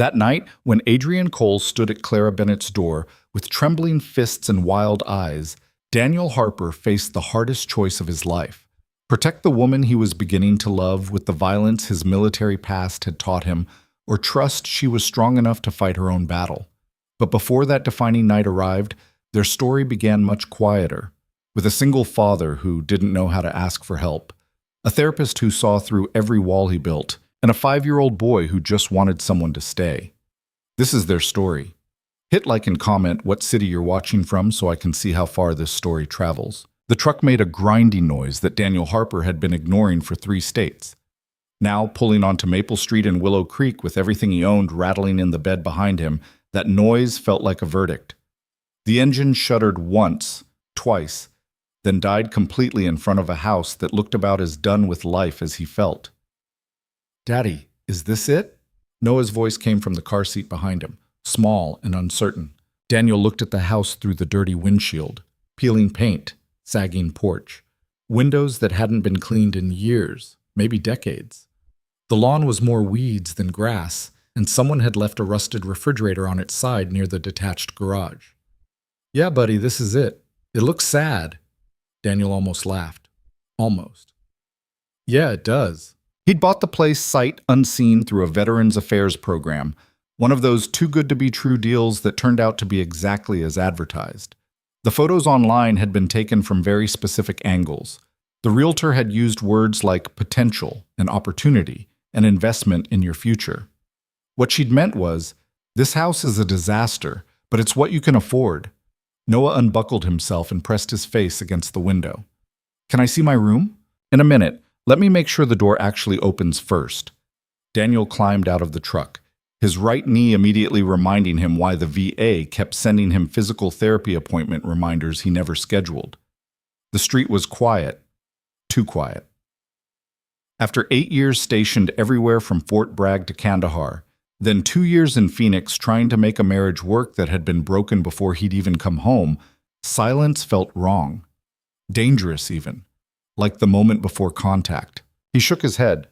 That night, when Adrian Cole stood at Clara Bennett's door with trembling fists and wild eyes, Daniel Harper faced the hardest choice of his life. Protect the woman he was beginning to love with the violence his military past had taught him, or trust she was strong enough to fight her own battle. But before that defining night arrived, their story began much quieter, with a single father who didn't know how to ask for help, a therapist who saw through every wall he built, and a 5-year-old boy who just wanted someone to stay. This is their story. Hit like and comment what city you're watching from so I can see how far this story travels. The truck made a grinding noise that Daniel Harper had been ignoring for 3 states. Now, pulling onto Maple Street in Willow Creek with everything he owned rattling in the bed behind him, that noise felt like a verdict. The engine shuddered once, twice, then died completely in front of a house that looked about as done with life as he felt. "Daddy, is this it?" Noah's voice came from the car seat behind him, small and uncertain. Daniel looked at the house through the dirty windshield, peeling paint, sagging porch, windows that hadn't been cleaned in years, maybe decades. The lawn was more weeds than grass, and someone had left a rusted refrigerator on its side near the detached garage. "Yeah, buddy, this is it. It looks sad." Daniel almost laughed. Almost. "Yeah, it does." He'd bought the place sight unseen through a Veterans Affairs program, one of those too-good-to-be-true deals that turned out to be exactly as advertised. The photos online had been taken from very specific angles. The realtor had used words like potential and opportunity and investment in your future. What she'd meant was, this house is a disaster, but it's what you can afford. Noah unbuckled himself and pressed his face against the window. "Can I see my room?" "In a minute. Let me make sure the door actually opens first." Daniel climbed out of the truck, his right knee immediately reminding him why the VA kept sending him physical therapy appointment reminders he never scheduled. The street was quiet, too quiet. After 8 years stationed everywhere from Fort Bragg to Kandahar, then 2 years in Phoenix trying to make a marriage work that had been broken before he'd even come home, silence felt wrong. Dangerous even. Like the moment before contact. He shook his head.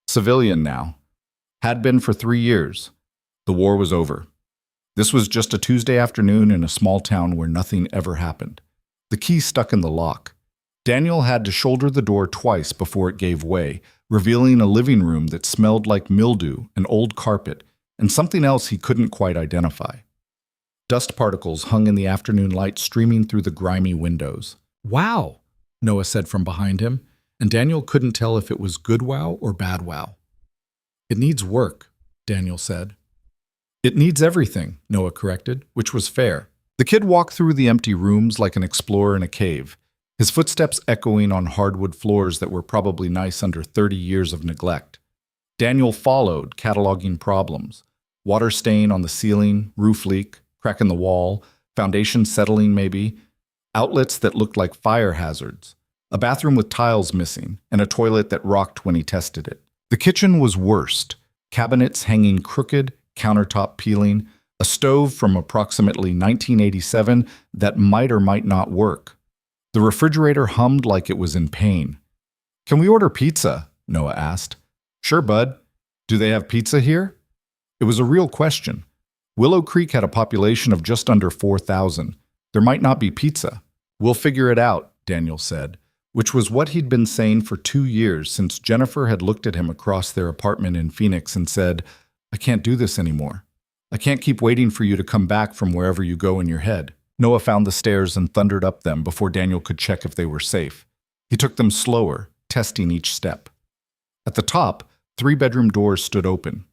Civilian now. Had been for 3 years. The war was over. This was just a Tuesday afternoon in a small town where nothing ever happened. The key stuck in the lock. Daniel had to shoulder the door twice before it gave way, revealing a living room that smelled like mildew, an old carpet, and something else he couldn't quite identify. Dust particles hung in the afternoon light streaming through the grimy windows. "Wow," Noah said from behind him, and Daniel couldn't tell if it was good wow or bad wow. "It needs work," Daniel said. "It needs everything," Noah corrected, which was fair. The kid walked through the empty rooms like an explorer in a cave, his footsteps echoing on hardwood floors that were probably nice under 30 years of neglect. Daniel followed, cataloging problems. Water stain on the ceiling, roof leak, crack in the wall, foundation settling maybe, outlets that looked like fire hazards, a bathroom with tiles missing, and a toilet that rocked when he tested it. The kitchen was worst, cabinets hanging crooked, countertop peeling, a stove from approximately 1987 that might or might not work. The refrigerator hummed like it was in pain. "Can we order pizza?" Noah asked. "Sure, bud. Do they have pizza here?" It was a real question. Willow Creek had a population of just under 4,000. There might not be pizza. "We'll figure it out," Daniel said, which was what he'd been saying for 2 years since Jennifer had looked at him across their apartment in Phoenix and said, "I can't do this anymore. I can't keep waiting for you to come back from wherever you go in your head." Noah found the stairs and thundered up them before Daniel could check if they were safe. He took them slower, testing each step. At the top, 3 bedroom doors stood open.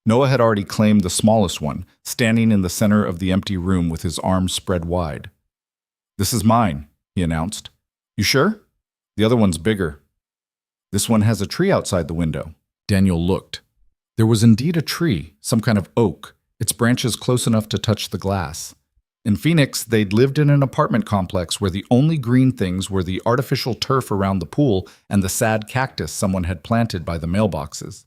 Noah had already claimed the smallest one, standing in the center of the empty room with his arms spread wide. "This is mine," he announced. "You sure? The other one's bigger." "This one has a tree outside the window." Daniel looked. There was indeed a tree, some kind of oak, its branches close enough to touch the glass. In Phoenix, they'd lived in an apartment complex where the only green things were the artificial turf around the pool and the sad cactus someone had planted by the mailboxes.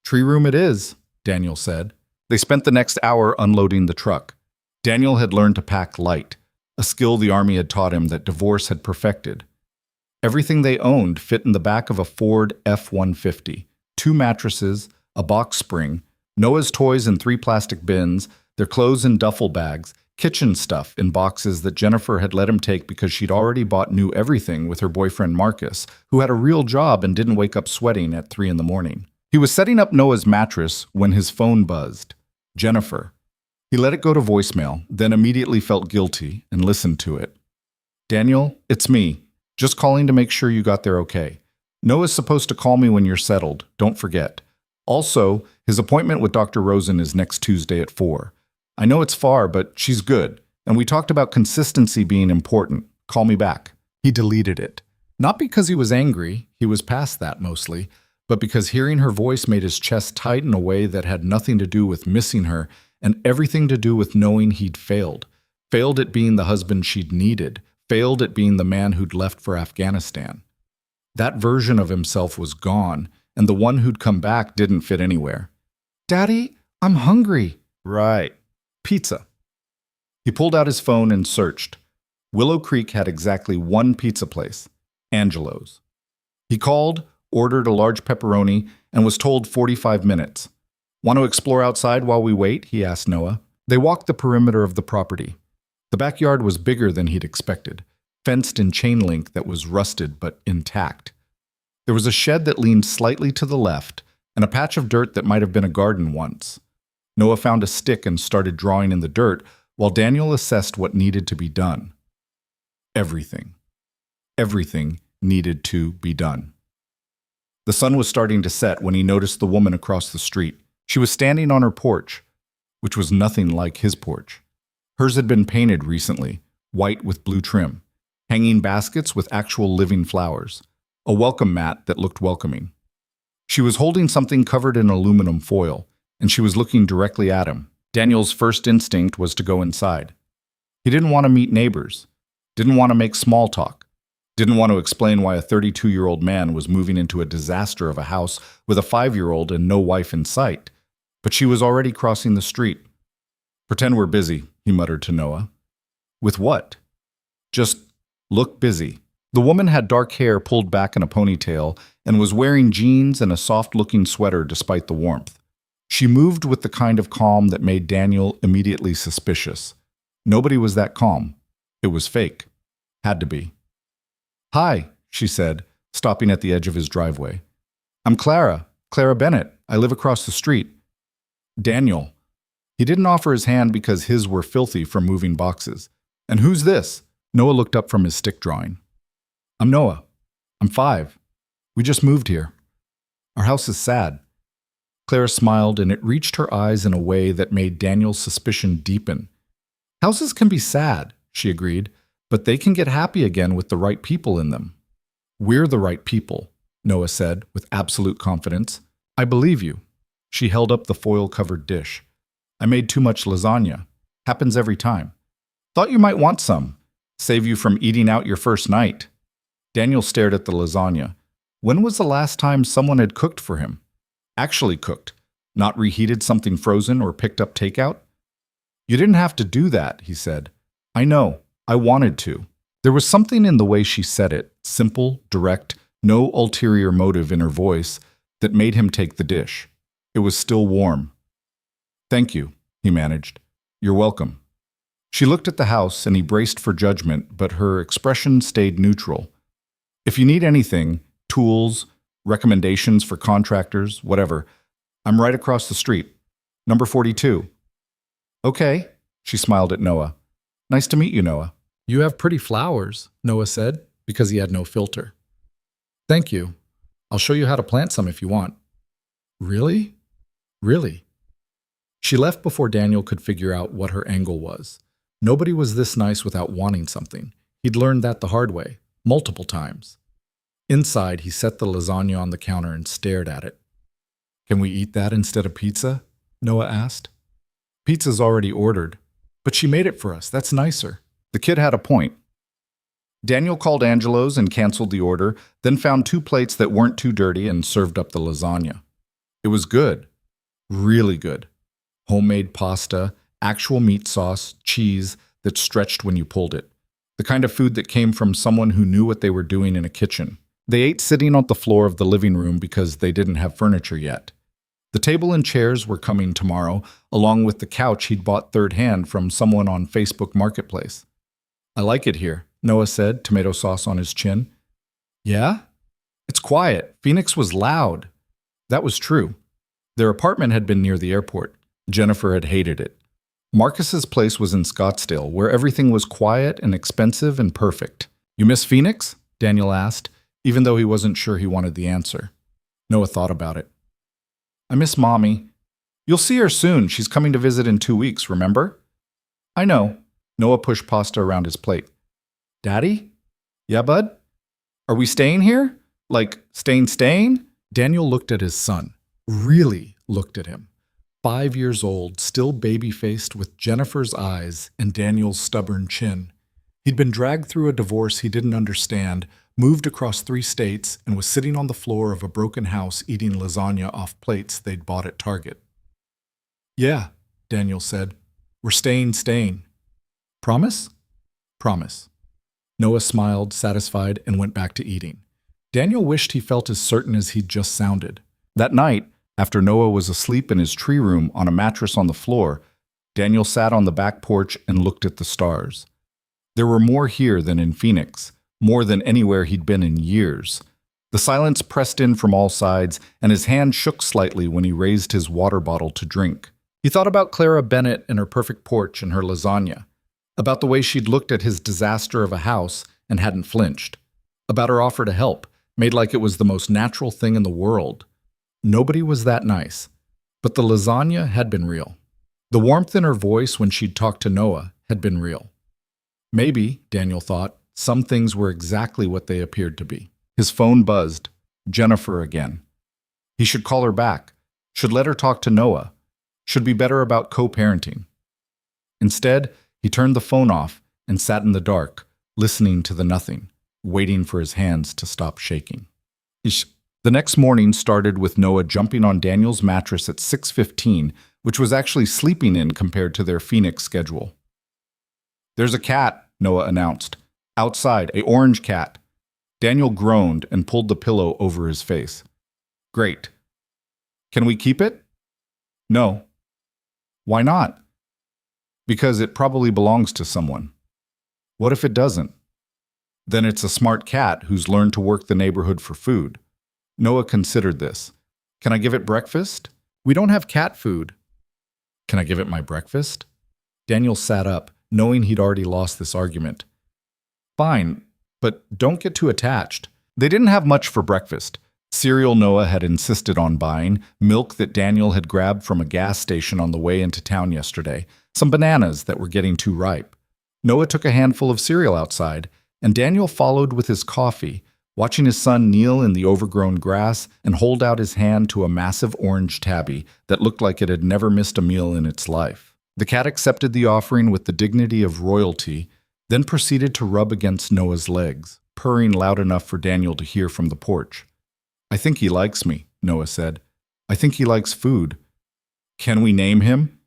"Tree room it is," Daniel said. They spent the next hour unloading the truck. Daniel had learned to pack light, a skill the Army had taught him that divorce had perfected. Everything they owned fit in the back of a Ford F-150, 2 mattresses, a box spring, Noah's toys in 3 plastic bins, their clothes in duffel bags, kitchen stuff in boxes that Jennifer had let him take because she'd already bought new everything with her boyfriend Marcus, who had a real job and didn't wake up sweating at 3 in the morning. He was setting up Noah's mattress when his phone buzzed. Jennifer. He let it go to voicemail, then immediately felt guilty and listened to it. Daniel, it's me. Just calling to make sure you got there okay. Noah's supposed to call me when you're settled. Don't forget. Also, his appointment with Dr. Rosen is next Tuesday at 4. I know it's far, but she's good. And we talked about consistency being important. Call me back. He deleted it. Not because he was angry, he was past that mostly, but because hearing her voice made his chest tight in a way that had nothing to do with missing her and everything to do with knowing he'd failed. Failed at being the husband she'd needed. Failed at being the man who'd left for Afghanistan. That version of himself was gone, and the one who'd come back didn't fit anywhere. Daddy, I'm hungry. Right. Pizza. He pulled out his phone and searched. Willow Creek had exactly one pizza place, Angelo's. He called, ordered a large pepperoni, and was told 45 minutes. Want to explore outside while we wait? He asked Noah. They walked the perimeter of the property. The backyard was bigger than he'd expected, fenced in chain link that was rusted but intact. There was a shed that leaned slightly to the left, and a patch of dirt that might have been a garden once. Noah found a stick and started drawing in the dirt, while Daniel assessed what needed to be done. Everything. Everything needed to be done. The sun was starting to set when he noticed the woman across the street. She was standing on her porch, which was nothing like his porch. Hers had been painted recently, white with blue trim, hanging baskets with actual living flowers, a welcome mat that looked welcoming. She was holding something covered in aluminum foil, and she was looking directly at him. Daniel's first instinct was to go inside. He didn't want to meet neighbors, didn't want to make small talk, didn't want to explain why a 32-year-old man was moving into a disaster of a house with a 5-year-old and no wife in sight. But she was already crossing the street. Pretend we're busy, he muttered to Noah. With what? Just look busy. The woman had dark hair pulled back in a ponytail and was wearing jeans and a soft-looking sweater despite the warmth. She moved with the kind of calm that made Daniel immediately suspicious. Nobody was that calm. It was fake. Had to be. Hi, she said, stopping at the edge of his driveway. I'm Clara Bennett. I live across the street. Daniel. He didn't offer his hand because his were filthy from moving boxes. And who's this? Noah looked up from his stick drawing. I'm Noah. I'm 5. We just moved here. Our house is sad. Clara smiled, and it reached her eyes in a way that made Daniel's suspicion deepen. Houses can be sad, she agreed, but they can get happy again with the right people in them. We're the right people, Noah said with absolute confidence. I believe you. She held up the foil-covered dish. I made too much lasagna. Happens every time. Thought you might want some. Save you from eating out your first night. Daniel stared at the lasagna. When was the last time someone had cooked for him? Actually cooked, not reheated something frozen or picked up takeout? You didn't have to do that, he said. I know. I wanted to. There was something in the way she said it, simple, direct, no ulterior motive in her voice, that made him take the dish. It was still warm. Thank you, he managed. You're welcome. She looked at the house and he braced for judgment, but her expression stayed neutral. If you need anything, tools, recommendations for contractors, whatever, I'm right across the street. Number 42. Okay, she smiled at Noah. Nice to meet you, Noah. You have pretty flowers, Noah said, because he had no filter. Thank you. I'll show you how to plant some if you want. Really? Really? She left before Daniel could figure out what her angle was. Nobody was this nice without wanting something. He'd learned that the hard way, multiple times. Inside, he set the lasagna on the counter and stared at it. Can we eat that instead of pizza? Noah asked. Pizza's already ordered. But she made it for us. That's nicer. The kid had a point. Daniel called Angelo's and canceled the order, then found 2 plates that weren't too dirty and served up the lasagna. It was good. Really good. Homemade pasta, actual meat sauce, cheese that stretched when you pulled it. The kind of food that came from someone who knew what they were doing in a kitchen. They ate sitting on the floor of the living room because they didn't have furniture yet. The table and chairs were coming tomorrow, along with the couch he'd bought third hand from someone on Facebook Marketplace. I like it here, Noah said, tomato sauce on his chin. Yeah? It's quiet. Phoenix was loud. That was true. Their apartment had been near the airport. Jennifer had hated it. Marcus's place was in Scottsdale, where everything was quiet and expensive and perfect. You miss Phoenix? Daniel asked, even though he wasn't sure he wanted the answer. Noah thought about it. I miss Mommy. You'll see her soon. She's coming to visit in 2 weeks, remember? I know. Noah pushed pasta around his plate. Daddy? Yeah, bud? Are we staying here? Like, staying? Daniel looked at his son. Really looked at him. 5 years old, still baby-faced with Jennifer's eyes and Daniel's stubborn chin. He'd been dragged through a divorce he didn't understand, moved across 3 states, and was sitting on the floor of a broken house eating lasagna off plates they'd bought at Target. Yeah, Daniel said. We're staying. Promise? Promise. Noah smiled, satisfied, and went back to eating. Daniel wished he felt as certain as he'd just sounded. That night, after Noah was asleep in his tree room on a mattress on the floor, Daniel sat on the back porch and looked at the stars. There were more here than in Phoenix, more than anywhere he'd been in years. The silence pressed in from all sides, and his hand shook slightly when he raised his water bottle to drink. He thought about Clara Bennett and her perfect porch and her lasagna, about the way she'd looked at his disaster of a house and hadn't flinched, about her offer to help, made like it was the most natural thing in the world. Nobody was that nice, but the lasagna had been real. The warmth in her voice when she'd talked to Noah had been real. Maybe, Daniel thought, some things were exactly what they appeared to be. His phone buzzed. Jennifer again. He should call her back, should let her talk to Noah, should be better about co-parenting. Instead, he turned the phone off and sat in the dark, listening to the nothing, waiting for his hands to stop shaking. The next morning started with Noah jumping on Daniel's mattress at 6:15, which was actually sleeping in compared to their Phoenix schedule. There's a cat, Noah announced. Outside, an orange cat. Daniel groaned and pulled the pillow over his face. Great. Can we keep it? No. Why not? Because it probably belongs to someone. What if it doesn't? Then it's a smart cat who's learned to work the neighborhood for food. Noah considered this. Can I give it breakfast? We don't have cat food. Can I give it my breakfast? Daniel sat up, knowing he'd already lost this argument. Fine, but don't get too attached. They didn't have much for breakfast. Cereal Noah had insisted on buying, milk that Daniel had grabbed from a gas station on the way into town yesterday, some bananas that were getting too ripe. Noah took a handful of cereal outside, and Daniel followed with his coffee, watching his son kneel in the overgrown grass and hold out his hand to a massive orange tabby that looked like it had never missed a meal in its life. The cat accepted the offering with the dignity of royalty, then proceeded to rub against Noah's legs, purring loud enough for Daniel to hear from the porch. I think he likes me, Noah said. I think he likes food. Can we name him?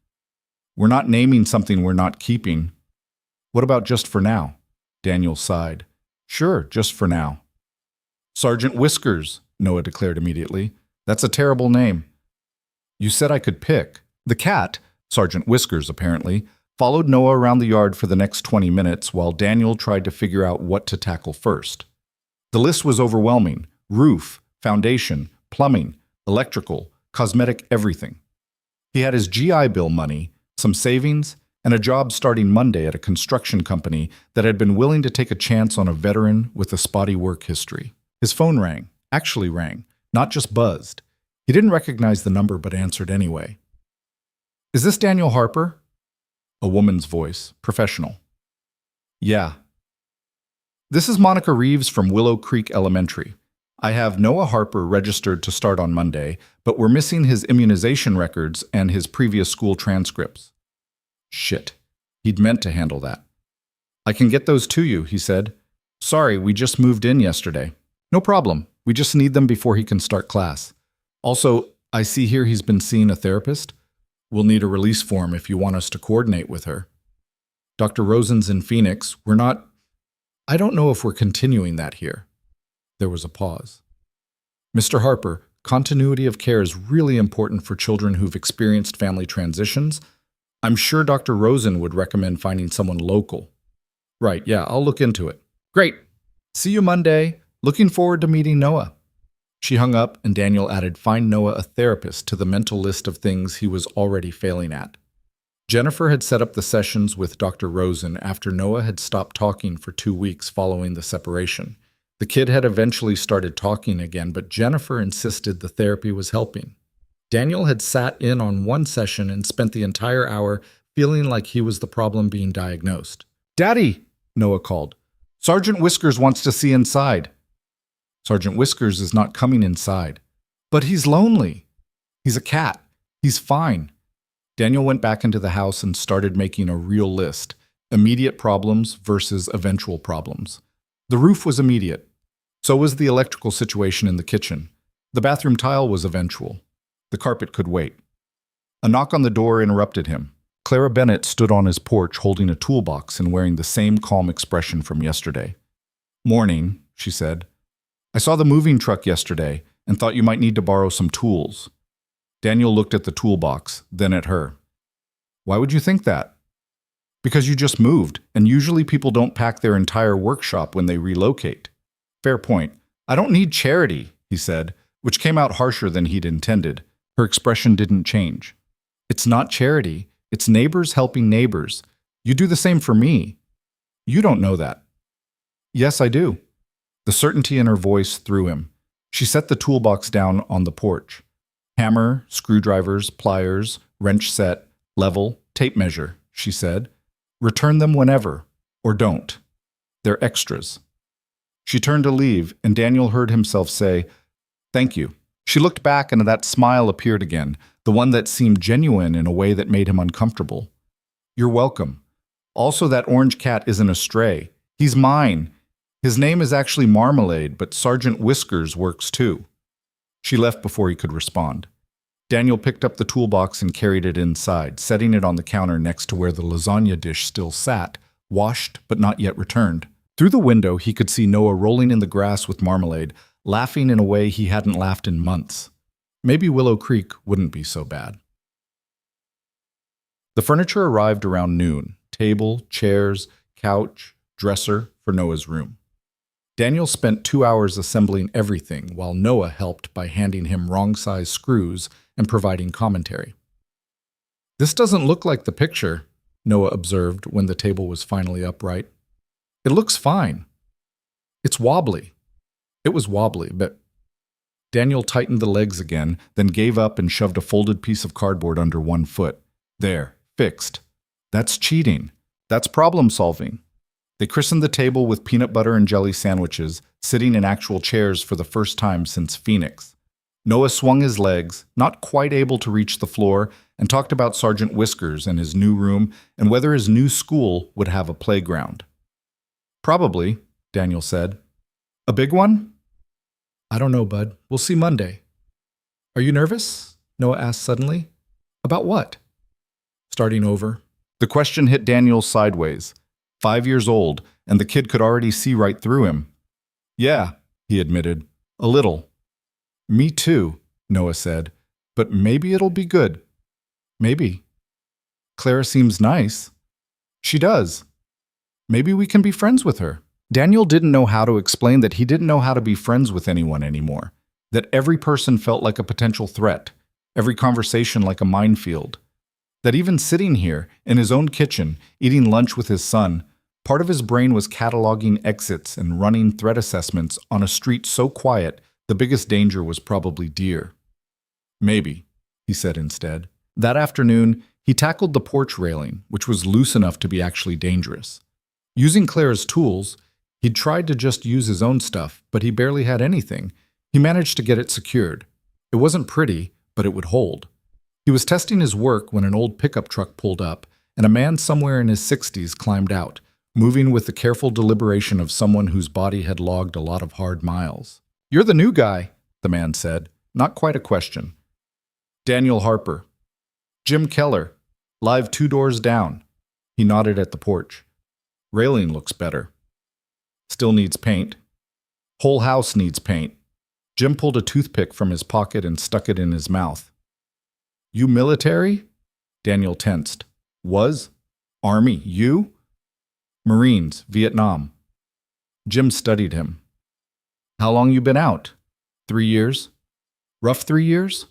We're not naming something we're not keeping. What about just for now? Daniel sighed. Sure, just for now. Sergeant Whiskers, Noah declared immediately. That's a terrible name. You said I could pick. The cat, Sergeant Whiskers apparently, followed Noah around the yard for the next 20 minutes while Daniel tried to figure out what to tackle first. The list was overwhelming. Roof, foundation, plumbing, electrical, cosmetic, everything. He had his GI Bill money, some savings, and a job starting Monday at a construction company that had been willing to take a chance on a veteran with a spotty work history. His phone rang, actually rang, not just buzzed. He didn't recognize the number but answered anyway. Is this Daniel Harper? A woman's voice, professional. Yeah. This is Monica Reeves from Willow Creek Elementary. I have Noah Harper registered to start on Monday, but we're missing his immunization records and his previous school transcripts. Shit. He'd meant to handle that. I can get those to you, he said. Sorry, we just moved in yesterday. No problem. We just need them before he can start class. Also, I see here he's been seeing a therapist. We'll need a release form if you want us to coordinate with her. Dr. Rosen's in Phoenix. I don't know if we're continuing that here. There was a pause. Mr. Harper, Continuity of care is really important for children who've experienced family transitions. I'm sure Dr. Rosen would recommend finding someone local. Right, yeah, I'll look into it. Great. See you Monday. Looking forward to meeting Noah. She hung up, and Daniel added find Noah a therapist to the mental list of things he was already failing at. Jennifer had set up the sessions with Dr. Rosen after Noah had stopped talking for 2 weeks following the separation. The kid had eventually started talking again, but Jennifer insisted the therapy was helping. Daniel had sat in on one session and spent the entire hour feeling like he was the problem being diagnosed. "Daddy," Noah called. "Sergeant Whiskers wants to see inside." Sergeant Whiskers is not coming inside. But he's lonely. He's a cat. He's fine. Daniel went back into the house and started making a real list. Immediate problems versus eventual problems. The roof was immediate. So was the electrical situation in the kitchen. The bathroom tile was eventual. The carpet could wait. A knock on the door interrupted him. Clara Bennett stood on his porch holding a toolbox and wearing the same calm expression from yesterday. "Morning," she said. "I saw the moving truck yesterday and thought you might need to borrow some tools." Daniel looked at the toolbox, then at her. "Why would you think that?" "Because you just moved, and usually people don't pack their entire workshop when they relocate." "Fair point. I don't need charity," he said, which came out harsher than he'd intended. Her expression didn't change. "It's not charity. It's neighbors helping neighbors. You do the same for me." "You don't know that." "Yes, I do." The certainty in her voice threw him. She set the toolbox down on the porch. "Hammer, screwdrivers, pliers, wrench set, level, tape measure," she said. "Return them whenever, or don't. They're extras." She turned to leave, and Daniel heard himself say, "Thank you." She looked back, and that smile appeared again, the one that seemed genuine in a way that made him uncomfortable. "You're welcome. Also, that orange cat isn't a stray. He's mine. His name is actually Marmalade, but Sergeant Whiskers works too." She left before he could respond. Daniel picked up the toolbox and carried it inside, setting it on the counter next to where the lasagna dish still sat, washed but not yet returned. Through the window, he could see Noah rolling in the grass with Marmalade, laughing in a way he hadn't laughed in months. Maybe Willow Creek wouldn't be so bad. The furniture arrived around noon. Table, chairs, couch, dresser for Noah's room. Daniel spent 2 hours assembling everything while Noah helped by handing him wrong-size screws and providing commentary. "This doesn't look like the picture," Noah observed when the table was finally upright. "It looks fine. It's wobbly." It was wobbly, but Daniel tightened the legs again, then gave up and shoved a folded piece of cardboard under one foot. "There, fixed. That's cheating. That's problem solving." They christened the table with peanut butter and jelly sandwiches, sitting in actual chairs for the first time since Phoenix. Noah swung his legs, not quite able to reach the floor, and talked about Sergeant Whiskers and his new room and whether his new school would have a playground. "Probably," Daniel said. "A big one?" "I don't know, bud. We'll see Monday." "Are you nervous?" Noah asked suddenly. "About what?" "Starting over." The question hit Daniel sideways. 5 years old, and the kid could already see right through him. "Yeah," he admitted. "A little." "Me too," Noah said. "But maybe it'll be good." "Maybe." "Clara seems nice." "She does." "Maybe we can be friends with her." Daniel didn't know how to explain that he didn't know how to be friends with anyone anymore, that every person felt like a potential threat, every conversation like a minefield, that even sitting here in his own kitchen, eating lunch with his son, part of his brain was cataloging exits and running threat assessments on a street so quiet the biggest danger was probably deer. "Maybe," he said instead. That afternoon, he tackled the porch railing, which was loose enough to be actually dangerous. Using Clara's tools, he'd tried to just use his own stuff, but he barely had anything. He managed to get it secured. It wasn't pretty, but it would hold. He was testing his work when an old pickup truck pulled up, and a man somewhere in his 60s climbed out, moving with the careful deliberation of someone whose body had logged a lot of hard miles. "You're the new guy," the man said, not quite a question. "Daniel Harper." "Jim Keller. Live 2 doors down." He nodded at the porch. "Railing looks better. Still needs paint. Whole house needs paint. Jim pulled a toothpick from his pocket and stuck it in his mouth. You military? Daniel tensed. Was? Army. You? Marines, Vietnam. Jim studied him. How long you been out? 3 years? Rough 3 years?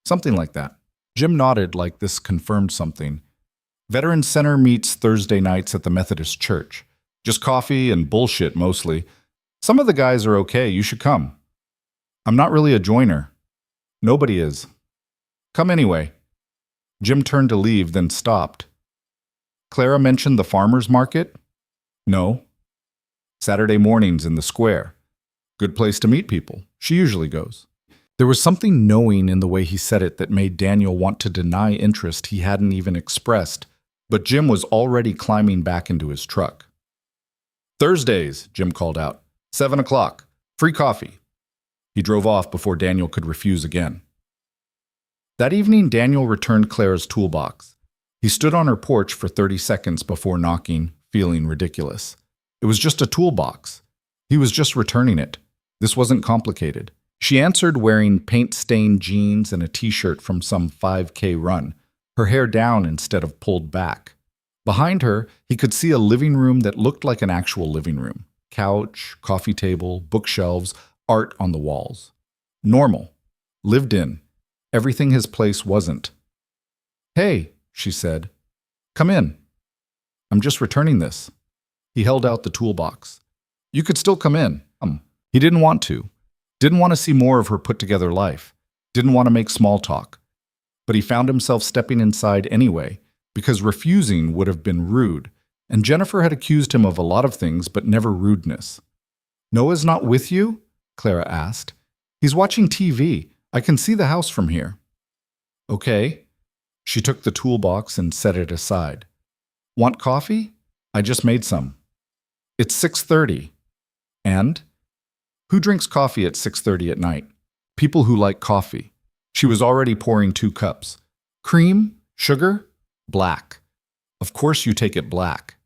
Something like that. Jim nodded like this confirmed something. Veterans Center meets Thursday nights at the Methodist Church. Just coffee and bullshit mostly. Some of the guys are okay, you should come. I'm not really a joiner. Nobody is. Come anyway. Jim turned to leave, then stopped. Clara mentioned the farmer's market? No. Saturday mornings in the square. Good place to meet people. She usually goes. There was something knowing in the way he said it that made Daniel want to deny interest he hadn't even expressed, but Jim was already climbing back into his truck. Thursdays, Jim called out. 7 o'clock. Free coffee. He drove off before Daniel could refuse again. That evening, Daniel returned Clara's toolbox. He stood on her porch for 30 seconds before knocking, feeling ridiculous. It was just a toolbox. He was just returning it. This wasn't complicated. She answered wearing paint-stained jeans and a t-shirt from some 5K run, her hair down instead of pulled back. Behind her, he could see a living room that looked like an actual living room. Couch, coffee table, bookshelves, art on the walls. Normal. Lived in. Everything his place wasn't. Hey, she said. Come in. I'm just returning this. He held out the toolbox. You could still come in. He didn't want to. Didn't want to see more of her put-together life. Didn't want to make small talk. But he found himself stepping inside anyway, because refusing would have been rude, and Jennifer had accused him of a lot of things, but never rudeness. Noah's not with you? Clara asked. He's watching TV. I can see the house from here. Okay. She took the toolbox and set it aside. Want coffee? I just made some. It's 6:30. And? Who drinks coffee at 6:30 at night? People who like coffee. She was already pouring 2 cups. Cream? Sugar? Black. Of course you take it black.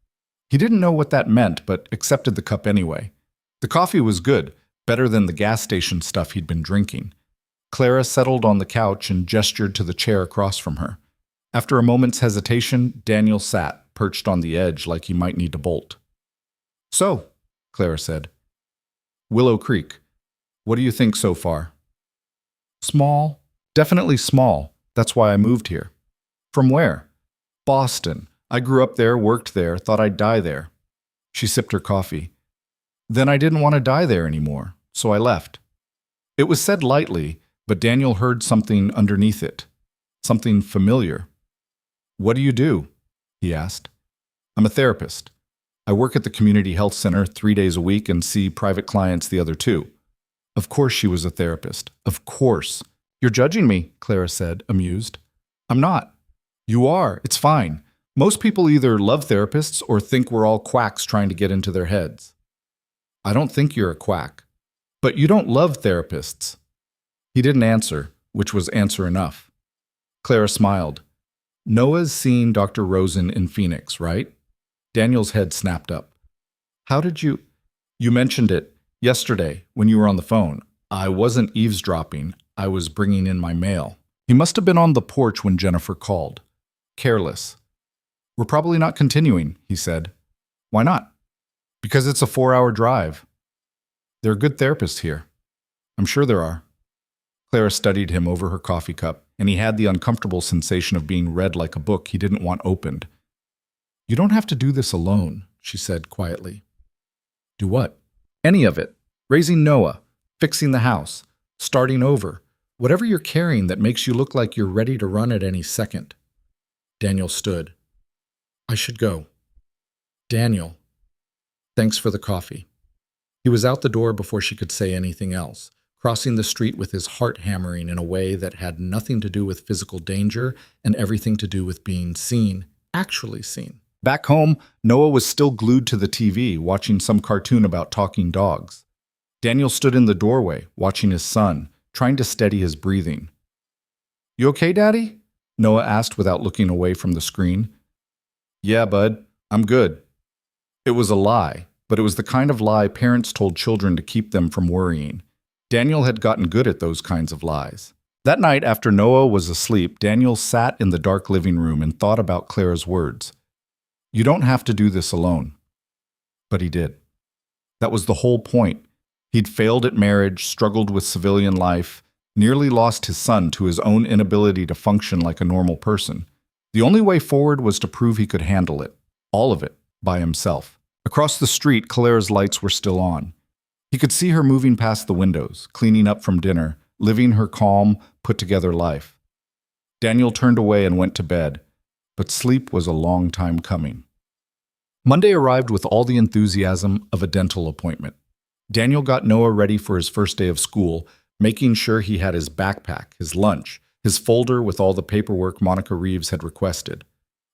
He didn't know what that meant, but accepted the cup anyway. The coffee was good, better than the gas station stuff he'd been drinking. Clara settled on the couch and gestured to the chair across from her. After a moment's hesitation, Daniel sat, perched on the edge like he might need to bolt. So, Clara said. Willow Creek. What do you think so far? Small. Definitely small. That's why I moved here. From where? Boston. I grew up there, worked there, thought I'd die there. She sipped her coffee. Then I didn't want to die there anymore, so I left. It was said lightly, but Daniel heard something underneath it. Something familiar. What do you do? He asked. I'm a therapist. I work at the community health center 3 days a week and see private clients the other 2. Of course she was a therapist. Of course. You're judging me, Clara said, amused. I'm not. You are. It's fine. Most people either love therapists or think we're all quacks trying to get into their heads. I don't think you're a quack. But you don't love therapists. He didn't answer, which was answer enough. Clara smiled. Noah's seen Dr. Rosen in Phoenix, right? Daniel's head snapped up. How did you... You mentioned it yesterday when you were on the phone. I wasn't eavesdropping. I was bringing in my mail. He must have been on the porch when Jennifer called. Careless. We're probably not continuing, he said. Why not? Because it's a 4-hour drive. There are good therapists here. I'm sure there are. Clara studied him over her coffee cup, and he had the uncomfortable sensation of being read like a book he didn't want opened. You don't have to do this alone, she said quietly. Do what? Any of it. Raising Noah, fixing the house, starting over, whatever you're carrying that makes you look like you're ready to run at any second. Daniel stood. I should go. Daniel. Thanks for the coffee. He was out the door before she could say anything else, crossing the street with his heart hammering in a way that had nothing to do with physical danger and everything to do with being seen, actually seen. Back home, Noah was still glued to the TV, watching some cartoon about talking dogs. Daniel stood in the doorway, watching his son, trying to steady his breathing. You okay, Daddy? Noah asked without looking away from the screen. Yeah, bud, I'm good. It was a lie, but it was the kind of lie parents told children to keep them from worrying. Daniel had gotten good at those kinds of lies. That night, after Noah was asleep, Daniel sat in the dark living room and thought about Clara's words. You don't have to do this alone. But he did. That was the whole point. He'd failed at marriage, struggled with civilian life, nearly lost his son to his own inability to function like a normal person. The only way forward was to prove he could handle it, all of it, by himself. Across the street, Clara's lights were still on. He could see her moving past the windows, cleaning up from dinner, living her calm, put-together life. Daniel turned away and went to bed, but sleep was a long time coming. Monday arrived with all the enthusiasm of a dental appointment. Daniel got Noah ready for his first day of school, making sure he had his backpack, his lunch, his folder with all the paperwork Monica Reeves had requested.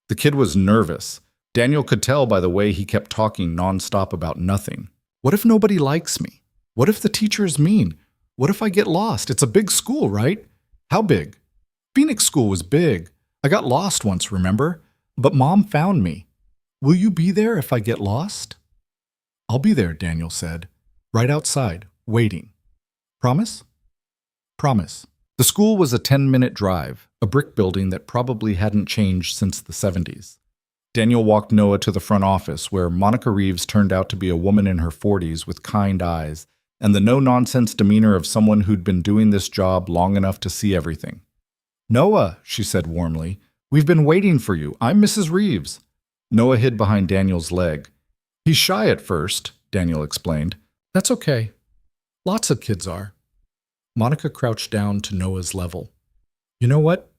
The kid was nervous. Daniel could tell by the way he kept talking nonstop about nothing. What if nobody likes me? What if the teacher is mean? What if I get lost? It's a big school, right? How big? Phoenix School was big. I got lost once, remember? But Mom found me. Will you be there if I get lost? I'll be there, Daniel said. Right outside, waiting. Promise? Promise. The school was a 10-minute drive, a brick building that probably hadn't changed since the 70s. Daniel walked Noah to the front office, where Monica Reeves turned out to be a woman in her 40s with kind eyes and the no-nonsense demeanor of someone who'd been doing this job long enough to see everything. Noah, she said warmly, we've been waiting for you. I'm Mrs. Reeves. Noah hid behind Daniel's leg. He's shy at first, Daniel explained. That's okay. Lots of kids are. Monica crouched down to Noah's level. You know what?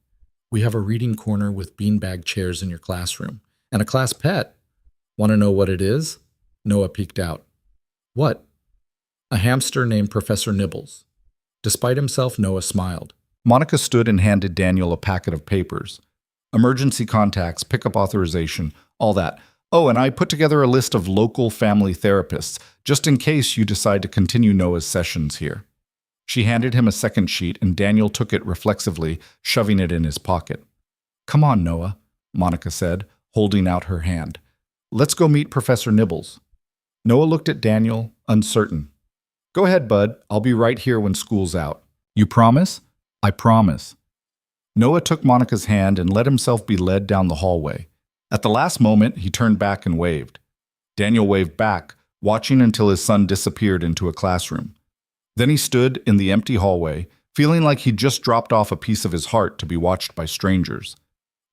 We have a reading corner with beanbag chairs in your classroom. And a class pet. Want to know what it is? Noah peeked out. What? A hamster named Professor Nibbles. Despite himself, Noah smiled. Monica stood and handed Daniel a packet of papers. Emergency contacts, pickup authorization, all that. Oh, and I put together a list of local family therapists, just in case you decide to continue Noah's sessions here. She handed him a second sheet, and Daniel took it reflexively, shoving it in his pocket. Come on, Noah, Monica said, holding out her hand. Let's go meet Professor Nibbles. Noah looked at Daniel, uncertain. Go ahead, bud. I'll be right here when school's out. You promise? I promise. Noah took Monica's hand and let himself be led down the hallway. At the last moment, he turned back and waved. Daniel waved back, watching until his son disappeared into a classroom. Then he stood in the empty hallway, feeling like he'd just dropped off a piece of his heart to be watched by strangers.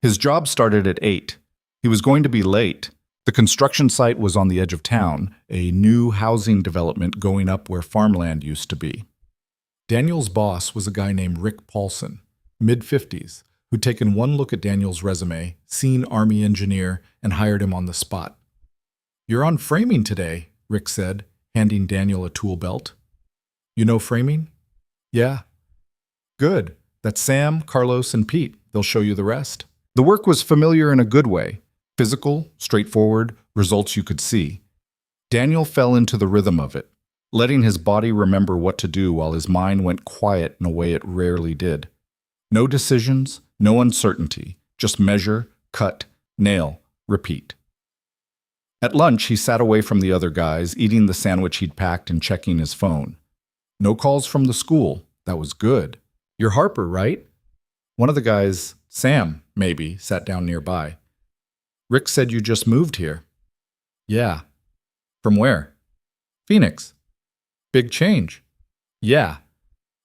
His job started at 8. He was going to be late. The construction site was on the edge of town, a new housing development going up where farmland used to be. Daniel's boss was a guy named Rick Paulson, mid-50s, who'd taken one look at Daniel's resume, seen Army engineer, and hired him on the spot. You're on framing today, Rick said, handing Daniel a tool belt. You know framing? Yeah. Good. That's Sam, Carlos, and Pete. They'll show you the rest. The work was familiar in a good way. Physical, straightforward, results you could see. Daniel fell into the rhythm of it, letting his body remember what to do while his mind went quiet in a way it rarely did. No decisions, no uncertainty, just measure, cut, nail, repeat. At lunch, he sat away from the other guys, eating the sandwich he'd packed and checking his phone. No calls from the school. That was good. You're Harper, right? One of the guys, Sam, maybe, sat down nearby. Rick said you just moved here. Yeah. From where? Phoenix. Big change. Yeah.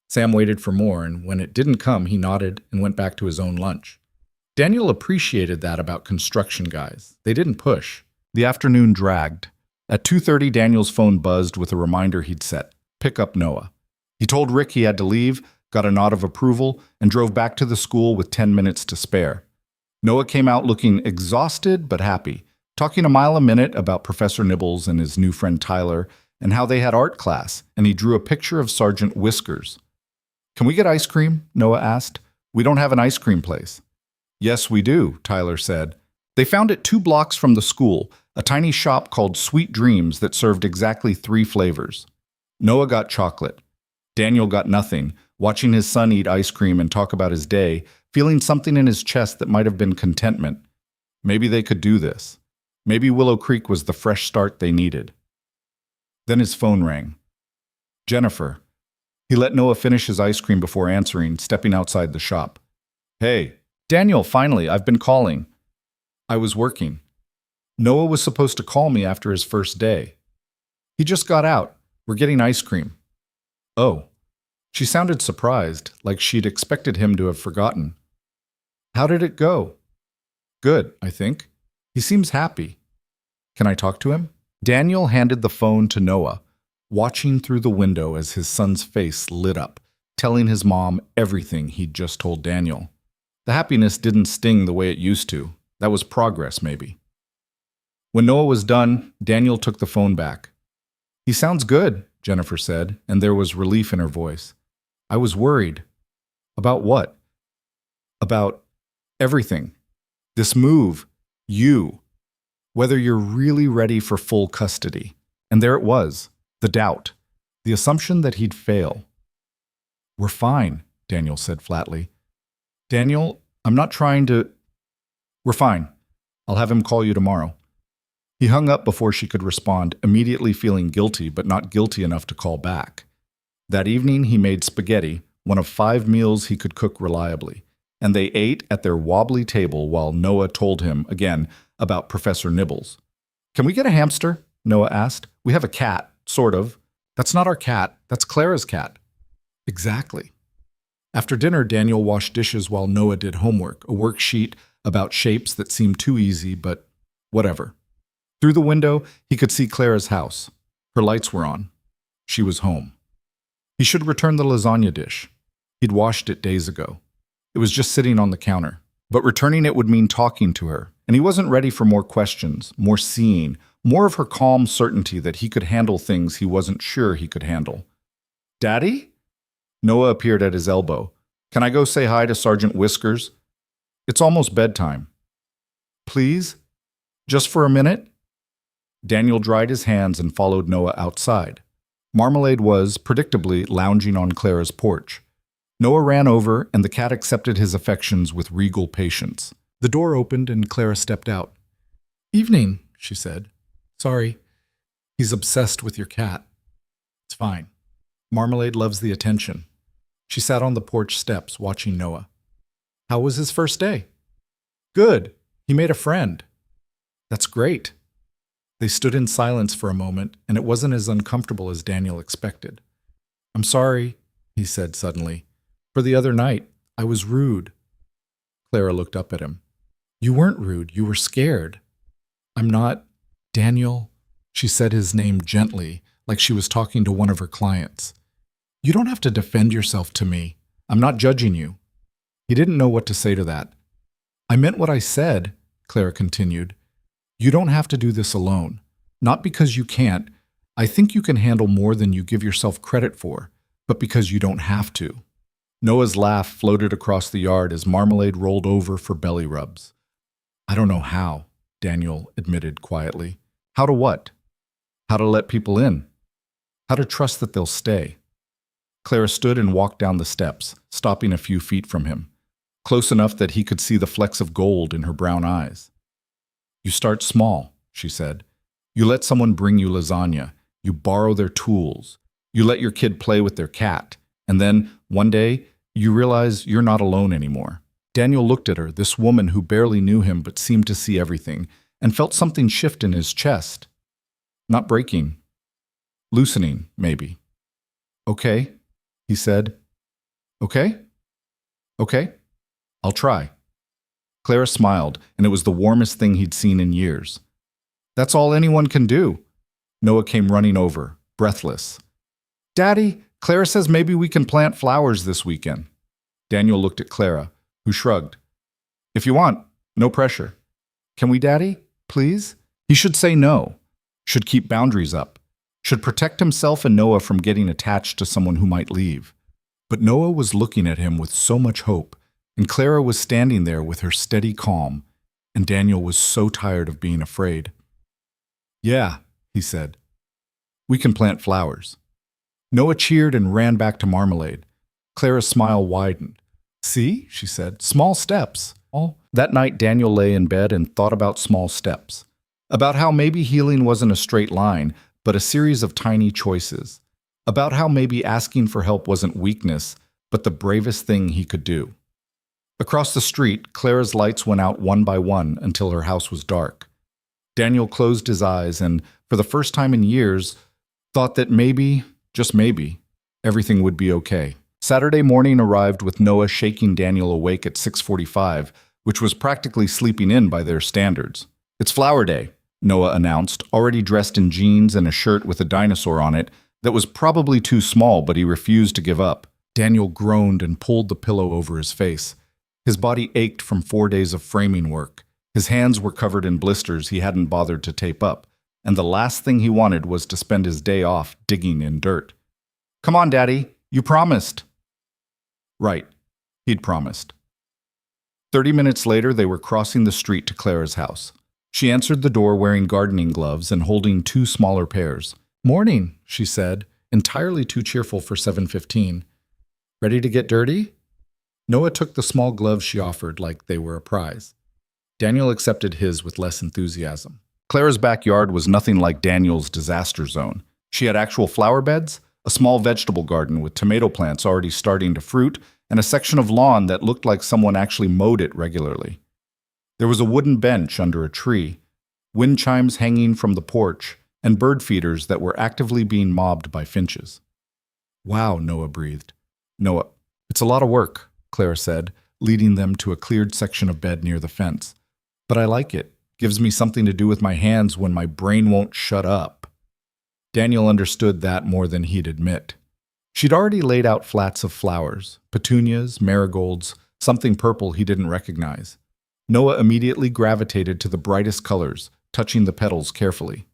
Sam waited for more, and when it didn't come, he nodded and went back to his own lunch. Daniel appreciated that about construction guys. They didn't push. The afternoon dragged. At 2:30, Daniel's phone buzzed with a reminder he'd set. Pick up Noah. He told Rick he had to leave, got a nod of approval, and drove back to the school with 10 minutes to spare. Noah came out looking exhausted but happy, talking a mile a minute about Professor Nibbles and his new friend Tyler and how they had art class, and he drew a picture of Sergeant Whiskers. Can we get ice cream? Noah asked. We don't have an ice cream place. Yes, we do, Tyler said. They found it 2 blocks from the school, a tiny shop called Sweet Dreams that served exactly 3 flavors. Noah got chocolate. Daniel got nothing, watching his son eat ice cream and talk about his day, feeling something in his chest that might have been contentment. Maybe they could do this. Maybe Willow Creek was the fresh start they needed. Then his phone rang. Jennifer. He let Noah finish his ice cream before answering, stepping outside the shop. Hey, Daniel, finally, I've been calling. I was working. Noah was supposed to call me after his first day. He just got out. We're getting ice cream. Oh. She sounded surprised, like she'd expected him to have forgotten. How did it go? Good, I think. He seems happy. Can I talk to him? Daniel handed the phone to Noah, watching through the window as his son's face lit up, telling his mom everything he'd just told Daniel. The happiness didn't sting the way it used to. That was progress, maybe. When Noah was done, Daniel took the phone back. He sounds good, Jennifer said, and there was relief in her voice. I was worried. About what? About everything. This move. You. Whether you're really ready for full custody. And there it was. The doubt. The assumption that he'd fail. We're fine, Daniel said flatly. Daniel, I'm not trying to... We're fine. I'll have him call you tomorrow. He hung up before she could respond, immediately feeling guilty, but not guilty enough to call back. That evening, he made spaghetti, one of 5 meals he could cook reliably, and they ate at their wobbly table while Noah told him, again, about Professor Nibbles. Can we get a hamster? Noah asked. We have a cat, sort of. That's not our cat. That's Clara's cat. Exactly. After dinner, Daniel washed dishes while Noah did homework, a worksheet about shapes that seemed too easy, but whatever. Through the window, he could see Clara's house. Her lights were on. She was home. He should return the lasagna dish. He'd washed it days ago. It was just sitting on the counter. But returning it would mean talking to her, and he wasn't ready for more questions, more seeing, more of her calm certainty that he could handle things he wasn't sure he could handle. Daddy? Noah appeared at his elbow. Can I go say hi to Sergeant Whiskers? It's almost bedtime. Please? Just for a minute? Daniel dried his hands and followed Noah outside. Marmalade was, predictably, lounging on Clara's porch. Noah ran over, and the cat accepted his affections with regal patience. The door opened, and Clara stepped out. Evening, she said. Sorry. He's obsessed with your cat. It's fine. Marmalade loves the attention. She sat on the porch steps, watching Noah. How was his first day? Good. He made a friend. That's great. They stood in silence for a moment, and it wasn't as uncomfortable as Daniel expected. I'm sorry, he said suddenly. For the other night, I was rude. Clara looked up at him. You weren't rude. You were scared. I'm not... Daniel, she said his name gently, like she was talking to one of her clients. You don't have to defend yourself to me. I'm not judging you. He didn't know what to say to that. I meant what I said, Clara continued. You don't have to do this alone. Not because you can't. I think you can handle more than you give yourself credit for, but because you don't have to. Noah's laugh floated across the yard as Marmalade rolled over for belly rubs. I don't know how, Daniel admitted quietly. How to what? How to let people in. How to trust that they'll stay. Clara stood and walked down the steps, stopping a few feet from him, close enough that he could see the flecks of gold in her brown eyes. You start small, she said. You let someone bring you lasagna. You borrow their tools. You let your kid play with their cat. And then, one day, you realize you're not alone anymore. Daniel looked at her, this woman who barely knew him but seemed to see everything, and felt something shift in his chest. Not breaking. Loosening, maybe. Okay, he said. Okay? Okay, I'll try. Clara smiled, and it was the warmest thing he'd seen in years. That's all anyone can do. Noah came running over, breathless. Daddy, Clara says maybe we can plant flowers this weekend. Daniel looked at Clara, who shrugged. If you want, no pressure. Can we, Daddy? Please? He should say no. Should keep boundaries up. Should protect himself and Noah from getting attached to someone who might leave. But Noah was looking at him with so much hope, and Clara was standing there with her steady calm, and Daniel was so tired of being afraid. Yeah, he said. We can plant flowers. Noah cheered and ran back to Marmalade. Clara's smile widened. See, she said, small steps. That night, Daniel lay in bed and thought about small steps. About how maybe healing wasn't a straight line, but a series of tiny choices. about how maybe asking for help wasn't weakness, but the bravest thing he could do. Across the street, Clara's lights went out one by one until her house was dark. Daniel closed his eyes and, for the first time in years, thought that maybe, just maybe, everything would be okay. Saturday morning arrived with Noah shaking Daniel awake at 6:45, which was practically sleeping in by their standards. "It's flower day," Noah announced, already dressed in jeans and a shirt with a dinosaur on it that was probably too small, but he refused to give up. Daniel groaned and pulled the pillow over his face. His body ached from 4 days of framing work. His hands were covered in blisters he hadn't bothered to tape up, and the last thing he wanted was to spend his day off digging in dirt. "Come on, Daddy, you promised." Right, he'd promised. 30 minutes later, they were crossing the street to Clara's house. She answered the door wearing gardening gloves and holding 2 smaller pears. "Morning," she said, entirely too cheerful for 7:15. "Ready to get dirty?" Noah took the small gloves she offered like they were a prize. Daniel accepted his with less enthusiasm. Clara's backyard was nothing like Daniel's disaster zone. She had actual flower beds, a small vegetable garden with tomato plants already starting to fruit, and a section of lawn that looked like someone actually mowed it regularly. There was a wooden bench under a tree, wind chimes hanging from the porch, and bird feeders that were actively being mobbed by finches. "Wow," Noah breathed. "Noah, it's a lot of work," Clara said, leading them to a cleared section of bed near the fence. "But I like it. Gives me something to do with my hands when my brain won't shut up." Daniel understood that more than he'd admit. She'd already laid out flats of flowers, petunias, marigolds, something purple he didn't recognize. Noah immediately gravitated to the brightest colors, touching the petals carefully.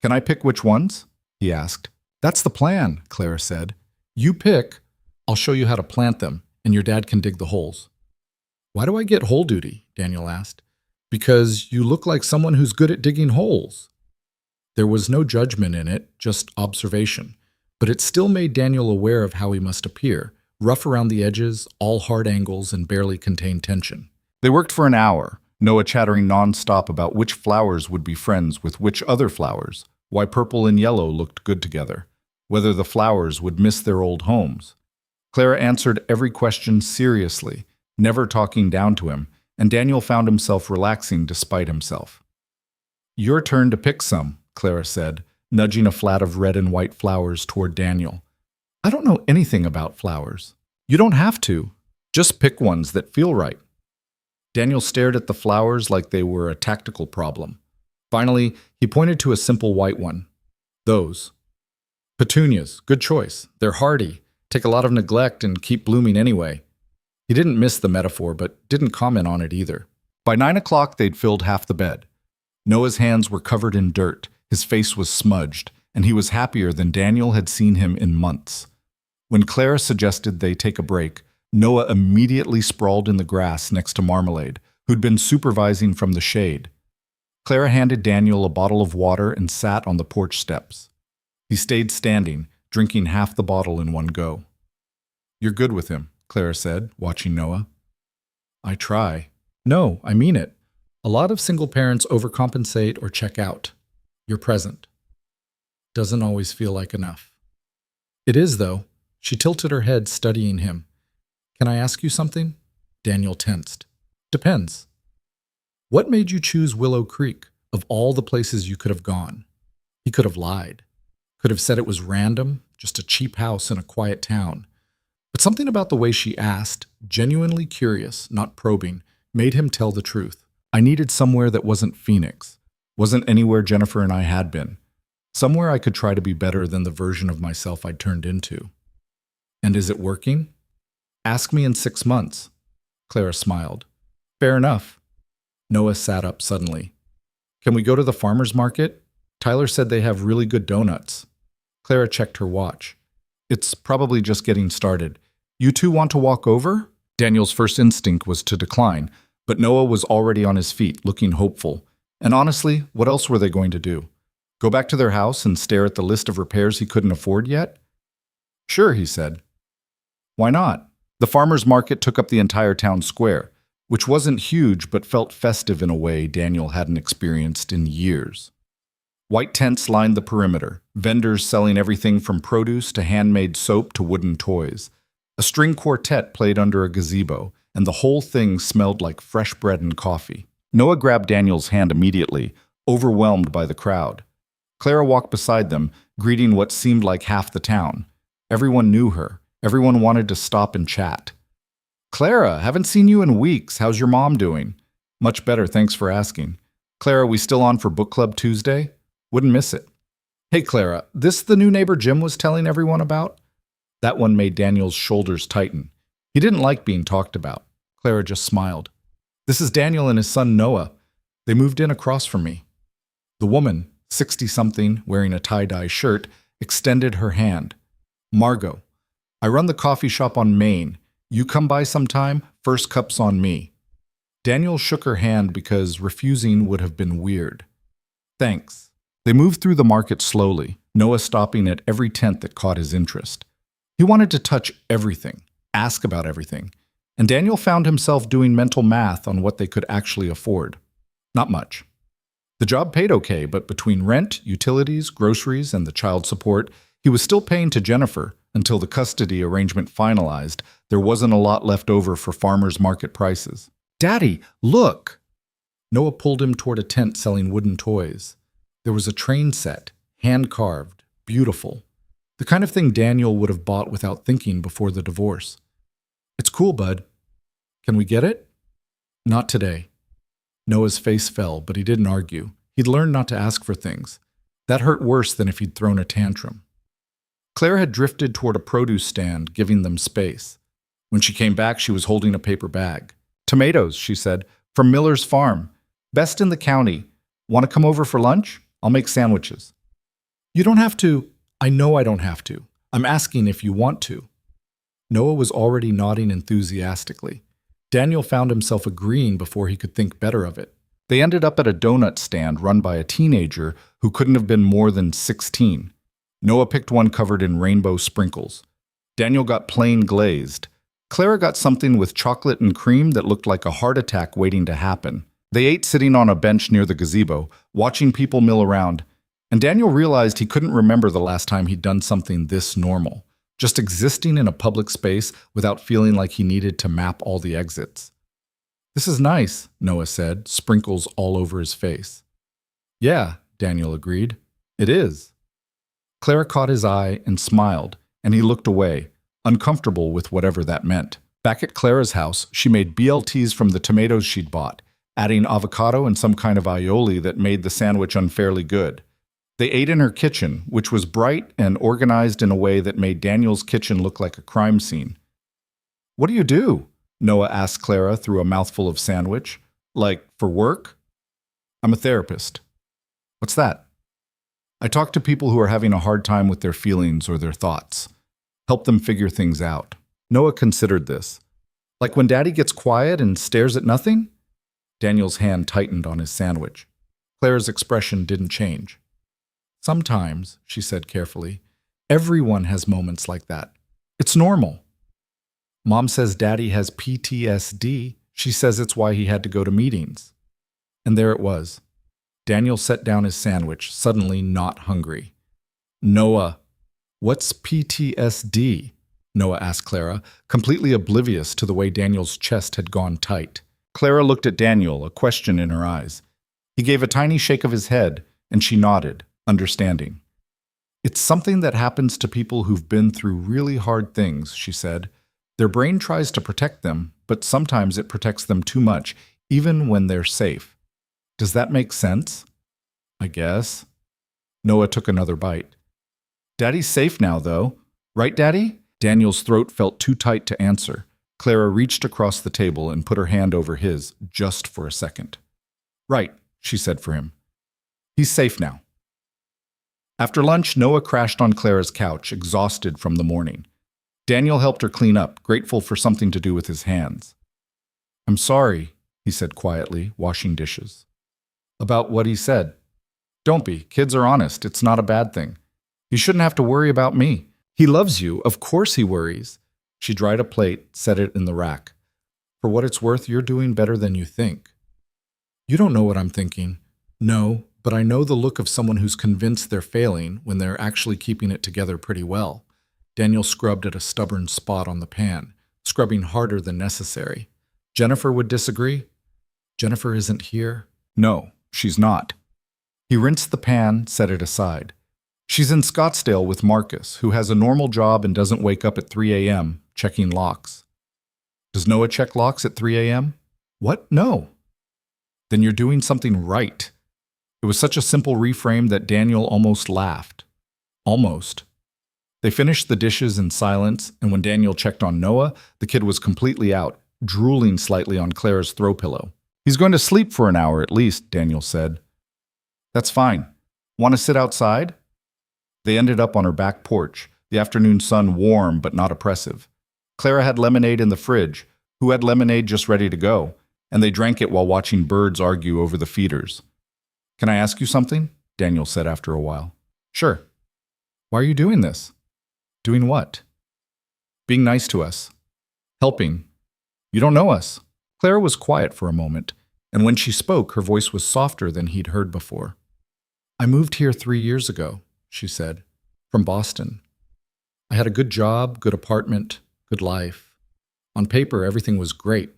"Can I pick which ones?" he asked. "That's the plan," Clara said. "You pick. I'll show you how to plant them, and your dad can dig the holes." "Why do I get hole duty?" Daniel asked. "Because you look like someone who's good at digging holes." There was no judgment in it, just observation. But it still made Daniel aware of how he must appear, rough around the edges, all hard angles, and barely contained tension. They worked for an hour, Noah chattering nonstop about which flowers would be friends with which other flowers, why purple and yellow looked good together, whether the flowers would miss their old homes. Clara answered every question seriously, never talking down to him, and Daniel found himself relaxing despite himself. "Your turn to pick some," Clara said, nudging a flat of red and white flowers toward Daniel. "I don't know anything about flowers." "You don't have to. Just pick ones that feel right." Daniel stared at the flowers like they were a tactical problem. Finally, he pointed to a simple white one. "Those. Petunias, good choice. They're hardy, take a lot of neglect, and keep blooming anyway." He didn't miss the metaphor, but didn't comment on it either. By 9 o'clock, they'd filled half the bed. Noah's hands were covered in dirt, his face was smudged, and he was happier than Daniel had seen him in months. When Clara suggested they take a break, Noah immediately sprawled in the grass next to Marmalade, who'd been supervising from the shade. Clara handed Daniel a bottle of water and sat on the porch steps. He stayed standing, drinking half the bottle in one go. "You're good with him," Clara said, watching Noah. "I try." "No, I mean it. A lot of single parents overcompensate or check out. You're present. Doesn't always feel like enough." "It is, though." She tilted her head, studying him. "Can I ask you something?" Daniel tensed. "Depends." "What made you choose Willow Creek, of all the places you could have gone?" He could have lied. Could have said it was random, just a cheap house in a quiet town. But something about the way she asked, genuinely curious, not probing, made him tell the truth. "I needed somewhere that wasn't Phoenix, wasn't anywhere Jennifer and I had been. Somewhere I could try to be better than the version of myself I'd turned into." "And is it working?" "Ask me in 6 months." Clara smiled. "Fair enough." Noah sat up suddenly. "Can we go to the farmer's market? Tyler said they have really good donuts." Clara checked her watch. "It's probably just getting started. You two want to walk over?" Daniel's first instinct was to decline, but Noah was already on his feet, looking hopeful. And honestly, what else were they going to do? Go back to their house and stare at the list of repairs he couldn't afford yet? "Sure," he said. "Why not?" The farmer's market took up the entire town square, which wasn't huge but felt festive in a way Daniel hadn't experienced in years. White tents lined the perimeter, vendors selling everything from produce to handmade soap to wooden toys. A string quartet played under a gazebo, and the whole thing smelled like fresh bread and coffee. Noah grabbed Daniel's hand immediately, overwhelmed by the crowd. Clara walked beside them, greeting what seemed like half the town. Everyone knew her. Everyone wanted to stop and chat. "Clara, haven't seen you in weeks. How's your mom doing?" "Much better, thanks for asking." "Clara, we still on for book club Tuesday?" "Wouldn't miss it." "Hey, Clara, this the new neighbor Jim was telling everyone about?" That one made Daniel's shoulders tighten. He didn't like being talked about. Clara just smiled. "This is Daniel and his son Noah. They moved in across from me." The woman, 60-something, wearing a tie-dye shirt, extended her hand. "Margot, I run the coffee shop on Main. You come by sometime, first cup's on me." Daniel shook her hand because refusing would have been weird. "Thanks." They moved through the market slowly, Noah stopping at every tent that caught his interest. He wanted to touch everything, ask about everything, and Daniel found himself doing mental math on what they could actually afford. Not much. The job paid okay, but between rent, utilities, groceries, and the child support, he was still paying to Jennifer. Until the custody arrangement finalized, there wasn't a lot left over for farmers' market prices. "Daddy, look!" Noah pulled him toward a tent selling wooden toys. There was a train set, hand-carved, beautiful. The kind of thing Daniel would have bought without thinking before the divorce. "It's cool, bud. Can we get it?" "Not today." Noah's face fell, but he didn't argue. He'd learned not to ask for things. That hurt worse than if he'd thrown a tantrum. Clara had drifted toward a produce stand, giving them space. When she came back, she was holding a paper bag. "Tomatoes," she said, "from Miller's farm. Best in the county. Want to come over for lunch? I'll make sandwiches." "You don't have to." "I know I don't have to. I'm asking if you want to." Noah was already nodding enthusiastically. Daniel found himself agreeing before he could think better of it. They ended up at a donut stand run by a teenager who couldn't have been more than 16. Noah picked one covered in rainbow sprinkles. Daniel got plain glazed. Clara got something with chocolate and cream that looked like a heart attack waiting to happen. They ate sitting on a bench near the gazebo, watching people mill around, and Daniel realized he couldn't remember the last time he'd done something this normal, just existing in a public space without feeling like he needed to map all the exits. "This is nice," Noah said, sprinkles all over his face. "Yeah," Daniel agreed. "It is." Clara caught his eye and smiled, and he looked away, uncomfortable with whatever that meant. Back at Clara's house, she made BLTs from the tomatoes she'd bought, adding avocado and some kind of aioli that made the sandwich unfairly good. They ate in her kitchen, which was bright and organized in a way that made Daniel's kitchen look like a crime scene. "What do you do?" Noah asked Clara through a mouthful of sandwich. "Like, for work?" "I'm a therapist." "What's that?" "I talk to people who are having a hard time with their feelings or their thoughts. Help them figure things out." Noah considered this. "Like when Daddy gets quiet and stares at nothing?" Daniel's hand tightened on his sandwich. Clara's expression didn't change. "Sometimes," she said carefully, "everyone has moments like that. It's normal." "Mom says Daddy has PTSD. She says it's why he had to go to meetings." And there it was. Daniel set down his sandwich, suddenly not hungry. "Noah, what's PTSD?" Noah asked Clara, completely oblivious to the way Daniel's chest had gone tight. Clara looked at Daniel, a question in her eyes. He gave a tiny shake of his head, and she nodded, understanding. "It's something that happens to people who've been through really hard things," she said. "Their brain tries to protect them, but sometimes it protects them too much, even when they're safe. Does that make sense?" "I guess." Noah took another bite. "Daddy's safe now, though. Right, Daddy?" Daniel's throat felt too tight to answer. Clara reached across the table and put her hand over his, just for a second. "Right," she said for him. "He's safe now." After lunch, Noah crashed on Clara's couch, exhausted from the morning. Daniel helped her clean up, grateful for something to do with his hands. "I'm sorry," he said quietly, washing dishes. "About what he said?" "Don't be. Kids are honest. It's not a bad thing. You shouldn't have to worry about me. He loves you. Of course he worries." She dried a plate, set it in the rack. "For what it's worth, you're doing better than you think." "You don't know what I'm thinking." "No, but I know the look of someone who's convinced they're failing when they're actually keeping it together pretty well. Daniel scrubbed at a stubborn spot on the pan, scrubbing harder than necessary. Jennifer would disagree. Jennifer isn't here. No, she's not. He rinsed the pan, set it aside. She's in Scottsdale with Marcus, who has a normal job and doesn't wake up at 3 a.m. checking locks. Does Noah check locks at 3 a.m.? What? No. Then you're doing something right. It was such a simple reframe that Daniel almost laughed. Almost. They finished the dishes in silence, and when Daniel checked on Noah, the kid was completely out, drooling slightly on Clara's throw pillow. He's going to sleep for an hour at least, Daniel said. That's fine. Want to sit outside? They ended up on her back porch, the afternoon sun warm but not oppressive. Clara had lemonade in the fridge, who had lemonade just ready to go, and they drank it while watching birds argue over the feeders. Can I ask you something? Daniel said after a while. Sure. Why are you doing this? Doing what? Being nice to us. Helping. You don't know us. Clara was quiet for a moment, and when she spoke, her voice was softer than he'd heard before. I moved here 3 years ago, she said, from Boston. I had a good job, good apartment, good life. On paper, everything was great.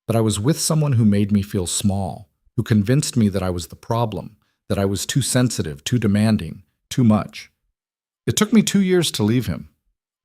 But I was with someone who made me feel small, who convinced me that I was the problem, that I was too sensitive, too demanding, too much. It took me 2 years to leave him.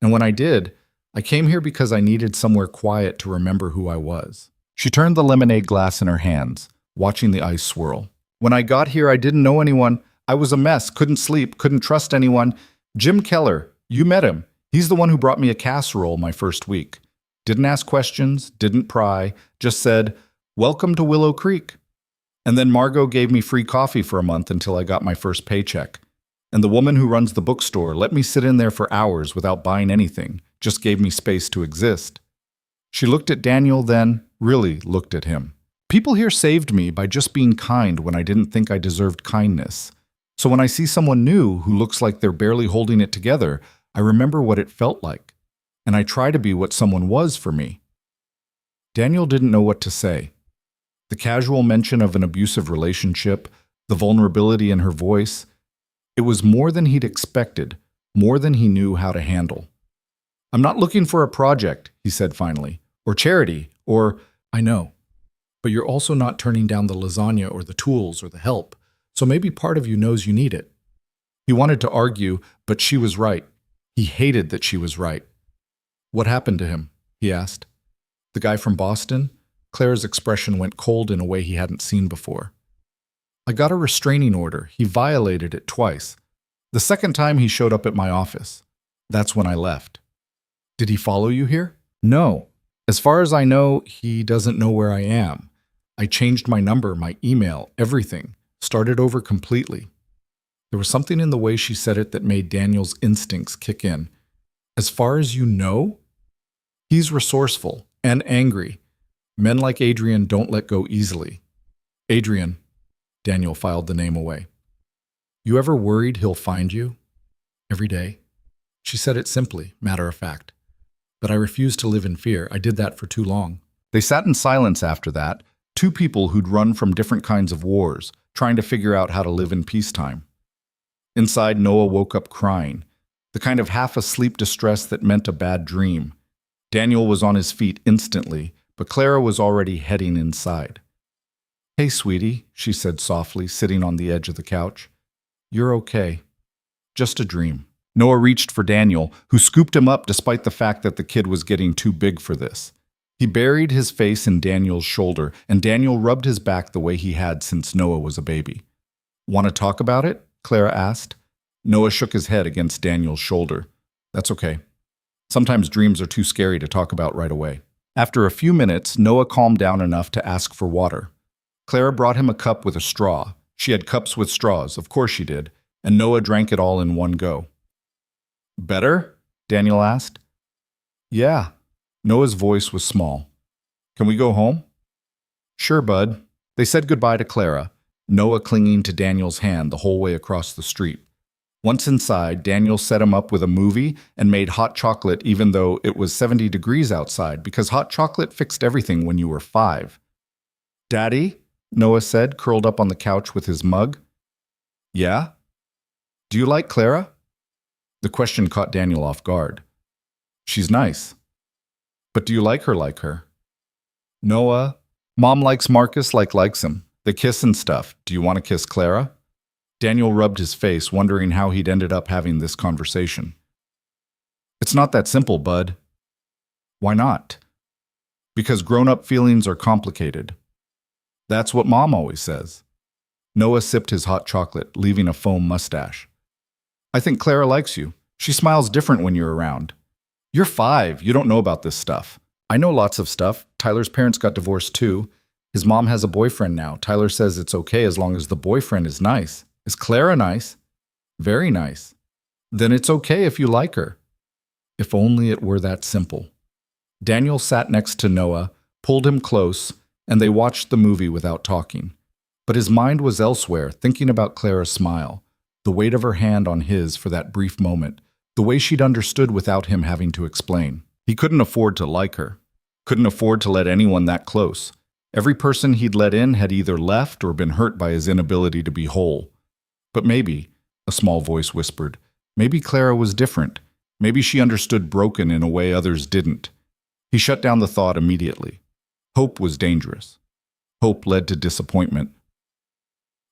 And when I did, I came here because I needed somewhere quiet to remember who I was. She turned the lemonade glass in her hands, watching the ice swirl. When I got here, I didn't know anyone. I was a mess, couldn't sleep, couldn't trust anyone. Jim Keller, you met him. He's the one who brought me a casserole my first week. Didn't ask questions, didn't pry, just said, "Welcome to Willow Creek." And then Margot gave me free coffee for a month until I got my first paycheck. And the woman who runs the bookstore let me sit in there for hours without buying anything, just gave me space to exist. She looked at Daniel then, really looked at him. People here saved me by just being kind when I didn't think I deserved kindness. So when I see someone new who looks like they're barely holding it together, I remember what it felt like. And I try to be what someone was for me. Daniel didn't know what to say. The casual mention of an abusive relationship, the vulnerability in her voice, it was more than he'd expected, more than he knew how to handle. I'm not looking for a project, he said finally, or charity, or, I know. But you're also not turning down the lasagna or the tools or the help, so maybe part of you knows you need it. He wanted to argue, but she was right. He hated that she was right. What happened to him? He asked. The guy from Boston? Clara's expression went cold in a way he hadn't seen before. I got a restraining order. He violated it twice. The second time he showed up at my office. That's when I left. Did he follow you here? No. As far as I know, he doesn't know where I am. I changed my number, my email, everything. Started over completely. There was something in the way she said it that made Daniel's instincts kick in. As far as you know? He's resourceful and angry. Men like Adrian don't let go easily. Adrian. Daniel filed the name away. You ever worried he'll find you? Every day. She said it simply, matter of fact. But I refused to live in fear. I did that for too long. They sat in silence after that, two people who'd run from different kinds of wars, trying to figure out how to live in peacetime. Inside, Noah woke up crying, the kind of half-asleep distress that meant a bad dream. Daniel was on his feet instantly, but Clara was already heading inside. Hey, sweetie, she said softly, sitting on the edge of the couch. You're okay. Just a dream. Noah reached for Daniel, who scooped him up despite the fact that the kid was getting too big for this. He buried his face in Daniel's shoulder, and Daniel rubbed his back the way he had since Noah was a baby. Want to talk about it? Clara asked. Noah shook his head against Daniel's shoulder. That's okay. Sometimes dreams are too scary to talk about right away. After a few minutes, Noah calmed down enough to ask for water. Clara brought him a cup with a straw. She had cups with straws, of course she did, and Noah drank it all in one go. Better? Daniel asked. Yeah. Noah's voice was small. Can we go home? Sure, bud. They said goodbye to Clara, Noah clinging to Daniel's hand the whole way across the street. Once inside, Daniel set him up with a movie and made hot chocolate even though it was 70 degrees outside because hot chocolate fixed everything when you were 5. Daddy? Noah said, curled up on the couch with his mug. Yeah? Do you like Clara? The question caught Daniel off guard. She's nice. But do you like her? Noah, Mom likes Marcus like likes him. They kiss and stuff. Do you want to kiss Clara? Daniel rubbed his face, wondering how he'd ended up having this conversation. It's not that simple, bud. Why not? Because grown-up feelings are complicated. That's what Mom always says. Noah sipped his hot chocolate, leaving a foam mustache. I think Clara likes you. She smiles different when you're around. You're 5. You don't know about this stuff. I know lots of stuff. Tyler's parents got divorced too. His mom has a boyfriend now. Tyler says it's okay as long as the boyfriend is nice. Is Clara nice? Very nice. Then it's okay if you like her. If only it were that simple. Daniel sat next to Noah, pulled him close, and they watched the movie without talking. But his mind was elsewhere, thinking about Clara's smile, the weight of her hand on his for that brief moment, the way she'd understood without him having to explain. He couldn't afford to like her, couldn't afford to let anyone that close. Every person he'd let in had either left or been hurt by his inability to be whole. But maybe, a small voice whispered, maybe Clara was different. Maybe she understood broken in a way others didn't. He shut down the thought immediately. Hope was dangerous. Hope led to disappointment.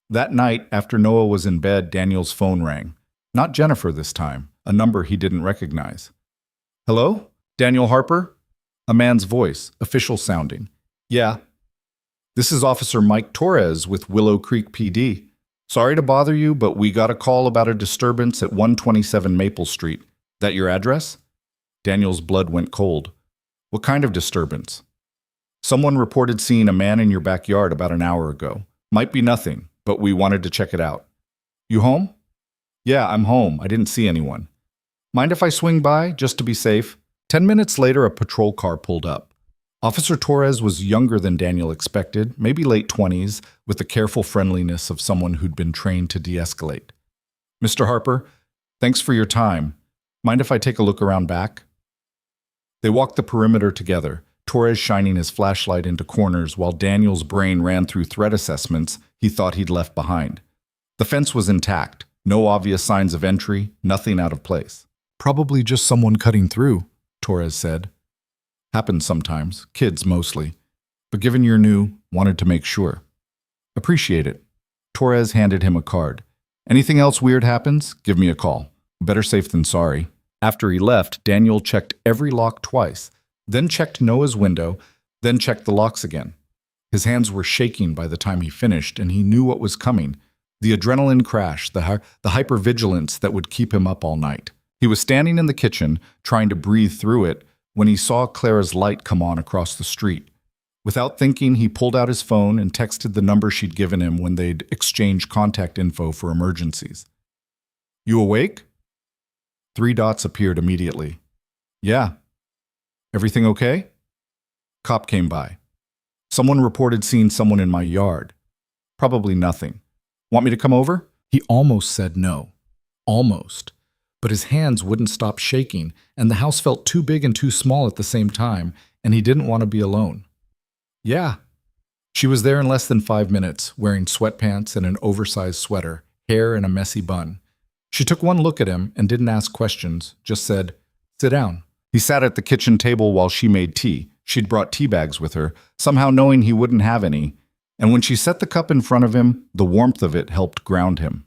That night, after Noah was in bed, Daniel's phone rang. Not Jennifer this time, a number he didn't recognize. Hello? Daniel Harper? A man's voice, official sounding. Yeah. This is Officer Mike Torres with Willow Creek PD. Sorry to bother you, but we got a call about a disturbance at 127 Maple Street. That your address? Daniel's blood went cold. What kind of disturbance? Someone reported seeing a man in your backyard about an hour ago. Might be nothing, but we wanted to check it out. You home? Yeah, I'm home. I didn't see anyone. Mind if I swing by, just to be safe? 10 minutes later, a patrol car pulled up. Officer Torres was younger than Daniel expected, maybe late 20s, with the careful friendliness of someone who'd been trained to de-escalate. Mr. Harper, thanks for your time. Mind if I take a look around back? They walked the perimeter together, Torres shining his flashlight into corners while Daniel's brain ran through threat assessments he thought he'd left behind. The fence was intact, no obvious signs of entry, nothing out of place. Probably just someone cutting through, Torres said. Happens sometimes, kids mostly. But given you're new, wanted to make sure. Appreciate it. Torres handed him a card. Anything else weird happens, give me a call. Better safe than sorry. After he left, Daniel checked every lock twice, then checked Noah's window, then checked the locks again. His hands were shaking by the time he finished, and he knew what was coming. The adrenaline crash, the hypervigilance that would keep him up all night. He was standing in the kitchen, trying to breathe through it, when he saw Clara's light come on across the street. Without thinking, he pulled out his phone and texted the number she'd given him when they'd exchanged contact info for emergencies. You awake? 3 dots appeared immediately. Yeah. Everything okay? Cop came by. Someone reported seeing someone in my yard. Probably nothing. Want me to come over? He almost said no. Almost. But his hands wouldn't stop shaking, and the house felt too big and too small at the same time, and he didn't want to be alone. Yeah. She was there in less than 5 minutes, wearing sweatpants and an oversized sweater, hair in a messy bun. She took one look at him and didn't ask questions, just said, sit down. He sat at the kitchen table while she made tea. She'd brought tea bags with her, somehow knowing he wouldn't have any. And when she set the cup in front of him, the warmth of it helped ground him.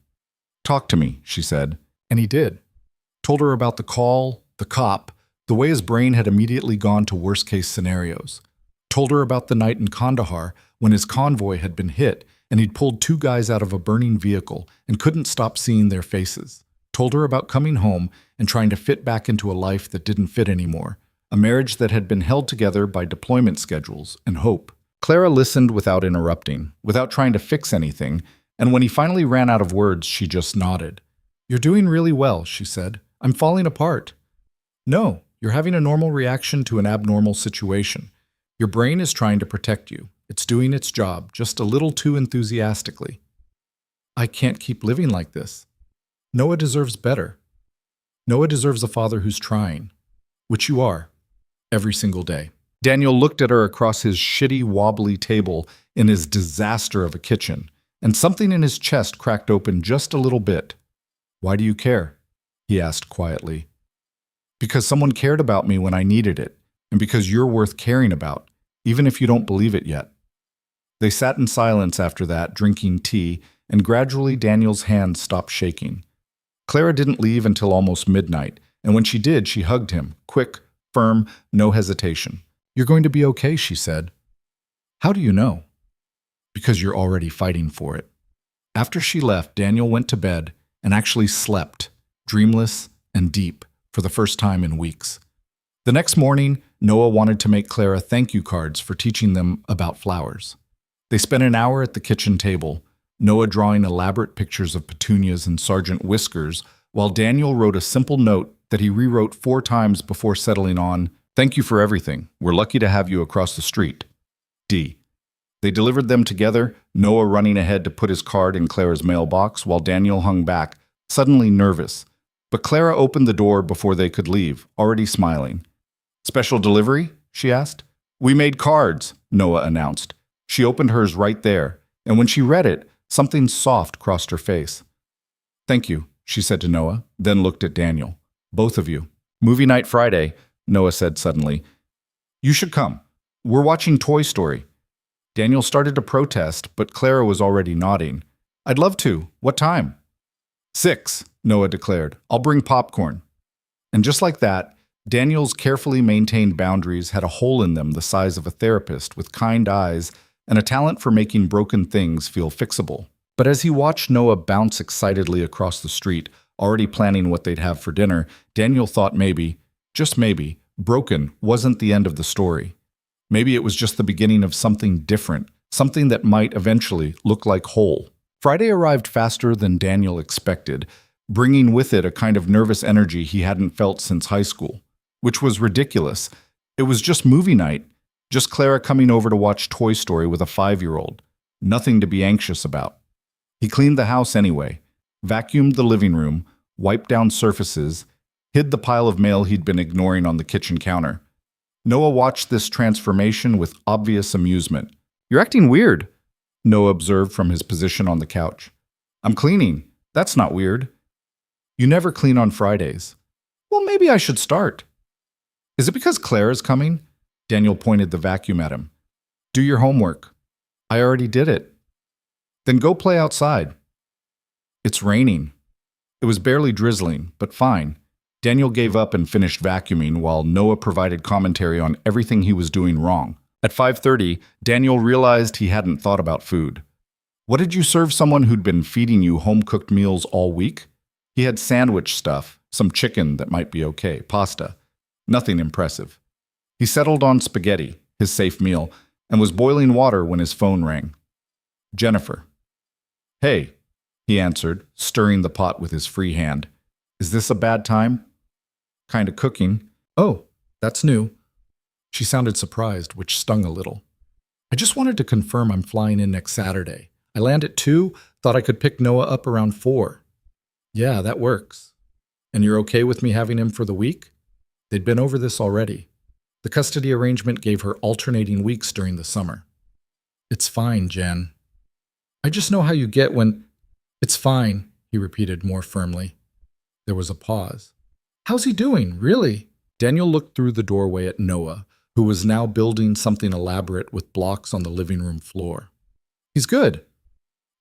Talk to me, she said. And he did. Told her about the call, the cop, the way his brain had immediately gone to worst-case scenarios. Told her about the night in Kandahar when his convoy had been hit and he'd pulled 2 guys out of a burning vehicle and couldn't stop seeing their faces. Told her about coming home and trying to fit back into a life that didn't fit anymore, a marriage that had been held together by deployment schedules and hope. Clara listened without interrupting, without trying to fix anything, and when he finally ran out of words, she just nodded. You're doing really well, she said. I'm falling apart. No, you're having a normal reaction to an abnormal situation. Your brain is trying to protect you. It's doing its job, just a little too enthusiastically. I can't keep living like this. Noah deserves better. Noah deserves a father who's trying, which you are, every single day. Daniel looked at her across his shitty, wobbly table in his disaster of a kitchen, and something in his chest cracked open just a little bit. "Why do you care?" he asked quietly. "Because someone cared about me when I needed it, and because you're worth caring about, even if you don't believe it yet." They sat in silence after that, drinking tea, and gradually Daniel's hand stopped shaking. Clara didn't leave until almost midnight, and when she did, she hugged him, quick, firm, no hesitation. "You're going to be okay," she said. "How do you know?" "Because you're already fighting for it." After she left, Daniel went to bed and actually slept, dreamless and deep, for the first time in weeks. The next morning, Noah wanted to make Clara thank you cards for teaching them about flowers. They spent an hour at the kitchen table, Noah drawing elaborate pictures of petunias and Sergeant Whiskers, while Daniel wrote a simple note that he rewrote 4 times before settling on, "Thank you for everything. We're lucky to have you across the street. D." They delivered them together, Noah running ahead to put his card in Clara's mailbox, while Daniel hung back, suddenly nervous. But Clara opened the door before they could leave, already smiling. "Special delivery?" she asked. "We made cards," Noah announced. She opened hers right there, and when she read it, something soft crossed her face. "Thank you," she said to Noah, then looked at Daniel. "Both of you. Movie night Friday," Noah said suddenly. "You should come. We're watching Toy Story." Daniel started to protest, but Clara was already nodding. "I'd love to. What time?" 6, Noah declared. "I'll bring popcorn." And just like that, Daniel's carefully maintained boundaries had a hole in them the size of a therapist with kind eyes and a talent for making broken things feel fixable. But as he watched Noah bounce excitedly across the street, already planning what they'd have for dinner, Daniel thought maybe, just maybe, broken wasn't the end of the story. Maybe it was just the beginning of something different, something that might eventually look like whole. Friday arrived faster than Daniel expected, bringing with it a kind of nervous energy he hadn't felt since high school, which was ridiculous. It was just movie night, just Clara coming over to watch Toy Story with a 5-year-old. Nothing to be anxious about. He cleaned the house anyway, vacuumed the living room, wiped down surfaces, hid the pile of mail he'd been ignoring on the kitchen counter. Noah watched this transformation with obvious amusement. "You're acting weird," Noah observed from his position on the couch. "I'm cleaning. That's not weird." "You never clean on Fridays." "Well, maybe I should start." "Is it because Clara's coming?" Daniel pointed the vacuum at him. "Do your homework." "I already did it." "Then go play outside." "It's raining." It was barely drizzling, but fine. Daniel gave up and finished vacuuming while Noah provided commentary on everything he was doing wrong. At 5:30, Daniel realized he hadn't thought about food. "What did you serve someone who'd been feeding you home-cooked meals all week?" He had sandwich stuff, some chicken that might be okay, pasta. Nothing impressive. He settled on spaghetti, his safe meal, and was boiling water when his phone rang. "Jennifer." "Hey," he answered, stirring the pot with his free hand. "Is this a bad time?" "Kinda cooking." "Oh, that's new." She sounded surprised, which stung a little. "I just wanted to confirm I'm flying in next Saturday. I land at 2, thought I could pick Noah up around 4. "Yeah, that works." "And you're okay with me having him for the week?" They'd been over this already. The custody arrangement gave her alternating weeks during the summer. "It's fine, Jen. I just know how you get when—" "It's fine," he repeated more firmly. There was a pause. "How's he doing, really?" Daniel looked through the doorway at Noah, who was now building something elaborate with blocks on the living room floor. "He's good.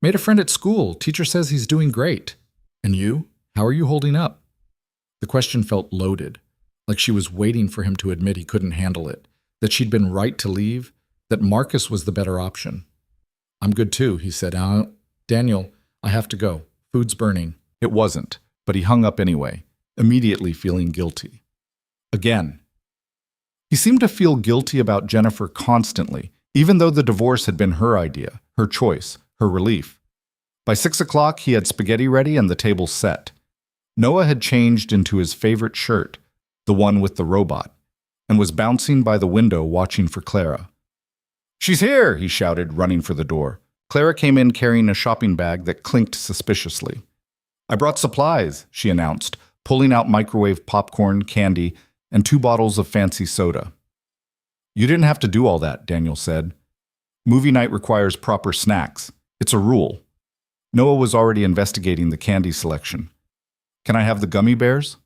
Made a friend at school. Teacher says he's doing great. And you? How are you holding up?" The question felt loaded, like she was waiting for him to admit he couldn't handle it, that she'd been right to leave, that Marcus was the better option. "I'm good too," he said. Daniel, I have to go. Food's burning." It wasn't, but he hung up anyway, immediately feeling guilty. Again. He seemed to feel guilty about Jennifer constantly, even though the divorce had been her idea, her choice, her relief. By 6 o'clock, he had spaghetti ready and the table set. Noah had changed into his favorite shirt, the one with the robot, and was bouncing by the window watching for Clara. "She's here!" he shouted, running for the door. Clara came in carrying a shopping bag that clinked suspiciously. "I brought supplies," she announced, pulling out microwave popcorn, candy, and 2 bottles of fancy soda. "You didn't have to do all that," Daniel said. "Movie night requires proper snacks. It's a rule." Noah was already investigating the candy selection. Can I have the gummy bears?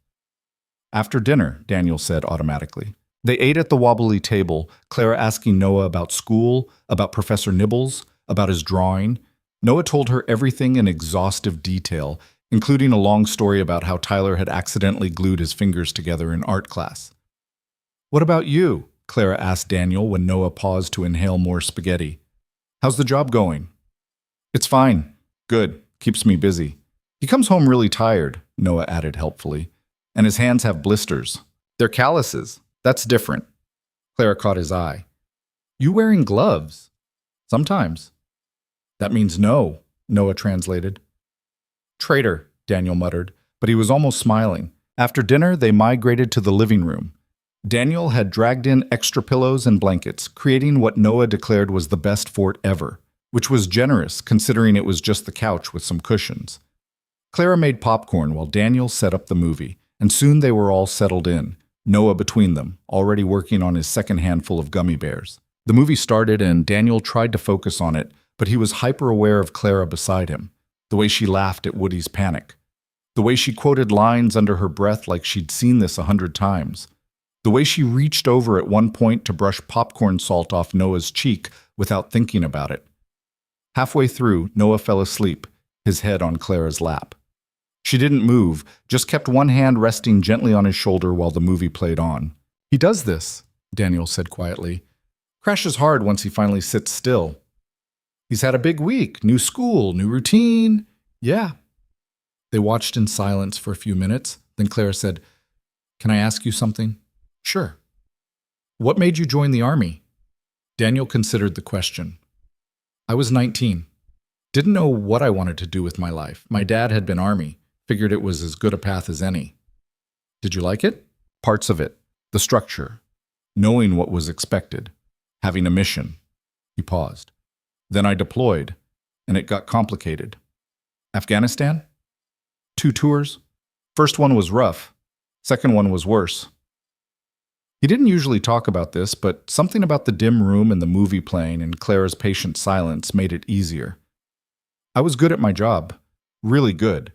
After dinner, Daniel said automatically. They ate at the wobbly table, Clara asking Noah about school, about Professor Nibbles, about his drawing. Noah told her everything in exhaustive detail, including a long story about how Tyler had accidentally glued his fingers together in art class. What about you? Clara asked Daniel when Noah paused to inhale more spaghetti. How's the job going? It's fine. Good. Keeps me busy. He comes home really tired, Noah added helpfully, and his hands have blisters. They're calluses. That's different. Clara caught his eye. You wearing gloves? Sometimes. That means no, Noah translated. Traitor, Daniel muttered, but he was almost smiling. After dinner, they migrated to the living room. Daniel had dragged in extra pillows and blankets, creating what Noah declared was the best fort ever, which was generous considering it was just the couch with some cushions. Clara made popcorn while Daniel set up the movie, and soon they were all settled in, Noah between them, already working on his second handful of gummy bears. The movie started and Daniel tried to focus on it, but he was hyper-aware of Clara beside him, the way she laughed at Woody's panic, the way she quoted lines under her breath like she'd seen this 100 times, the way she reached over at one point to brush popcorn salt off Noah's cheek without thinking about it. Halfway through, Noah fell asleep, his head on Clara's lap. She didn't move, just kept one hand resting gently on his shoulder while the movie played on. He does this, Daniel said quietly. Crashes hard once he finally sits still. He's had a big week, new school, new routine. Yeah. They watched in silence for a few minutes. Then Clara said, Can I ask you something? Sure. What made you join the army? Daniel considered the question. I was 19. Didn't know what I wanted to do with my life. My dad had been Army. Figured it was as good a path as any. Did you like it? Parts of it. The structure. Knowing what was expected. Having a mission. He paused. Then I deployed, and it got complicated. Afghanistan? 2 tours. First one was rough. Second one was worse. He didn't usually talk about this, but something about the dim room and the movie playing and Clara's patient silence made it easier. I was good at my job. Really good.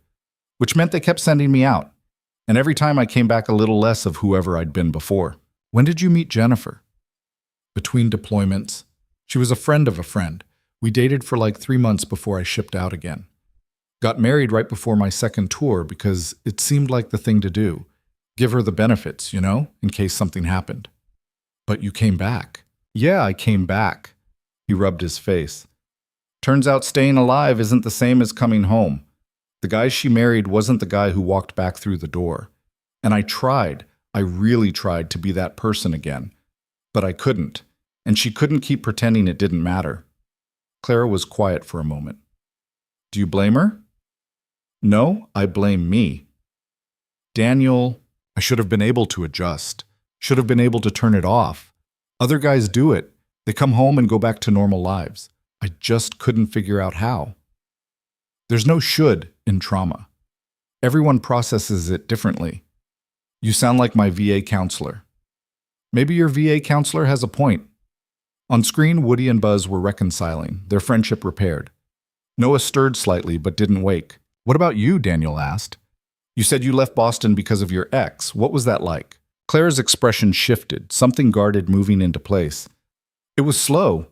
Which meant they kept sending me out. And every time I came back a little less of whoever I'd been before. When did you meet Jennifer? Between deployments. She was a friend of a friend. We dated for like 3 months before I shipped out again. Got married right before my second tour because it seemed like the thing to do. Give her the benefits, in case something happened. But you came back. Yeah, I came back. He rubbed his face. Turns out staying alive isn't the same as coming home. The guy she married wasn't the guy who walked back through the door. And I really tried to be that person again. But I couldn't, and she couldn't keep pretending it didn't matter. Clara was quiet for a moment. Do you blame her? No, I blame me. Daniel, I should have been able to adjust. Should have been able to turn it off. Other guys do it. They come home and go back to normal lives. I just couldn't figure out how. There's no should in trauma. Everyone processes it differently. You sound like my VA counselor. Maybe your VA counselor has a point. On screen, Woody and Buzz were reconciling, their friendship repaired. Noah stirred slightly but didn't wake. What about you? Daniel asked. You said you left Boston because of your ex. What was that like? Clara's expression shifted, something guarded moving into place. It was slow.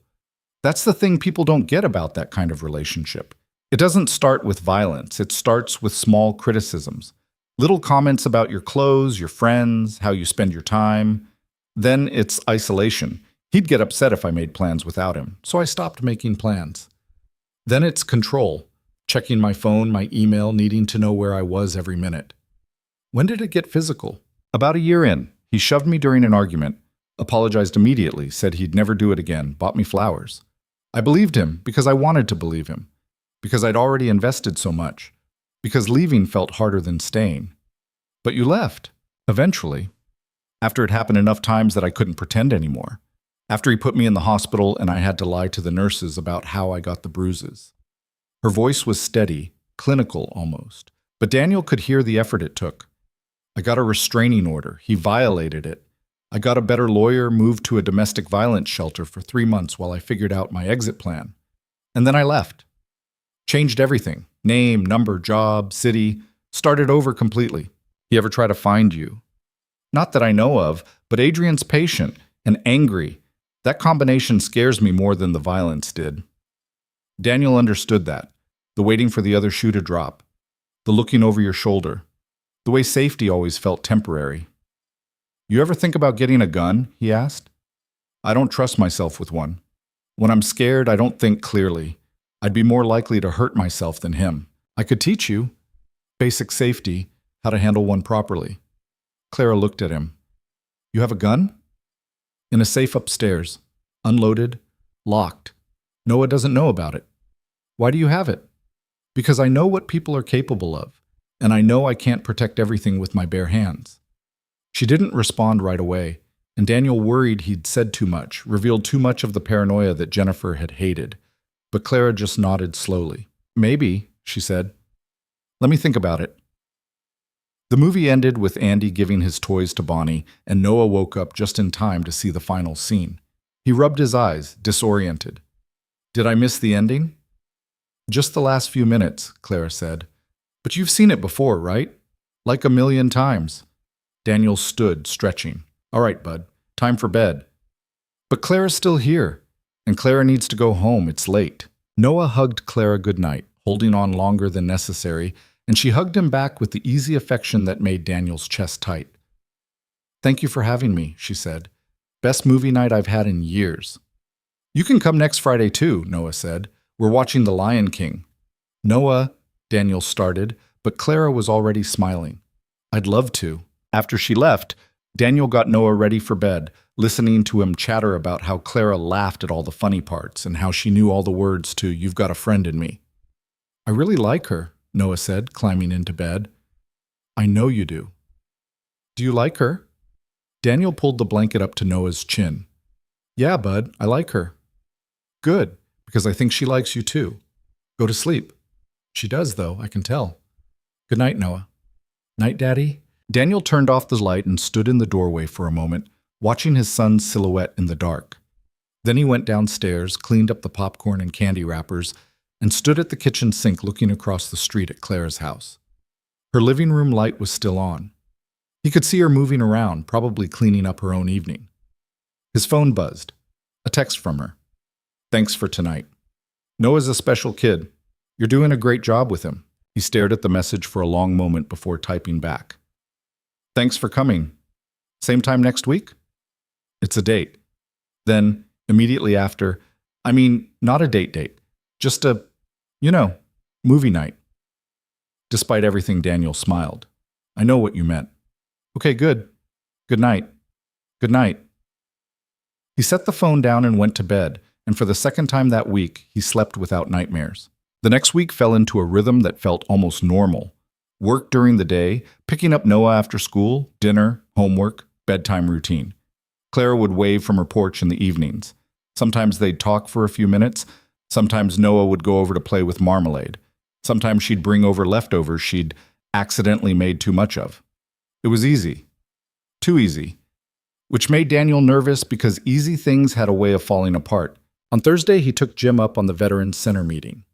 That's the thing people don't get about that kind of relationship. It doesn't start with violence. It starts with small criticisms. Little comments about your clothes, your friends, how you spend your time. Then it's isolation. He'd get upset if I made plans without him, so I stopped making plans. Then it's control. Checking my phone, my email, needing to know where I was every minute. When did it get physical? About a year in. He shoved me during an argument, apologized immediately, said he'd never do it again, bought me flowers. I believed him because I wanted to believe him, because I'd already invested so much, because leaving felt harder than staying. But you left, eventually, after it happened enough times that I couldn't pretend anymore, after he put me in the hospital and I had to lie to the nurses about how I got the bruises. Her voice was steady, clinical almost, but Daniel could hear the effort it took. I got a restraining order. He violated it. I got a better lawyer, moved to a domestic violence shelter for 3 months while I figured out my exit plan. And then I left. Changed everything. Name, number, job, city. Started over completely. He ever try to find you? Not that I know of, but Adrian's patient and angry. That combination scares me more than the violence did. Daniel understood that. The waiting for the other shoe to drop. The looking over your shoulder. The way safety always felt temporary. You ever think about getting a gun? He asked. I don't trust myself with one. When I'm scared, I don't think clearly. I'd be more likely to hurt myself than him. I could teach you. Basic safety, how to handle one properly. Clara looked at him. You have a gun? In a safe upstairs. Unloaded. Locked. Noah doesn't know about it. Why do you have it? Because I know what people are capable of, and I know I can't protect everything with my bare hands. She didn't respond right away, and Daniel worried he'd said too much, revealed too much of the paranoia that Jennifer had hated. But Clara just nodded slowly. Maybe, she said. Let me think about it. The movie ended with Andy giving his toys to Bonnie, and Noah woke up just in time to see the final scene. He rubbed his eyes, disoriented. Did I miss the ending? Just the last few minutes, Clara said. But you've seen it before, right? Like 1,000,000 times. Daniel stood, stretching. All right, bud, time for bed. But Clara's still here, and Clara needs to go home. It's late. Noah hugged Clara goodnight, holding on longer than necessary, and she hugged him back with the easy affection that made Daniel's chest tight. Thank you for having me, she said. Best movie night I've had in years. You can come next Friday too, Noah said. We're watching The Lion King. Noah, Daniel started, but Clara was already smiling. I'd love to. After she left, Daniel got Noah ready for bed, listening to him chatter about how Clara laughed at all the funny parts and how she knew all the words to You've Got a Friend in Me. I really like her, Noah said, climbing into bed. I know you do. Do you like her? Daniel pulled the blanket up to Noah's chin. Yeah, bud, I like her. Good, because I think she likes you too. Go to sleep. She does, though, I can tell. Good night, Noah. Night, Daddy? Daniel turned off the light and stood in the doorway for a moment, watching his son's silhouette in the dark. Then he went downstairs, cleaned up the popcorn and candy wrappers, and stood at the kitchen sink looking across the street at Clara's house. Her living room light was still on. He could see her moving around, probably cleaning up her own evening. His phone buzzed. A text from her. Thanks for tonight. Noah's a special kid. You're doing a great job with him. He stared at the message for a long moment before typing back. Thanks for coming. Same time next week? It's a date. Then, immediately after, not a date, just a, movie night. Despite everything, Daniel smiled. I know what you meant. Okay, good. Good night. Good night. He set the phone down and went to bed, and for the second time that week, he slept without nightmares. The next week fell into a rhythm that felt almost normal. Work during the day, picking up Noah after school, dinner, homework, bedtime routine. Clara would wave from her porch in the evenings. Sometimes they'd talk for a few minutes. Sometimes Noah would go over to play with marmalade. Sometimes she'd bring over leftovers she'd accidentally made too much of. It was easy. Too easy. Which made Daniel nervous because easy things had a way of falling apart. On Thursday, he took Jim up on the Veterans Center meeting.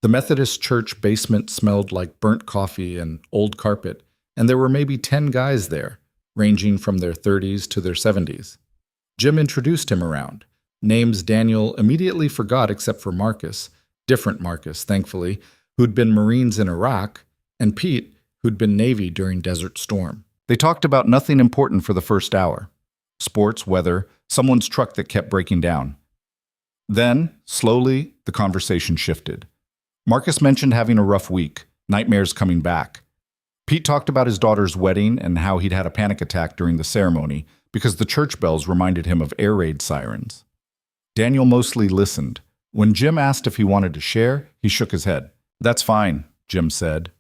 The Methodist church basement smelled like burnt coffee and old carpet, and there were maybe 10 guys there, ranging from their 30s to their 70s. Jim introduced him around. Names Daniel immediately forgot except for Marcus, different Marcus, thankfully, who'd been Marines in Iraq, and Pete, who'd been Navy during Desert Storm. They talked about nothing important for the first hour. Sports, weather, someone's truck that kept breaking down. Then, slowly, the conversation shifted. Marcus mentioned having a rough week, nightmares coming back. Pete talked about his daughter's wedding and how he'd had a panic attack during the ceremony because the church bells reminded him of air raid sirens. Daniel mostly listened. When Jim asked if he wanted to share, he shook his head. That's fine, Jim said.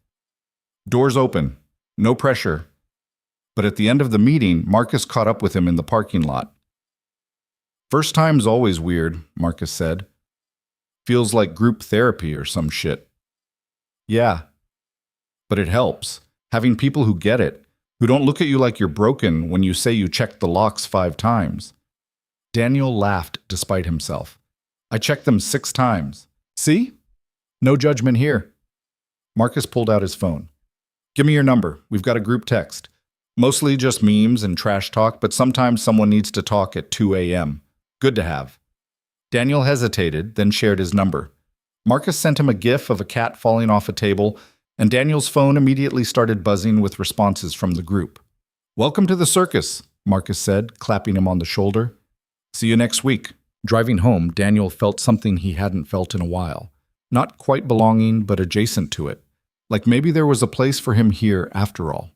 Doors open. No pressure. But at the end of the meeting, Marcus caught up with him in the parking lot. First time's always weird, Marcus said. Feels like group therapy or some shit. Yeah. But it helps. Having people who get it, who don't look at you like you're broken when you say you checked the locks 5 times. Daniel laughed despite himself. I checked them 6 times. See? No judgment here. Marcus pulled out his phone. Give me your number. We've got a group text. Mostly just memes and trash talk, but sometimes someone needs to talk at 2 a.m. Good to have. Daniel hesitated, then shared his number. Marcus sent him a gif of a cat falling off a table, and Daniel's phone immediately started buzzing with responses from the group. Welcome to the circus, Marcus said, clapping him on the shoulder. See you next week. Driving home, Daniel felt something he hadn't felt in a while. Not quite belonging, but adjacent to it. Like maybe there was a place for him here after all.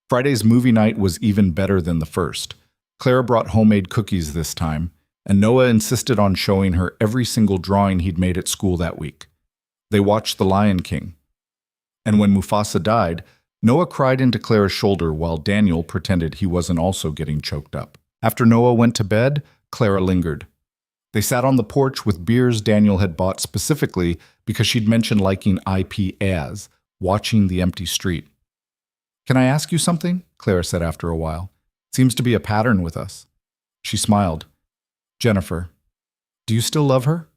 Friday's movie night was even better than the first. Clara brought homemade cookies this time, and Noah insisted on showing her every single drawing he'd made at school that week. They watched The Lion King. And when Mufasa died, Noah cried into Clara's shoulder while Daniel pretended he wasn't also getting choked up. After Noah went to bed, Clara lingered. They sat on the porch with beers Daniel had bought specifically because she'd mentioned liking IP as, watching the empty street. Can I ask you something? Clara said after a while. Seems to be a pattern with us. She smiled. Jennifer, do you still love her?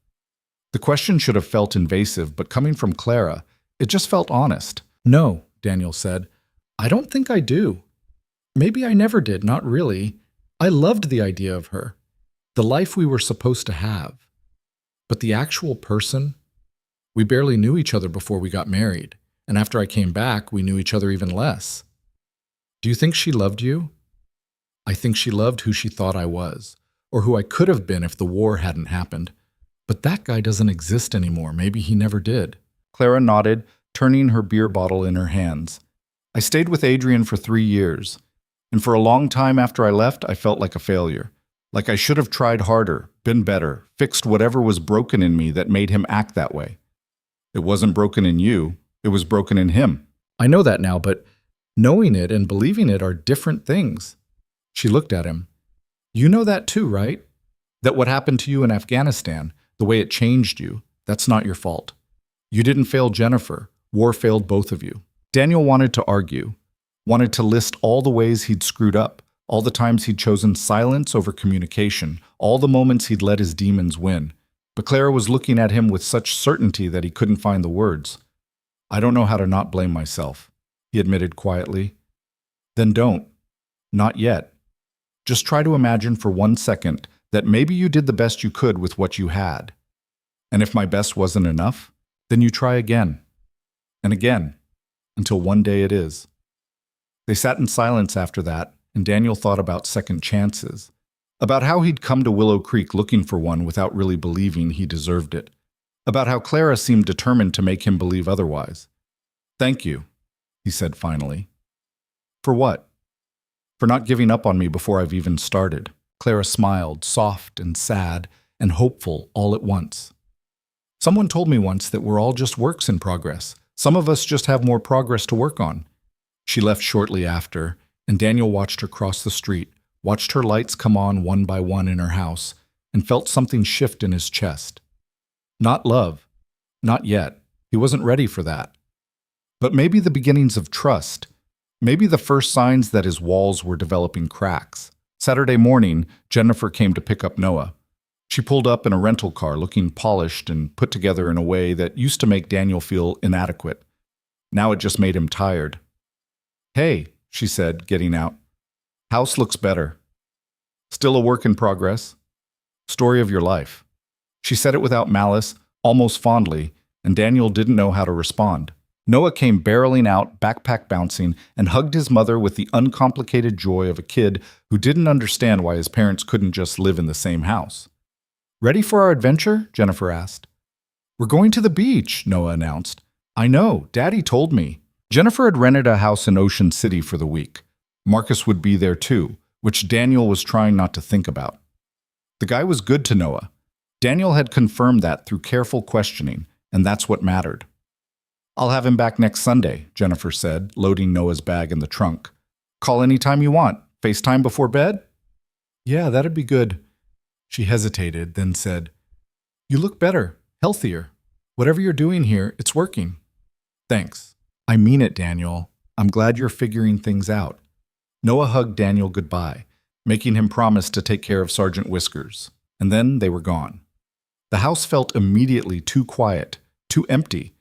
The question should have felt invasive, but coming from Clara, it just felt honest. No, Daniel said. I don't think I do. Maybe I never did, not really. I loved the idea of her, the life we were supposed to have. But the actual person, we barely knew each other before we got married, and after I came back, we knew each other even less. Do you think she loved you? I think she loved who she thought I was, or who I could have been if the war hadn't happened. But that guy doesn't exist anymore. Maybe he never did. Clara nodded, turning her beer bottle in her hands. I stayed with Adrian for 3 years, and for a long time after I left, I felt like a failure. Like I should have tried harder, been better, fixed whatever was broken in me that made him act that way. It wasn't broken in you, it was broken in him. I know that now, but knowing it and believing it are different things. She looked at him. You know that too, right? That what happened to you in Afghanistan, the way it changed you, that's not your fault. You didn't fail Jennifer. War failed both of you. Daniel wanted to argue, wanted to list all the ways he'd screwed up, all the times he'd chosen silence over communication, all the moments he'd let his demons win. But Clara was looking at him with such certainty that he couldn't find the words. I don't know how to not blame myself, he admitted quietly. Then don't. Not yet. Just try to imagine for 1 second that maybe you did the best you could with what you had. And if my best wasn't enough, then you try again. And again, until one day it is. They sat in silence after that, and Daniel thought about second chances, about how he'd come to Willow Creek looking for one without really believing he deserved it, about how Clara seemed determined to make him believe otherwise. Thank you, he said finally. For what? For not giving up on me before I've even started. Clara smiled, soft and sad and hopeful all at once. Someone told me once that we're all just works in progress. Some of us just have more progress to work on. She left shortly after, and Daniel watched her cross the street, watched her lights come on one by one in her house, and felt something shift in his chest. Not love. Not yet. He wasn't ready for that. But maybe the beginnings of trust. Maybe the first signs that his walls were developing cracks. Saturday morning, Jennifer came to pick up Noah. She pulled up in a rental car looking polished and put together in a way that used to make Daniel feel inadequate. Now it just made him tired. Hey, she said, getting out. House looks better. Still a work in progress. Story of your life. She said it without malice, almost fondly, and Daniel didn't know how to respond. Noah came barreling out, backpack bouncing, and hugged his mother with the uncomplicated joy of a kid who didn't understand why his parents couldn't just live in the same house. Ready for our adventure? Jennifer asked. We're going to the beach, Noah announced. I know, Daddy told me. Jennifer had rented a house in Ocean City for the week. Marcus would be there too, which Daniel was trying not to think about. The guy was good to Noah. Daniel had confirmed that through careful questioning, and that's what mattered. I'll have him back next Sunday, Jennifer said, loading Noah's bag in the trunk. Call anytime you want. FaceTime before bed? Yeah, that'd be good. She hesitated, then said, You look better, healthier. Whatever you're doing here, it's working. Thanks. I mean it, Daniel. I'm glad you're figuring things out. Noah hugged Daniel goodbye, making him promise to take care of Sergeant Whiskers, and then they were gone. The house felt immediately too quiet, too empty.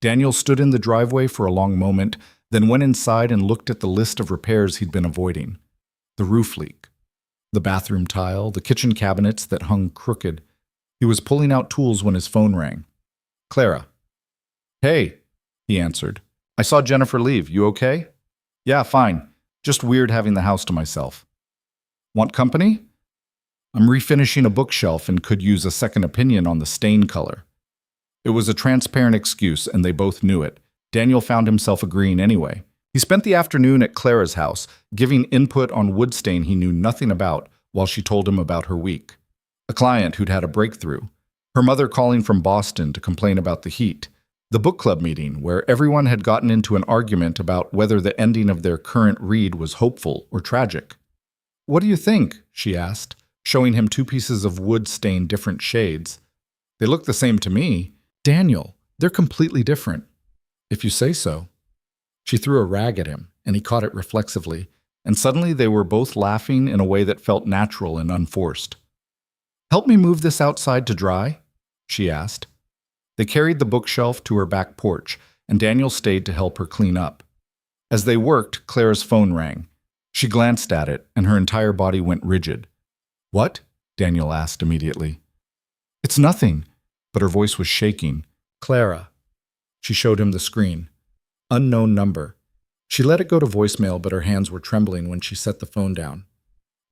Daniel stood in the driveway for a long moment, then went inside and looked at the list of repairs he'd been avoiding. The roof leak, the bathroom tile, the kitchen cabinets that hung crooked. He was pulling out tools when his phone rang. Clara. Hey, he answered. I saw Jennifer leave. You okay? Yeah, fine. Just weird having the house to myself. Want company? I'm refinishing a bookshelf and could use a second opinion on the stain color. It was a transparent excuse, and they both knew it. Daniel found himself agreeing anyway. He spent the afternoon at Clara's house, giving input on wood stain he knew nothing about while she told him about her week. A client who'd had a breakthrough. Her mother calling from Boston to complain about the heat. The book club meeting, where everyone had gotten into an argument about whether the ending of their current read was hopeful or tragic. What do you think? She asked, showing him 2 pieces of wood stained different shades. They look the same to me. Daniel, they're completely different. If you say so. She threw a rag at him, and he caught it reflexively, and suddenly they were both laughing in a way that felt natural and unforced. Help me move this outside to dry? She asked. They carried the bookshelf to her back porch, and Daniel stayed to help her clean up. As they worked, Clara's phone rang. She glanced at it, and her entire body went rigid. What? Daniel asked immediately. It's nothing, but her voice was shaking. Clara. She showed him the screen. Unknown number. She let it go to voicemail, but her hands were trembling when she set the phone down.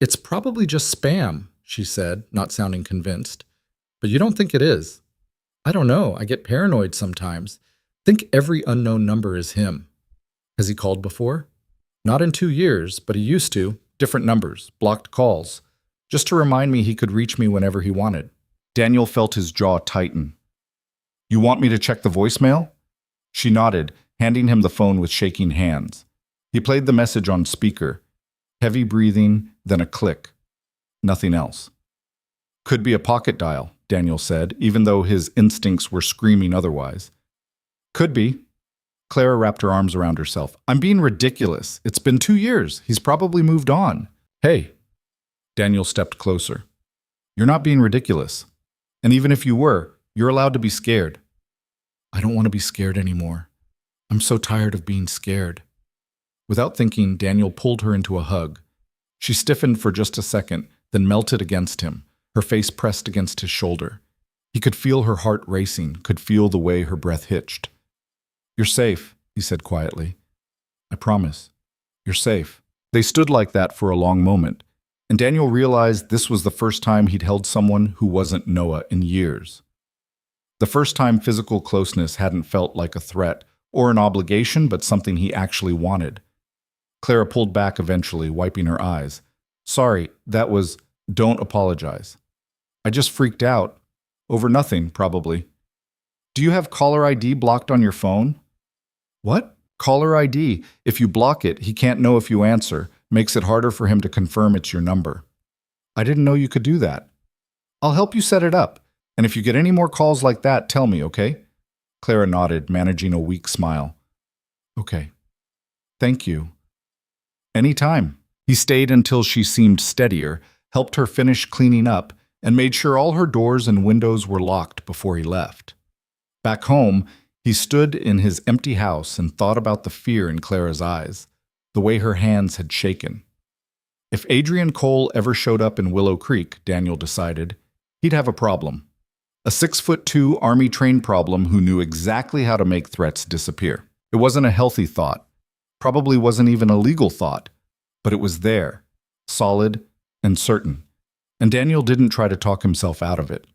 It's probably just spam, she said, not sounding convinced. But you don't think it is? I don't know. I get paranoid sometimes. Think every unknown number is him. Has he called before? Not in 2 years, but he used to. Different numbers, blocked calls. Just to remind me he could reach me whenever he wanted. Daniel felt his jaw tighten. You want me to check the voicemail? She nodded, handing him the phone with shaking hands. He played the message on speaker. Heavy breathing, then a click. Nothing else. Could be a pocket dial, Daniel said, even though his instincts were screaming otherwise. Could be. Clara wrapped her arms around herself. I'm being ridiculous. It's been 2 years. He's probably moved on. Hey. Daniel stepped closer. You're not being ridiculous. And even if you were, you're allowed to be scared. I don't want to be scared anymore. I'm so tired of being scared. Without thinking, Daniel pulled her into a hug. She stiffened for just a second, then melted against him, her face pressed against his shoulder. He could feel her heart racing, could feel the way her breath hitched. You're safe, he said quietly. I promise. You're safe. They stood like that for a long moment, and Daniel realized this was the first time he'd held someone who wasn't Noah in years. The first time physical closeness hadn't felt like a threat or an obligation, but something he actually wanted. Clara pulled back eventually, wiping her eyes. Sorry, that was... Don't apologize. I just freaked out. Over nothing, probably. Do you have caller ID blocked on your phone? What? Caller ID. If you block it, he can't know if you answer. Makes it harder for him to confirm it's your number. I didn't know you could do that. I'll help you set it up. And if you get any more calls like that, tell me, okay? Clara nodded, managing a weak smile. Okay. Thank you. Anytime. He stayed until she seemed steadier, helped her finish cleaning up, and made sure all her doors and windows were locked before he left. Back home, he stood in his empty house and thought about the fear in Clara's eyes, the way her hands had shaken. If Adrian Cole ever showed up in Willow Creek, Daniel decided, he'd have a problem. A 6'2" army-trained problem who knew exactly how to make threats disappear. It wasn't a healthy thought. Probably wasn't even a legal thought. But it was there, solid and certain. And Daniel didn't try to talk himself out of it.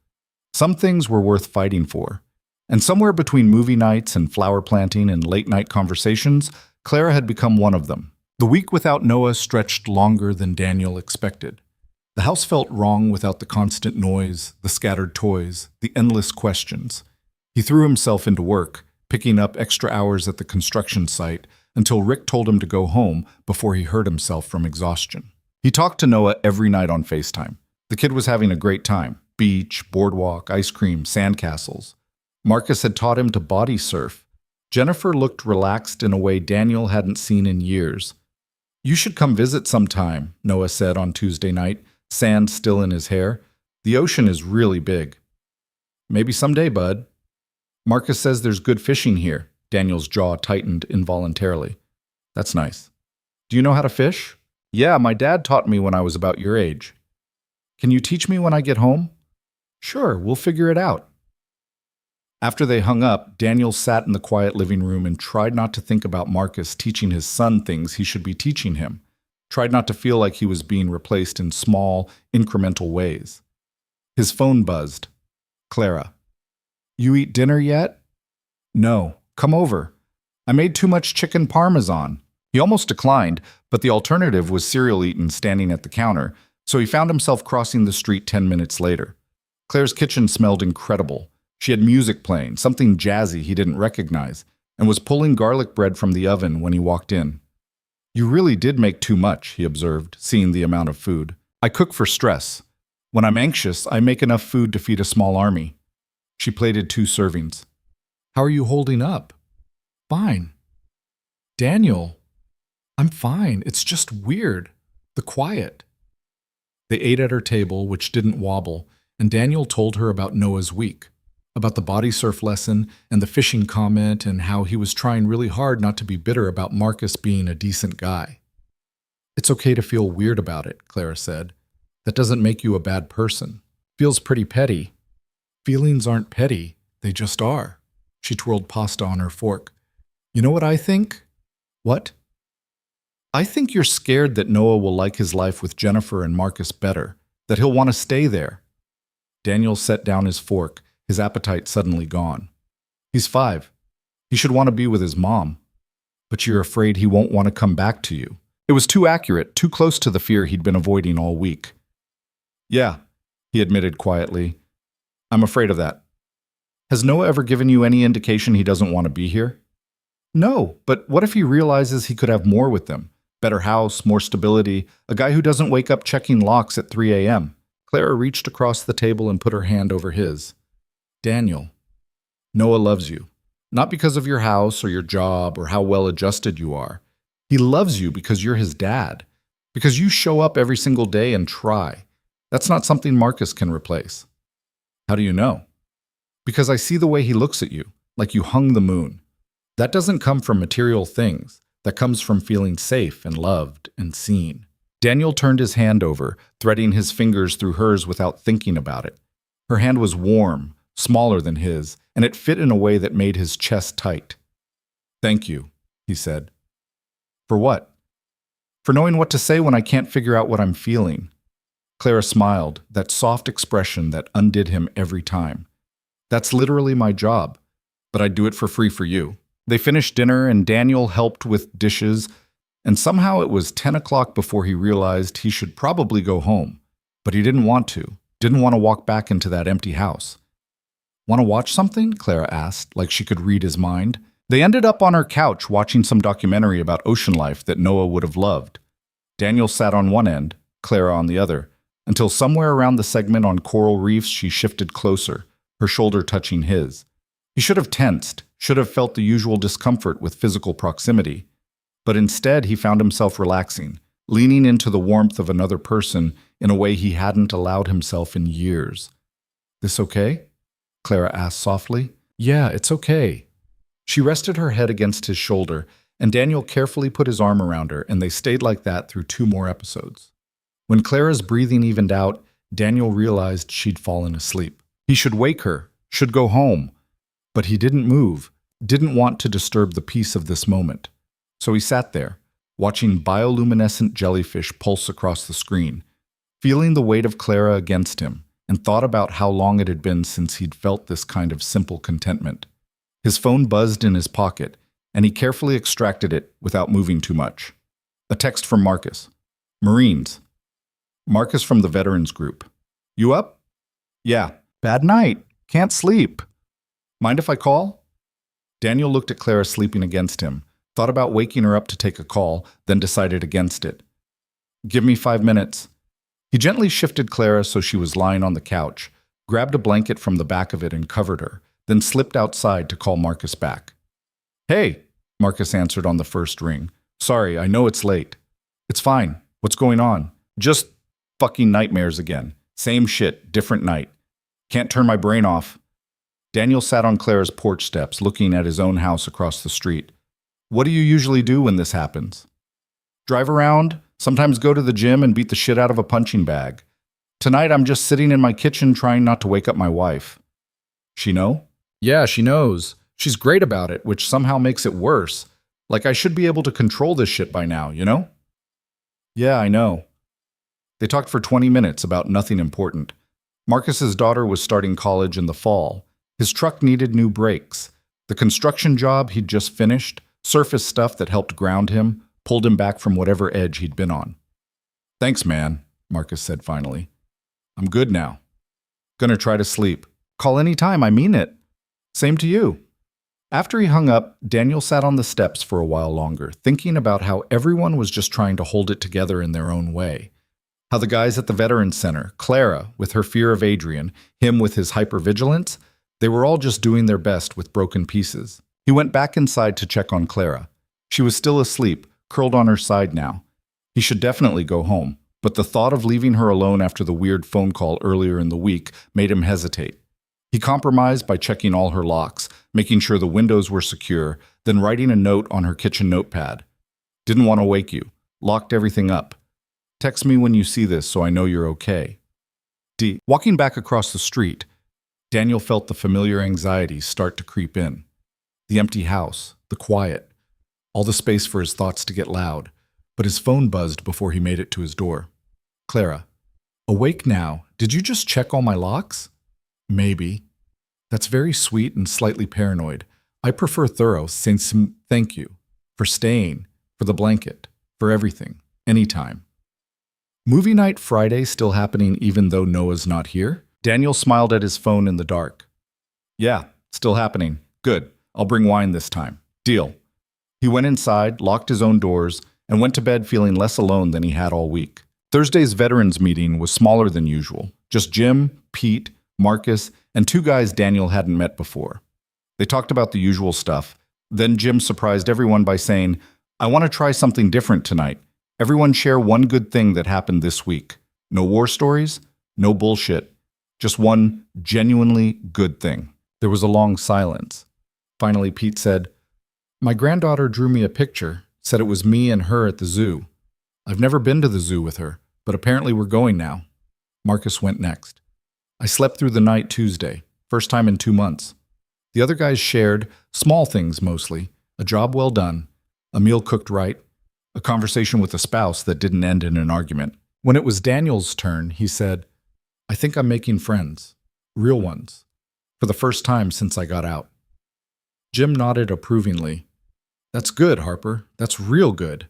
Some things were worth fighting for. And somewhere between movie nights and flower planting and late-night conversations, Clara had become one of them. The week without Noah stretched longer than Daniel expected. The house felt wrong without the constant noise, the scattered toys, the endless questions. He threw himself into work, picking up extra hours at the construction site until Rick told him to go home before he hurt himself from exhaustion. He talked to Noah every night on FaceTime. The kid was having a great time. Beach, boardwalk, ice cream, sandcastles. Marcus had taught him to body surf. Jennifer looked relaxed in a way Daniel hadn't seen in years. You should come visit sometime, Noah said on Tuesday night, sand still in his hair. The ocean is really big. Maybe someday, bud. Marcus says there's good fishing here. Daniel's jaw tightened involuntarily. That's nice. Do you know how to fish? Yeah, my dad taught me when I was about your age. Can you teach me when I get home? Sure, we'll figure it out. After they hung up, Daniel sat in the quiet living room and tried not to think about Marcus teaching his son things he should be teaching him. Tried not to feel like he was being replaced in small, incremental ways. His phone buzzed. Clara. You eat dinner yet? No. Come over. I made too much chicken parmesan. He almost declined, but the alternative was cereal eaten standing at the counter, so he found himself crossing the street 10 minutes later. Claire's kitchen smelled incredible. She had music playing, something jazzy he didn't recognize, and was pulling garlic bread from the oven when he walked in. You really did make too much, he observed, seeing the amount of food. I cook for stress. When I'm anxious, I make enough food to feed a small army. She plated 2 servings. How are you holding up? Fine. Daniel, I'm fine. It's just weird. The quiet. They ate at her table, which didn't wobble, and Daniel told her about Noah's week, about the body surf lesson and the fishing comment and how he was trying really hard not to be bitter about Marcus being a decent guy. It's okay to feel weird about it, Clara said. That doesn't make you a bad person. Feels pretty petty. Feelings aren't petty, they just are. She twirled pasta on her fork. You know what I think? What? I think you're scared that Noah will like his life with Jennifer and Marcus better, that he'll want to stay there. Daniel set down his fork, his appetite suddenly gone. He's 5. He should want to be with his mom. But you're afraid he won't want to come back to you. It was too accurate, too close to the fear he'd been avoiding all week. Yeah, he admitted quietly. I'm afraid of that. Has Noah ever given you any indication he doesn't want to be here? No, but what if he realizes he could have more with them? Better house, more stability, a guy who doesn't wake up checking locks at 3 a.m. Clara reached across the table and put her hand over his. Daniel, Noah loves you. Not because of your house or your job or how well adjusted you are. He loves you because you're his dad. Because you show up every single day and try. That's not something Marcus can replace. How do you know? Because I see the way he looks at you, like you hung the moon. That doesn't come from material things. That comes from feeling safe and loved and seen. Daniel turned his hand over, threading his fingers through hers without thinking about it. Her hand was warm, smaller than his, and it fit in a way that made his chest tight. Thank you, he said. For what? For knowing what to say when I can't figure out what I'm feeling. Clara smiled, that soft expression that undid him every time. That's literally my job, but I'd do it for free for you. They finished dinner and Daniel helped with dishes, and somehow it was 10 o'clock before he realized he should probably go home. But he didn't want to walk back into that empty house. Want to watch something? Clara asked, like she could read his mind. They ended up on her couch watching some documentary about ocean life that Noah would have loved. Daniel sat on one end, Clara on the other, until somewhere around the segment on coral reefs she shifted closer, her shoulder touching his. He should have tensed, should have felt the usual discomfort with physical proximity. But instead he found himself relaxing, leaning into the warmth of another person in a way he hadn't allowed himself in years. This okay? Clara asked softly. Yeah, it's okay. She rested her head against his shoulder, and Daniel carefully put his arm around her, and they stayed like that through 2 more episodes. When Clara's breathing evened out, Daniel realized she'd fallen asleep. He should wake her, should go home. But he didn't move, didn't want to disturb the peace of this moment. So he sat there, watching bioluminescent jellyfish pulse across the screen, feeling the weight of Clara against him, and thought about how long it had been since he'd felt this kind of simple contentment. His phone buzzed in his pocket, and he carefully extracted it without moving too much. A text from Marcus. Marines. Marcus from the veterans group. You up? Yeah. Bad night. Can't sleep. Mind if I call? Daniel looked at Clara sleeping against him, thought about waking her up to take a call, then decided against it. Give me 5 minutes. He gently shifted Clara so she was lying on the couch, grabbed a blanket from the back of it and covered her, then slipped outside to call Marcus back. Hey, Marcus answered on the first ring. Sorry, I know it's late. It's fine. What's going on? Just fucking nightmares again. Same shit, different night. Can't turn my brain off. Daniel sat on Clara's porch steps, looking at his own house across the street. What do you usually do when this happens? Drive around, sometimes go to the gym and beat the shit out of a punching bag. Tonight I'm just sitting in my kitchen trying not to wake up my wife. She know? Yeah, she knows. She's great about it, which somehow makes it worse. Like I should be able to control this shit by now, you know? Yeah, I know. They talked for 20 minutes about nothing important. Marcus's daughter was starting college in the fall. His truck needed new brakes. The construction job he'd just finished, surface stuff that helped ground him, pulled him back from whatever edge he'd been on. Thanks, man, Marcus said finally. I'm good now. Gonna try to sleep. Call any time, I mean it. Same to you. After he hung up, Daniel sat on the steps for a while longer, thinking about how everyone was just trying to hold it together in their own way. How the guys at the Veterans Center, Clara with her fear of Adrian, him with his hypervigilance, they were all just doing their best with broken pieces. He went back inside to check on Clara. She was still asleep, curled on her side now. He should definitely go home, but the thought of leaving her alone after the weird phone call earlier in the week made him hesitate. He compromised by checking all her locks, making sure the windows were secure, then writing a note on her kitchen notepad. Didn't want to wake you. Locked everything up. Text me when you see this so I know you're okay. D. Walking back across the street, Daniel felt the familiar anxiety start to creep in. The empty house, the quiet, all the space for his thoughts to get loud, but his phone buzzed before he made it to his door. Clara. Awake now. Did you just check all my locks? Maybe. That's very sweet and slightly paranoid. I prefer thorough, since thank you. For staying, for the blanket, for everything, anytime. Movie night Friday still happening even though Noah's not here? Daniel smiled at his phone in the dark. Yeah, still happening. Good. I'll bring wine this time. Deal. He went inside, locked his own doors, and went to bed feeling less alone than he had all week. Thursday's veterans meeting was smaller than usual. Just Jim, Pete, Marcus, and two guys Daniel hadn't met before. They talked about the usual stuff. Then Jim surprised everyone by saying, I want to try something different tonight. Everyone share one good thing that happened this week. No war stories, no bullshit. Just one genuinely good thing. There was a long silence. Finally, Pete said, My granddaughter drew me a picture, said it was me and her at the zoo. I've never been to the zoo with her, but apparently we're going now. Marcus went next. I slept through the night Tuesday, first time in 2 months. The other guys shared, small things mostly, a job well done, a meal cooked right, a conversation with a spouse that didn't end in an argument. When it was Daniel's turn, he said, I think I'm making friends, real ones, for the first time since I got out. Jim nodded approvingly. That's good, Harper. That's real good.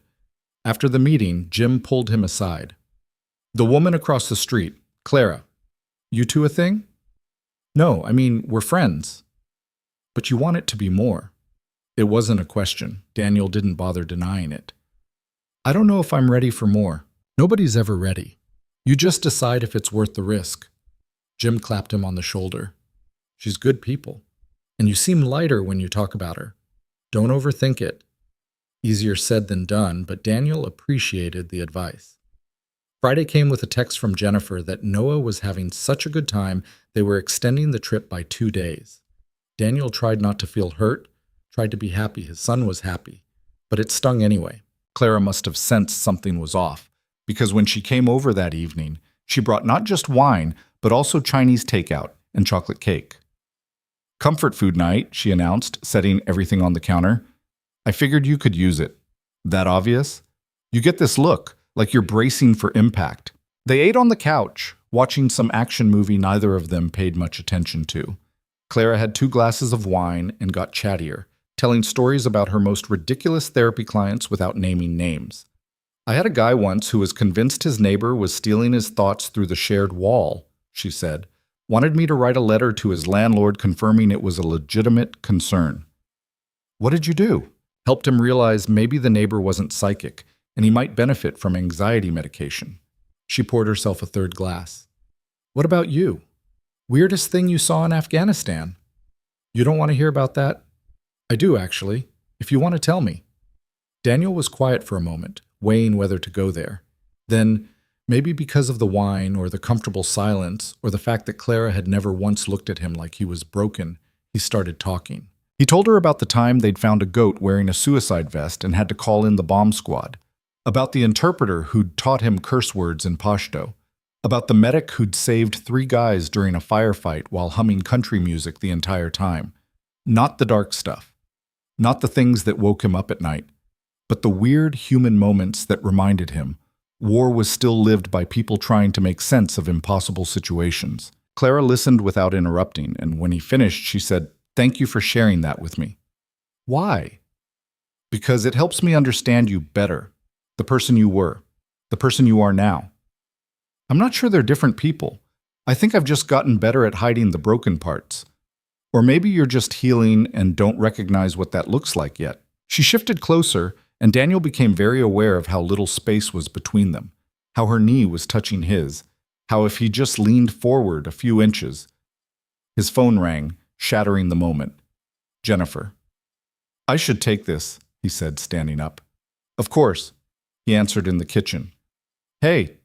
After the meeting, Jim pulled him aside. The woman across the street, Clara. You two a thing? No, I mean, we're friends. But you want it to be more. It wasn't a question. Daniel didn't bother denying it. I don't know if I'm ready for more. Nobody's ever ready. You just decide if it's worth the risk. Jim clapped him on the shoulder. She's good people. And you seem lighter when you talk about her. Don't overthink it. Easier said than done, but Daniel appreciated the advice. Friday came with a text from Jennifer that Noah was having such a good time they were extending the trip by 2 days. Daniel tried not to feel hurt, tried to be happy his son was happy, but it stung anyway. Clara must have sensed something was off, because when she came over that evening, she brought not just wine, but also Chinese takeout and chocolate cake. Comfort food night, she announced, setting everything on the counter. I figured you could use it. That obvious? You get this look, like you're bracing for impact. They ate on the couch, watching some action movie neither of them paid much attention to. Clara had 2 glasses of wine and got chattier, telling stories about her most ridiculous therapy clients without naming names. I had a guy once who was convinced his neighbor was stealing his thoughts through the shared wall, she said. Wanted me to write a letter to his landlord confirming it was a legitimate concern. What did you do? Helped him realize maybe the neighbor wasn't psychic, and he might benefit from anxiety medication. She poured herself a 3rd glass. What about you? Weirdest thing you saw in Afghanistan? You don't want to hear about that? I do, actually, if you want to tell me. Daniel was quiet for a moment, weighing whether to go there. Then, maybe because of the wine or the comfortable silence or the fact that Clara had never once looked at him like he was broken, He started talking. He told her about the time they'd found a goat wearing a suicide vest and had to call in the bomb squad, about the interpreter who'd taught him curse words in Pashto, about the medic who'd saved 3 guys during a firefight while humming country music the entire time. Not the dark stuff, not the things that woke him up at night, but the weird human moments that reminded him war was still lived by people trying to make sense of impossible situations. Clara listened without interrupting, and when he finished, she said, "Thank you for sharing that with me." Why? Because it helps me understand you better, the person you were, the person you are now. I'm not sure they're different people. I think I've just gotten better at hiding the broken parts. Or maybe you're just healing and don't recognize what that looks like yet. She shifted closer, and Daniel became very aware of how little space was between them, how her knee was touching his, how if he just leaned forward a few inches. His phone rang, shattering the moment. Jennifer. "I should take this," he said, standing up. "Of course," he answered in the kitchen. "Hey,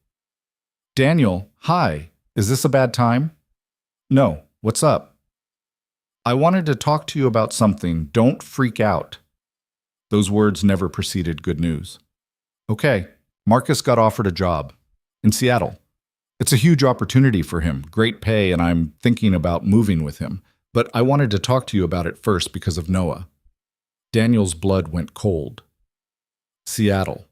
Daniel, hi. Is this a bad time?" "No, what's up?" "I wanted to talk to you about something. Don't freak out." Those words never preceded good news. "Okay, Marcus got offered a job in Seattle. It's a huge opportunity for him, great pay, and I'm thinking about moving with him. But I wanted to talk to you about it first because of Noah." Daniel's blood went cold. Seattle.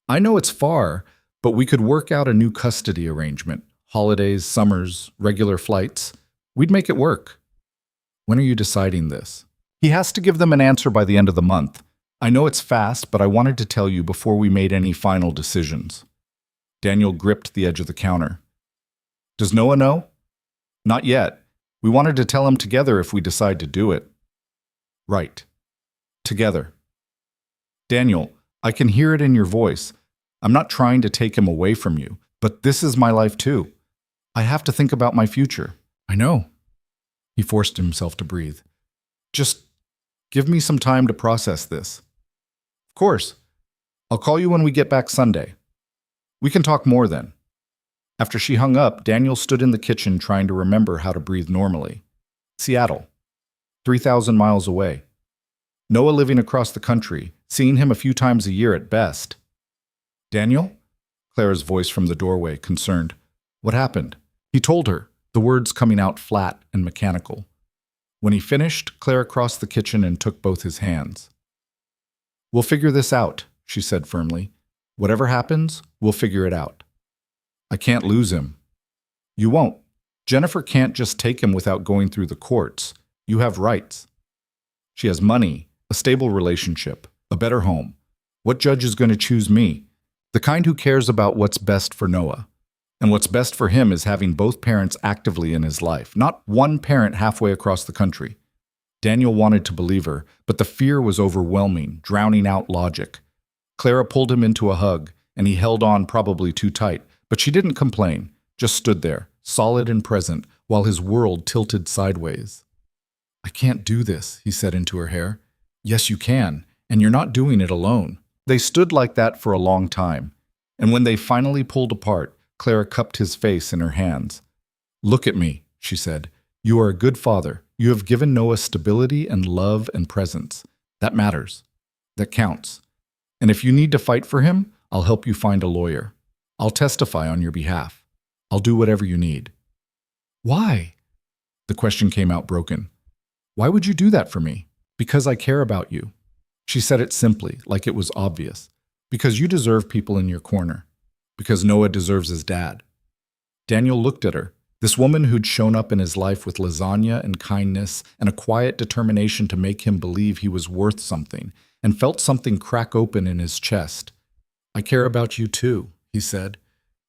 "I know it's far, but we could work out a new custody arrangement. Holidays, summers, regular flights. We'd make it work." "When are you deciding this?" He has to give them an answer by the end of the month. "I know it's fast, but I wanted to tell you before we made any final decisions." Daniel gripped the edge of the counter. "Does Noah know?" "Not yet. We wanted to tell him together if we decide to do it." "Right. Together." "Daniel, I can hear it in your voice. I'm not trying to take him away from you, but this is my life too. I have to think about my future." "I know." He forced himself to breathe. "Just give me some time to process this." "Of course. I'll call you when we get back Sunday. We can talk more then." After she hung up, Daniel stood in the kitchen trying to remember how to breathe normally. Seattle. 3,000 miles away. Noah living across the country, seeing him a few times a year at best. "Daniel?" Clara's voice from the doorway, concerned. "What happened?" He told her, the words coming out flat and mechanical. When he finished, Clara crossed the kitchen and took both his hands. "We'll figure this out," she said firmly. "Whatever happens, we'll figure it out. I can't lose him." "You won't. Jennifer can't just take him without going through the courts. You have rights. She has money, a stable relationship, a better home. What judge is going to choose me? The kind who cares about what's best for Noah. And what's best for him is having both parents actively in his life, not one parent halfway across the country." Daniel wanted to believe her, but the fear was overwhelming, drowning out logic. Clara pulled him into a hug, and he held on probably too tight, but she didn't complain, just stood there, solid and present, while his world tilted sideways. "I can't do this," he said into her hair. "Yes, you can, and you're not doing it alone." They stood like that for a long time, and when they finally pulled apart, Clara cupped his face in her hands. "Look at me," she said. "You are a good father. You have given Noah stability and love and presence. That matters. That counts. And if you need to fight for him, I'll help you find a lawyer. I'll testify on your behalf. I'll do whatever you need." "Why?" The question came out broken. "Why would you do that for me?" "Because I care about you." She said it simply, like it was obvious. "Because you deserve people in your corner. Because Noah deserves his dad." Daniel looked at her, this woman who'd shown up in his life with lasagna and kindness and a quiet determination to make him believe he was worth something, and felt something crack open in his chest. "I care about you too," he said,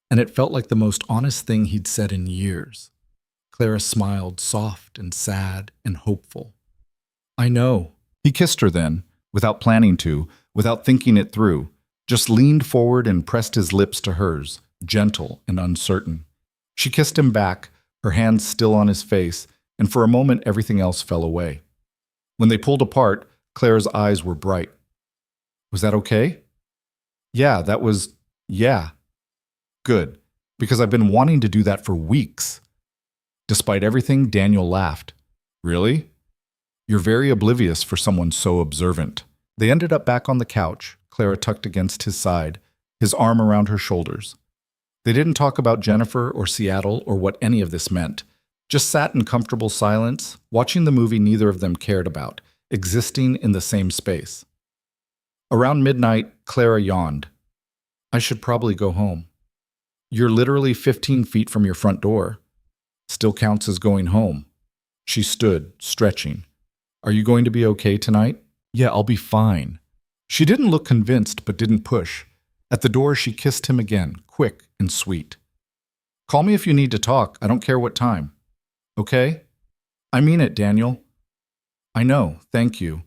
and it felt like the most honest thing he'd said in years. Clara smiled, soft and sad and hopeful. "I know." He kissed her then, without planning to, without thinking it through, just leaned forward and pressed his lips to hers, gentle and uncertain. She kissed him back, her hands still on his face, and for a moment everything else fell away. When they pulled apart, Clara's eyes were bright. "Was that okay?" "Yeah, that was... yeah." "Good, because I've been wanting to do that for weeks." Despite everything, Daniel laughed. "Really? You're very oblivious for someone so observant. They ended up back on the couch, Clara tucked against his side, his arm around her shoulders. They didn't talk about Jennifer or Seattle or what any of this meant. Just sat in comfortable silence, watching the movie neither of them cared about, existing in the same space. Around midnight, Clara yawned. I should probably go home. You're literally 15 feet from your front door. Still counts as going home. She stood, stretching. Are you going to be okay tonight? Yeah, I'll be fine. She didn't look convinced, but didn't push. At the door, she kissed him again, quick and sweet. Call me if you need to talk. I don't care what time. Okay? I mean it, Daniel. I know, thank you.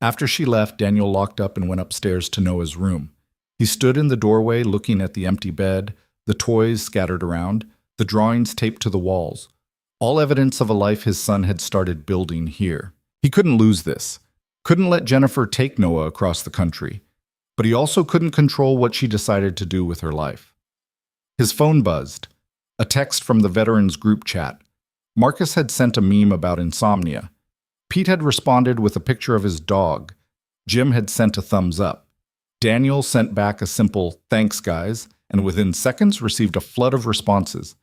After she left, Daniel locked up and went upstairs to Noah's room. He stood in the doorway looking at the empty bed, the toys scattered around, the drawings taped to the walls. All evidence of a life his son had started building here. He couldn't lose this. Couldn't let Jennifer take Noah across the country. But he also couldn't control what she decided to do with her life. His phone buzzed. A text from the veterans group chat. Marcus had sent a meme about insomnia. Pete had responded with a picture of his dog. Jim had sent a thumbs up. Daniel sent back a simple, thanks guys, and within seconds received a flood of responses.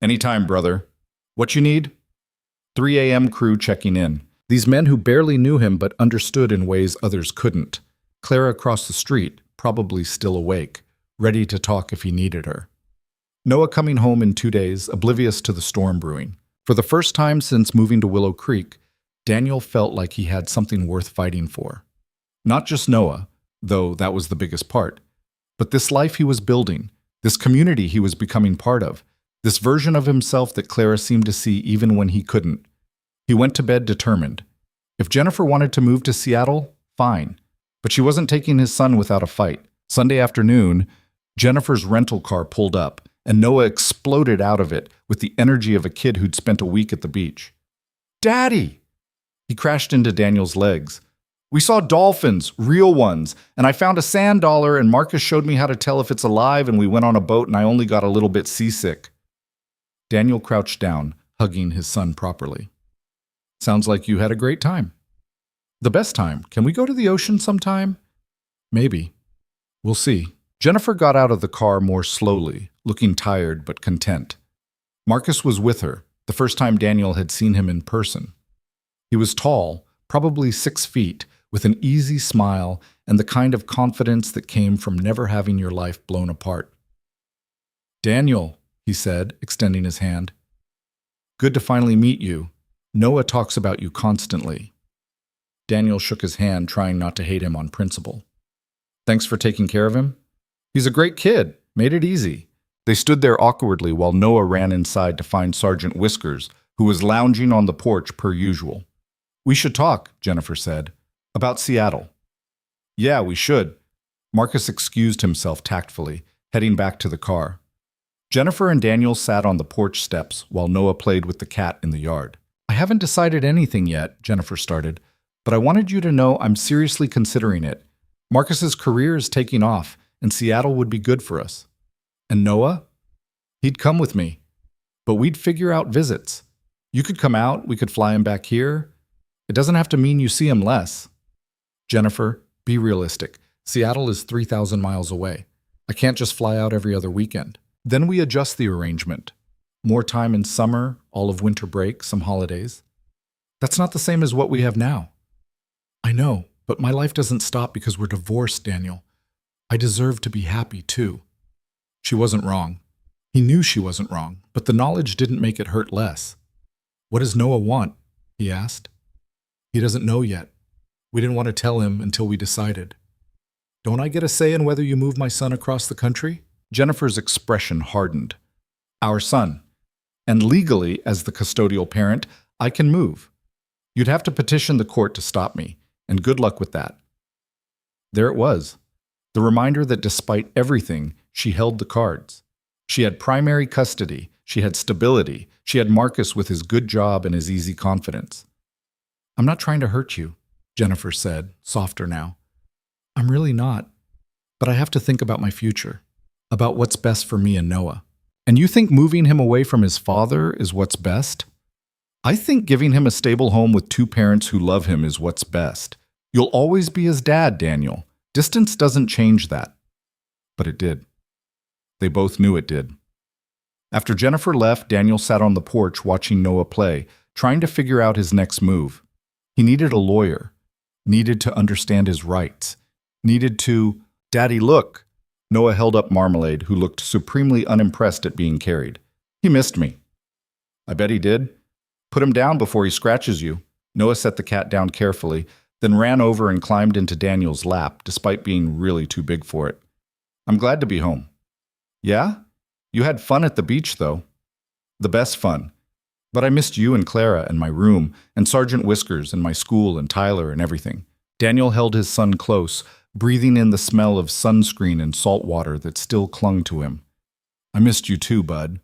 Anytime, brother. What you need? 3 a.m. crew checking in. These men who barely knew him but understood in ways others couldn't. Clara across the street, probably still awake, ready to talk if he needed her. Noah coming home in 2 days, oblivious to the storm brewing. For the first time since moving to Willow Creek, Daniel felt like he had something worth fighting for. Not just Noah, though that was the biggest part, but this life he was building, this community he was becoming part of, this version of himself that Clara seemed to see even when he couldn't. He went to bed determined. If Jennifer wanted to move to Seattle, fine. But she wasn't taking his son without a fight. Sunday afternoon, Jennifer's rental car pulled up, and Noah exploded out of it with the energy of a kid who'd spent a week at the beach. Daddy! He crashed into Daniel's legs. We saw dolphins, real ones, and I found a sand dollar and Marcus showed me how to tell if it's alive and we went on a boat and I only got a little bit seasick. Daniel crouched down, hugging his son properly. Sounds like you had a great time. The best time. Can we go to the ocean sometime? Maybe. We'll see. Jennifer got out of the car more slowly, looking tired but content. Marcus was with her, the first time Daniel had seen him in person. He was tall, probably 6 feet, with an easy smile and the kind of confidence that came from never having your life blown apart. Daniel, he said, extending his hand. Good to finally meet you. Noah talks about you constantly. Daniel shook his hand, trying not to hate him on principle. Thanks for taking care of him. He's a great kid. Made it easy. They stood there awkwardly while Noah ran inside to find Sergeant Whiskers, who was lounging on the porch per usual. We should talk, Jennifer said. About Seattle. Yeah, we should. Marcus excused himself tactfully, heading back to the car. Jennifer and Daniel sat on the porch steps while Noah played with the cat in the yard. I haven't decided anything yet, Jennifer started, but I wanted you to know I'm seriously considering it. Marcus's career is taking off, and Seattle would be good for us. And Noah? He'd come with me. But we'd figure out visits. You could come out, we could fly him back here. It doesn't have to mean you see him less. Jennifer, be realistic. Seattle is 3,000 miles away. I can't just fly out every other weekend. Then we adjust the arrangement. More time in summer, all of winter break, some holidays. That's not the same as what we have now. I know, but my life doesn't stop because we're divorced, Daniel. I deserve to be happy, too. She wasn't wrong. He knew she wasn't wrong, but the knowledge didn't make it hurt less. What does Noah want? He asked. He doesn't know yet. We didn't want to tell him until we decided. Don't I get a say in whether you move my son across the country? Jennifer's expression hardened. Our son. And legally, as the custodial parent, I can move. You'd have to petition the court to stop me, and good luck with that. There it was. The reminder that despite everything, she held the cards. She had primary custody, she had stability, she had Marcus with his good job and his easy confidence. I'm not trying to hurt you, Jennifer said, softer now. I'm really not, but I have to think about my future, about what's best for me and Noah. And you think moving him away from his father is what's best? I think giving him a stable home with two parents who love him is what's best. You'll always be his dad, Daniel. Distance doesn't change that. But it did. They both knew it did. After Jennifer left, Daniel sat on the porch watching Noah play, trying to figure out his next move. He needed a lawyer, needed to understand his rights, needed to... Daddy, look! Noah held up Marmalade, who looked supremely unimpressed at being carried. He missed me. I bet he did. Put him down before he scratches you. Noah set the cat down carefully, then ran over and climbed into Daniel's lap, despite being really too big for it. I'm glad to be home. Yeah? You had fun at the beach, though. The best fun. But I missed you and Clara and my room, and Sergeant Whiskers and my school and Tyler and everything. Daniel held his son close, breathing in the smell of sunscreen and salt water that still clung to him. I missed you too, bud.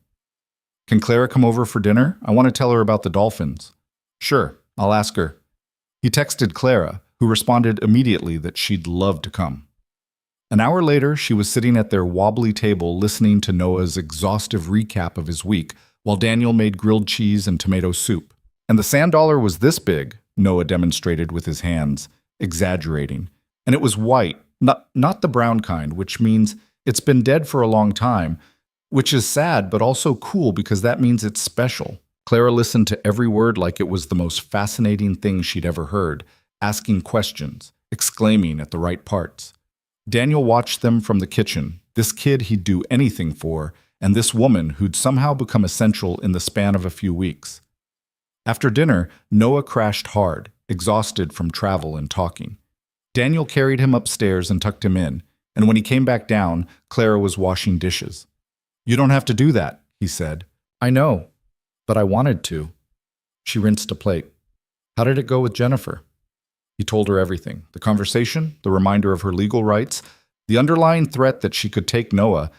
Can Clara come over for dinner? I want to tell her about the dolphins. Sure, I'll ask her. He texted Clara, who responded immediately that she'd love to come. An hour later, she was sitting at their wobbly table listening to Noah's exhaustive recap of his week, while Daniel made grilled cheese and tomato soup. And the sand dollar was this big, Noah demonstrated with his hands, exaggerating. And it was white, not the brown kind, which means it's been dead for a long time, which is sad but also cool because that means it's special. Clara listened to every word like it was the most fascinating thing she'd ever heard, asking questions, exclaiming at the right parts. Daniel watched them from the kitchen, this kid he'd do anything for, and this woman who'd somehow become essential in the span of a few weeks. After dinner, Noah crashed hard, exhausted from travel and talking. Daniel carried him upstairs and tucked him in, and when he came back down, Clara was washing dishes. You don't have to do that, he said. I know, but I wanted to. She rinsed a plate. How did it go with Jennifer? He told her everything. The conversation, the reminder of her legal rights, the underlying threat that she could take Noah,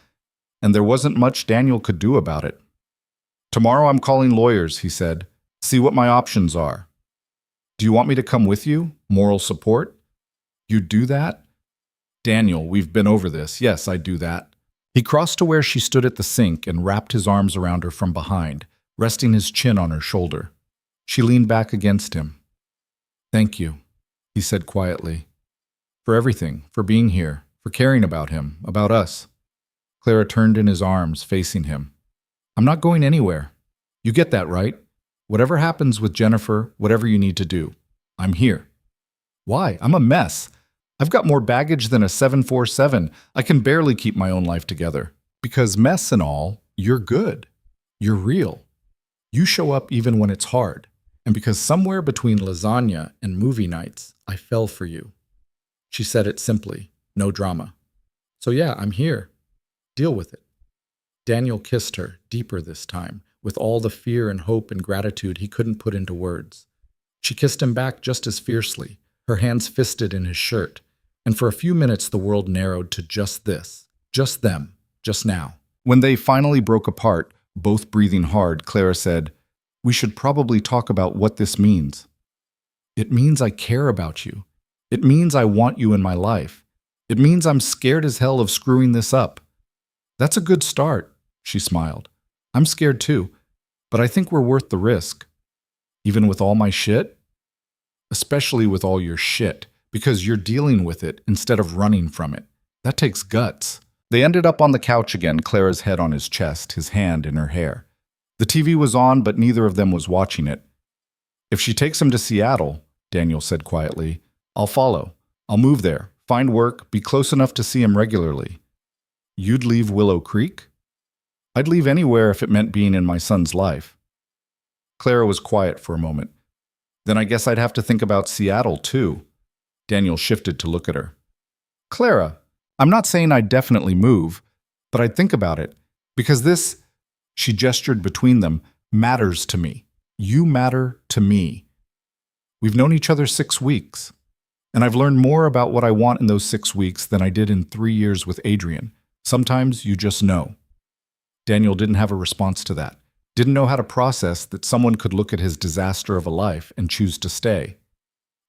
and there wasn't much Daniel could do about it. Tomorrow I'm calling lawyers, he said. See what my options are. Do you want me to come with you? Moral support? You do that? Daniel, we've been over this. Yes, I do that. He crossed to where she stood at the sink and wrapped his arms around her from behind, resting his chin on her shoulder. She leaned back against him. Thank you, he said quietly. For everything, for being here, for caring about him, about us. Clara turned in his arms, facing him. I'm not going anywhere. You get that, right? Whatever happens with Jennifer, whatever you need to do, I'm here. Why? I'm a mess. I've got more baggage than a 747. I can barely keep my own life together. Because mess and all, you're good. You're real. You show up even when it's hard. And because somewhere between lasagna and movie nights, I fell for you. She said it simply, no drama. So yeah, I'm here. Deal with it. Daniel kissed her, deeper this time, with all the fear and hope and gratitude he couldn't put into words. She kissed him back just as fiercely, her hands fisted in his shirt, and for a few minutes the world narrowed to just this, just them, just now. When they finally broke apart, both breathing hard, Clara said, We should probably talk about what this means. It means I care about you. It means I want you in my life. It means I'm scared as hell of screwing this up. That's a good start, she smiled. I'm scared too, but I think we're worth the risk. Even with all my shit? Especially with all your shit, because you're dealing with it instead of running from it. That takes guts. They ended up on the couch again, Clara's head on his chest, his hand in her hair. The TV was on, but neither of them was watching it. If she takes him to Seattle, Daniel said quietly, I'll follow. I'll move there, find work, be close enough to see him regularly. You'd leave Willow Creek? I'd leave anywhere if it meant being in my son's life. Clara was quiet for a moment. Then I guess I'd have to think about Seattle, too. Daniel shifted to look at her. Clara, I'm not saying I'd definitely move, but I'd think about it. Because this, she gestured between them, matters to me. You matter to me. We've known each other 6 weeks, and I've learned more about what I want in those 6 weeks than I did in 3 years with Adrian. Sometimes you just know. Daniel didn't have a response to that. Didn't know how to process that someone could look at his disaster of a life and choose to stay.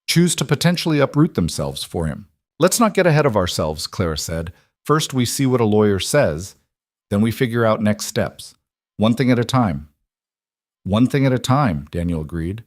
Choose to potentially uproot themselves for him. Let's not get ahead of ourselves, Clara said. First we see what a lawyer says, then we figure out next steps. One thing at a time. One thing at a time, Daniel agreed.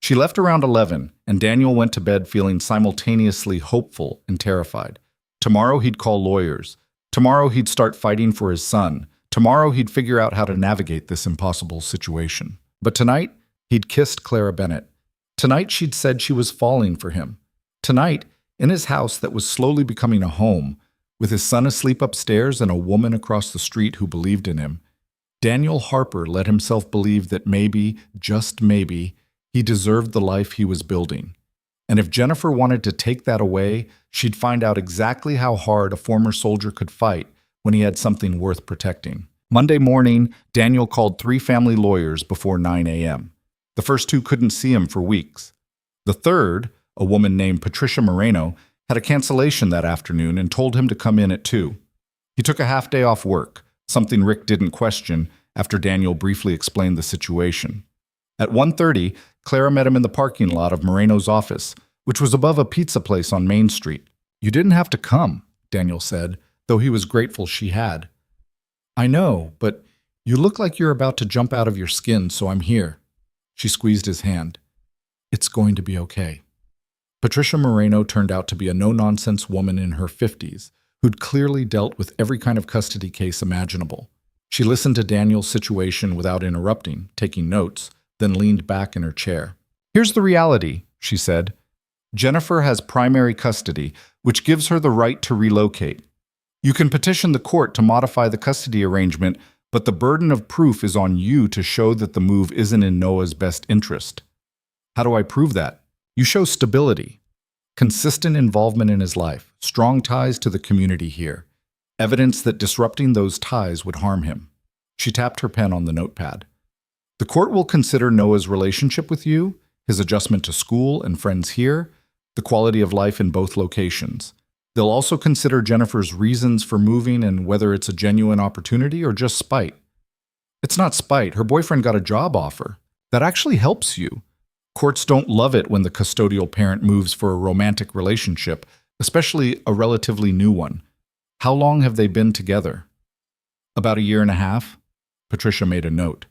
She left around 11, and Daniel went to bed feeling simultaneously hopeful and terrified. Tomorrow he'd call lawyers. Tomorrow he'd start fighting for his son. Tomorrow he'd figure out how to navigate this impossible situation. But tonight, he'd kissed Clara Bennett. Tonight she'd said she was falling for him. Tonight, in his house that was slowly becoming a home, with his son asleep upstairs and a woman across the street who believed in him, Daniel Harper let himself believe that maybe, just maybe, he deserved the life he was building. And if Jennifer wanted to take that away, she'd find out exactly how hard a former soldier could fight when he had something worth protecting. Monday morning, Daniel called 3 family lawyers before 9 a.m. The first 2 couldn't see him for weeks. The third, a woman named Patricia Moreno, had a cancellation that afternoon and told him to come in at 2. He took a half day off work, something Rick didn't question after Daniel briefly explained the situation. At 1:30, Clara met him in the parking lot of Moreno's office, which was above a pizza place on Main Street. "You didn't have to come," Daniel said, though he was grateful she had. "I know, but you look like you're about to jump out of your skin, so I'm here." She squeezed his hand. "It's going to be okay." Patricia Moreno turned out to be a no-nonsense woman in her 50s, who'd clearly dealt with every kind of custody case imaginable. She listened to Daniel's situation without interrupting, taking notes, then leaned back in her chair. "Here's the reality," she said. "Jennifer has primary custody, which gives her the right to relocate. You can petition the court to modify the custody arrangement, but the burden of proof is on you to show that the move isn't in Noah's best interest." "How do I prove that?" "You show stability, consistent involvement in his life, strong ties to the community here, evidence that disrupting those ties would harm him." She tapped her pen on the notepad. "The court will consider Noah's relationship with you, his adjustment to school and friends here, the quality of life in both locations. They'll also consider Jennifer's reasons for moving and whether it's a genuine opportunity or just spite." "It's not spite. Her boyfriend got a job offer. That actually helps you. Courts don't love it when the custodial parent moves for a romantic relationship, especially a relatively new one. How long have they been together?" "About 1.5 years. Patricia made a note.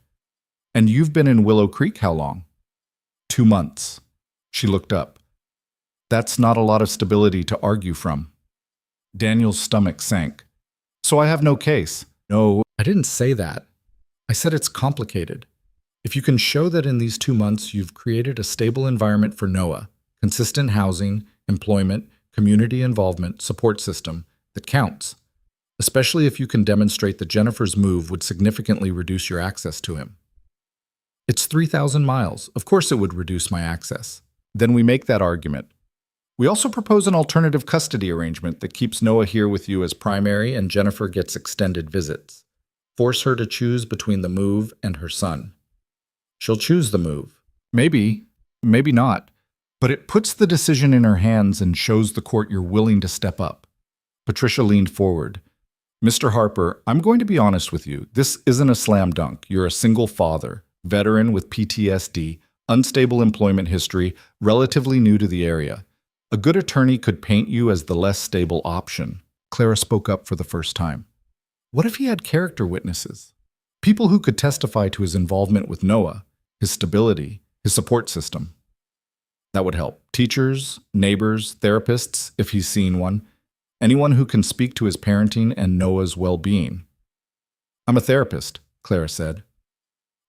"And you've been in Willow Creek how long?" 2 months. She looked up. "That's not a lot of stability to argue from." Daniel's stomach sank. "So I have no case." "No, I didn't say that. I said it's complicated. If you can show that in these 2 months you've created a stable environment for Noah, consistent housing, employment, community involvement, support system, that counts. Especially if you can demonstrate that Jennifer's move would significantly reduce your access to him." "It's 3,000 miles. Of course it would reduce my access." "Then we make that argument. We also propose an alternative custody arrangement that keeps Noah here with you as primary and Jennifer gets extended visits. Force her to choose between the move and her son." "She'll choose the move." "Maybe, maybe not. But it puts the decision in her hands and shows the court you're willing to step up." Patricia leaned forward. "Mr. Harper, I'm going to be honest with you. This isn't a slam dunk. You're a single father, veteran with PTSD, unstable employment history, relatively new to the area. A good attorney could paint you as the less stable option." Clara spoke up for the first time. "What if he had character witnesses? People who could testify to his involvement with Noah, his stability, his support system." "That would help. Teachers, neighbors, therapists, if he's seen one. Anyone who can speak to his parenting and Noah's well-being." "I'm a therapist," Clara said.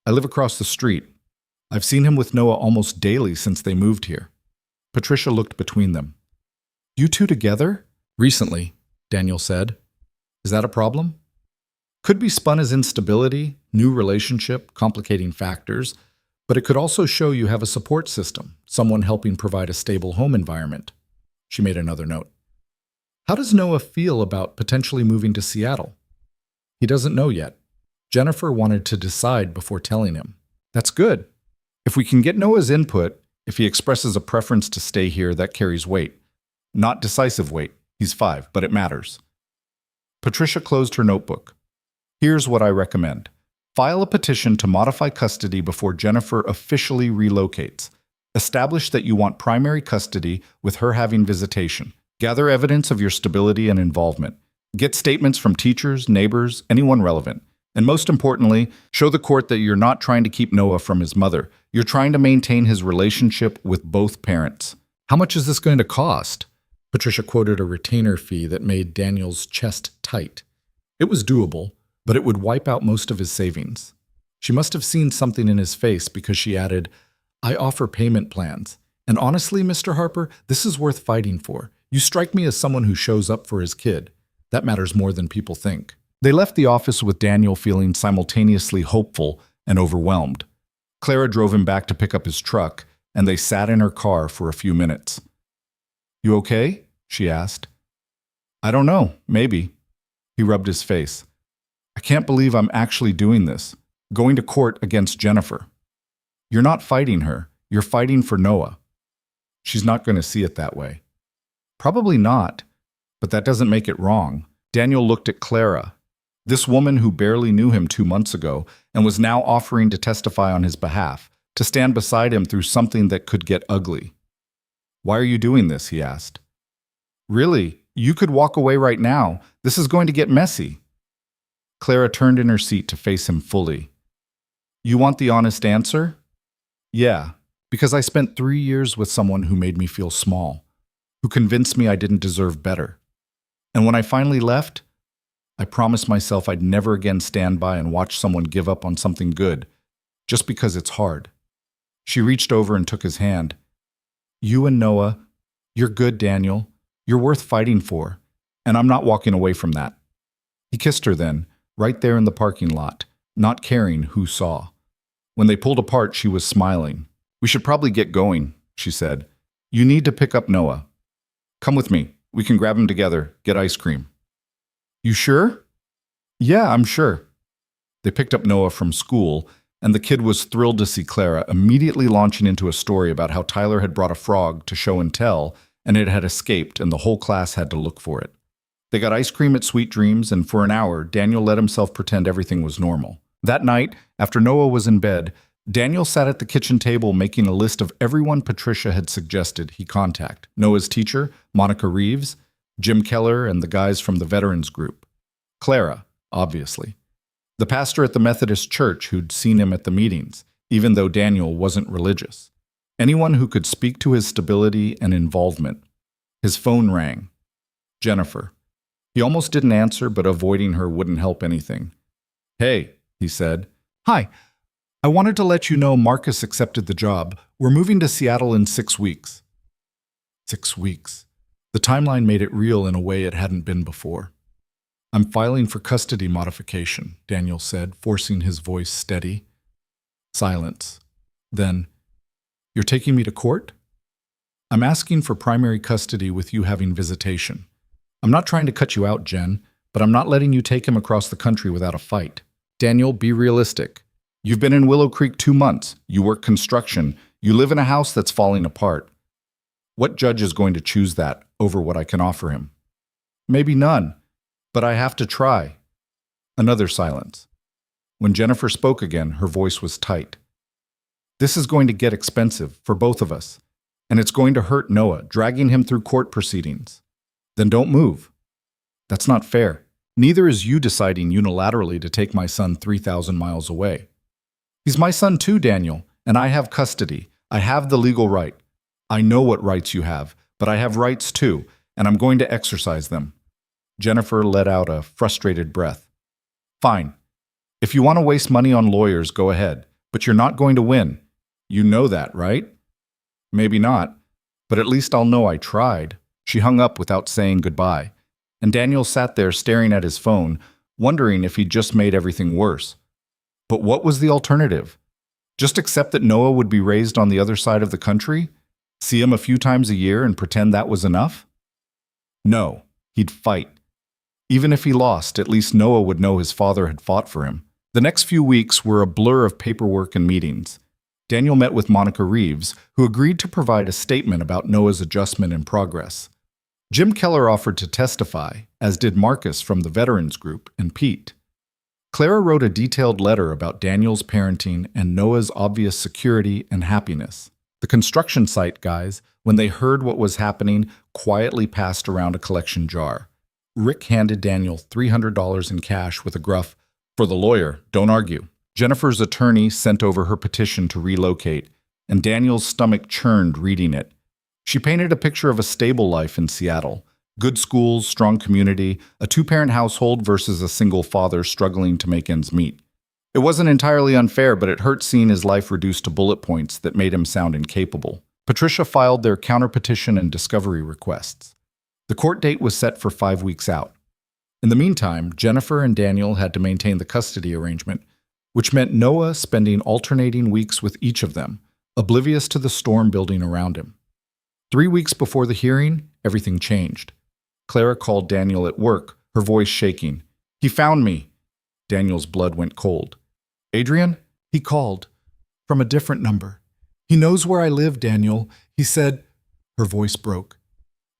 "I live across the street. I've seen him with Noah almost daily since they moved here." Patricia looked between them. "You two together?" "Recently," Daniel said. "Is that a problem?" "Could be spun as instability, new relationship, complicating factors, but it could also show you have a support system, someone helping provide a stable home environment." She made another note. "How does Noah feel about potentially moving to Seattle?" "He doesn't know yet. Jennifer wanted to decide before telling him." "That's good. If we can get Noah's input, if he expresses a preference to stay here, that carries weight. Not decisive weight. He's 5, but it matters." Patricia closed her notebook. "Here's what I recommend. File a petition to modify custody before Jennifer officially relocates. Establish that you want primary custody with her having visitation. Gather evidence of your stability and involvement. Get statements from teachers, neighbors, anyone relevant. And most importantly, show the court that you're not trying to keep Noah from his mother. You're trying to maintain his relationship with both parents. How much is this going to cost? Patricia quoted a retainer fee that made Daniel's chest tight. It was doable, but it would wipe out most of his savings. She must have seen something in his face because she added, I offer payment plans. And honestly, Mr. Harper, this is worth fighting for. You strike me as someone who shows up for his kid. That matters more than people think. They left the office with Daniel feeling simultaneously hopeful and overwhelmed. Clara drove him back to pick up his truck, and they sat in her car for a few minutes. You okay? She asked. I don't know, maybe. He rubbed his face. I can't believe I'm actually doing this, going to court against Jennifer. You're not fighting her, you're fighting for Noah. She's not going to see it that way. Probably not, but that doesn't make it wrong. Daniel looked at Clara, this woman who barely knew him 2 months ago and was now offering to testify on his behalf, to stand beside him through something that could get ugly. Why are you doing this? He asked. Really, you could walk away right now. This is going to get messy. Clara turned in her seat to face him fully. You want the honest answer? Yeah, because I spent 3 years with someone who made me feel small, who convinced me I didn't deserve better. And when I finally left, I promised myself I'd never again stand by and watch someone give up on something good, just because it's hard. She reached over and took his hand. You and Noah, you're good, Daniel. You're worth fighting for, and I'm not walking away from that. He kissed her then, right there in the parking lot, not caring who saw. When they pulled apart, she was smiling. We should probably get going, she said. You need to pick up Noah. Come with me. We can grab him together, get ice cream. You sure? Yeah, I'm sure. They picked up Noah from school, and the kid was thrilled to see Clara immediately launching into a story about how Tyler had brought a frog to show and tell, and it had escaped, and the whole class had to look for it. They got ice cream at Sweet Dreams, and for an hour, Daniel let himself pretend everything was normal. That night, after Noah was in bed, Daniel sat at the kitchen table making a list of everyone Patricia had suggested he contact. Noah's teacher, Monica Reeves, Jim Keller, and the guys from the veterans group. Clara, obviously. The pastor at the Methodist church who'd seen him at the meetings, even though Daniel wasn't religious. Anyone who could speak to his stability and involvement. His phone rang. Jennifer. He almost didn't answer, but avoiding her wouldn't help anything. Hey, he said. Hi. I wanted to let you know Marcus accepted the job. We're moving to Seattle in 6 weeks. 6 weeks. The timeline made it real in a way it hadn't been before. I'm filing for custody modification, Daniel said, forcing his voice steady. Silence. Then, you're taking me to court? I'm asking for primary custody with you having visitation. I'm not trying to cut you out, Jen, but I'm not letting you take him across the country without a fight. Daniel, be realistic. You've been in Willow Creek 2 months. You work construction. You live in a house that's falling apart. What judge is going to choose that over what I can offer him? Maybe none, but I have to try. Another silence. When Jennifer spoke again, her voice was tight. This is going to get expensive for both of us, and it's going to hurt Noah, dragging him through court proceedings. Then don't move. That's not fair. Neither is you deciding unilaterally to take my son 3,000 miles away. He's my son too, Daniel, and I have custody. I have the legal right. I know what rights you have, but I have rights too, and I'm going to exercise them. Jennifer let out a frustrated breath. Fine. If you want to waste money on lawyers, go ahead, but you're not going to win. You know that, right? Maybe not, but at least I'll know I tried. She hung up without saying goodbye, and Daniel sat there staring at his phone, wondering if he'd just made everything worse. But what was the alternative? Just accept that Noah would be raised on the other side of the country? See him a few times a year and pretend that was enough? No, he'd fight. Even if he lost, at least Noah would know his father had fought for him. The next few weeks were a blur of paperwork and meetings. Daniel met with Monica Reeves, who agreed to provide a statement about Noah's adjustment in progress. Jim Keller offered to testify, as did Marcus from the veterans group and Pete. Clara wrote a detailed letter about Daniel's parenting and Noah's obvious security and happiness. The construction site guys, when they heard what was happening, quietly passed around a collection jar. Rick handed Daniel $300 in cash with a gruff, For the lawyer, don't argue. Jennifer's attorney sent over her petition to relocate, and Daniel's stomach churned reading it. She painted a picture of a stable life in Seattle. Good schools, strong community, a two-parent household versus a single father struggling to make ends meet. It wasn't entirely unfair, but it hurt seeing his life reduced to bullet points that made him sound incapable. Patricia filed their counterpetition and discovery requests. The court date was set for 5 weeks out. In the meantime, Jennifer and Daniel had to maintain the custody arrangement, which meant Noah spending alternating weeks with each of them, oblivious to the storm building around him. 3 weeks before the hearing, everything changed. Clara called Daniel at work, her voice shaking. "He found me." Daniel's blood went cold. "Adrian?" "He called. From a different number. He knows where I live, Daniel. He said—" Her voice broke.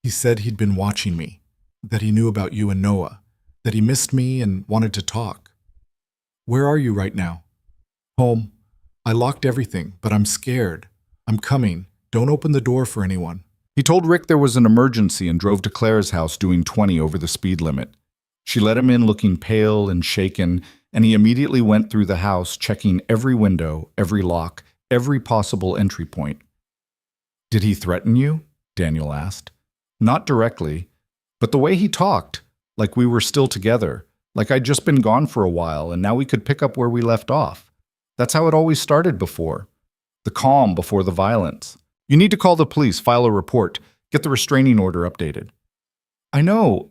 "He said he'd been watching me, that he knew about you and Noah, that he missed me and wanted to talk. Where are you right now?" "Home. I locked everything, but I'm scared. I'm coming. Don't open the door for anyone." He told Rick there was an emergency and drove to Clara's house doing 20 over the speed limit. She let him in looking pale and shaken, and he immediately went through the house, checking every window, every lock, every possible entry point. "Did he threaten you?" Daniel asked. "Not directly, but the way he talked, like we were still together, like I'd just been gone for a while and now we could pick up where we left off. That's how it always started before. The calm before the violence. You need to call the police, file a report, get the restraining order updated." "I know,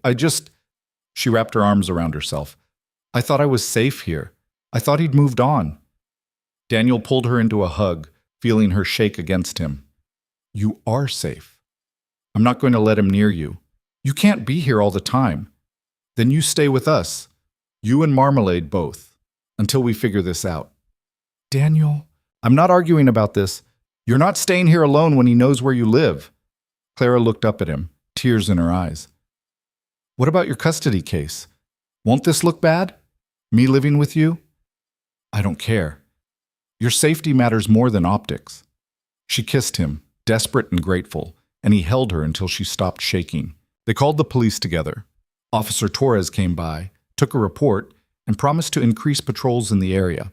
She wrapped her arms around herself. "I thought I was safe here. I thought he'd moved on." Daniel pulled her into a hug, feeling her shake against him. "You are safe. I'm not going to let him near you. You can't be here all the time. Then you stay with us. You and Marmalade both. Until we figure this out." "Daniel." "I'm not arguing about this. You're not staying here alone when he knows where you live." Clara looked up at him, tears in her eyes. "What about your custody case? Won't this look bad? Me living with you?" "I don't care. Your safety matters more than optics." She kissed him, desperate and grateful, and he held her until she stopped shaking. They called the police together. Officer Torres came by, took a report, and promised to increase patrols in the area.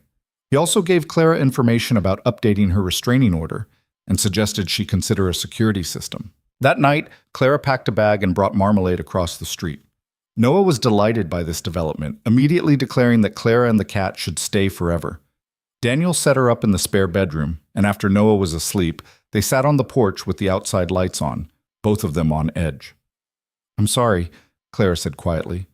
He also gave Clara information about updating her restraining order and suggested she consider a security system. That night, Clara packed a bag and brought Marmalade across the street. Noah was delighted by this development, immediately declaring that Clara and the cat should stay forever. Daniel set her up in the spare bedroom, and after Noah was asleep, they sat on the porch with the outside lights on, both of them on edge. "I'm sorry," Clara said quietly.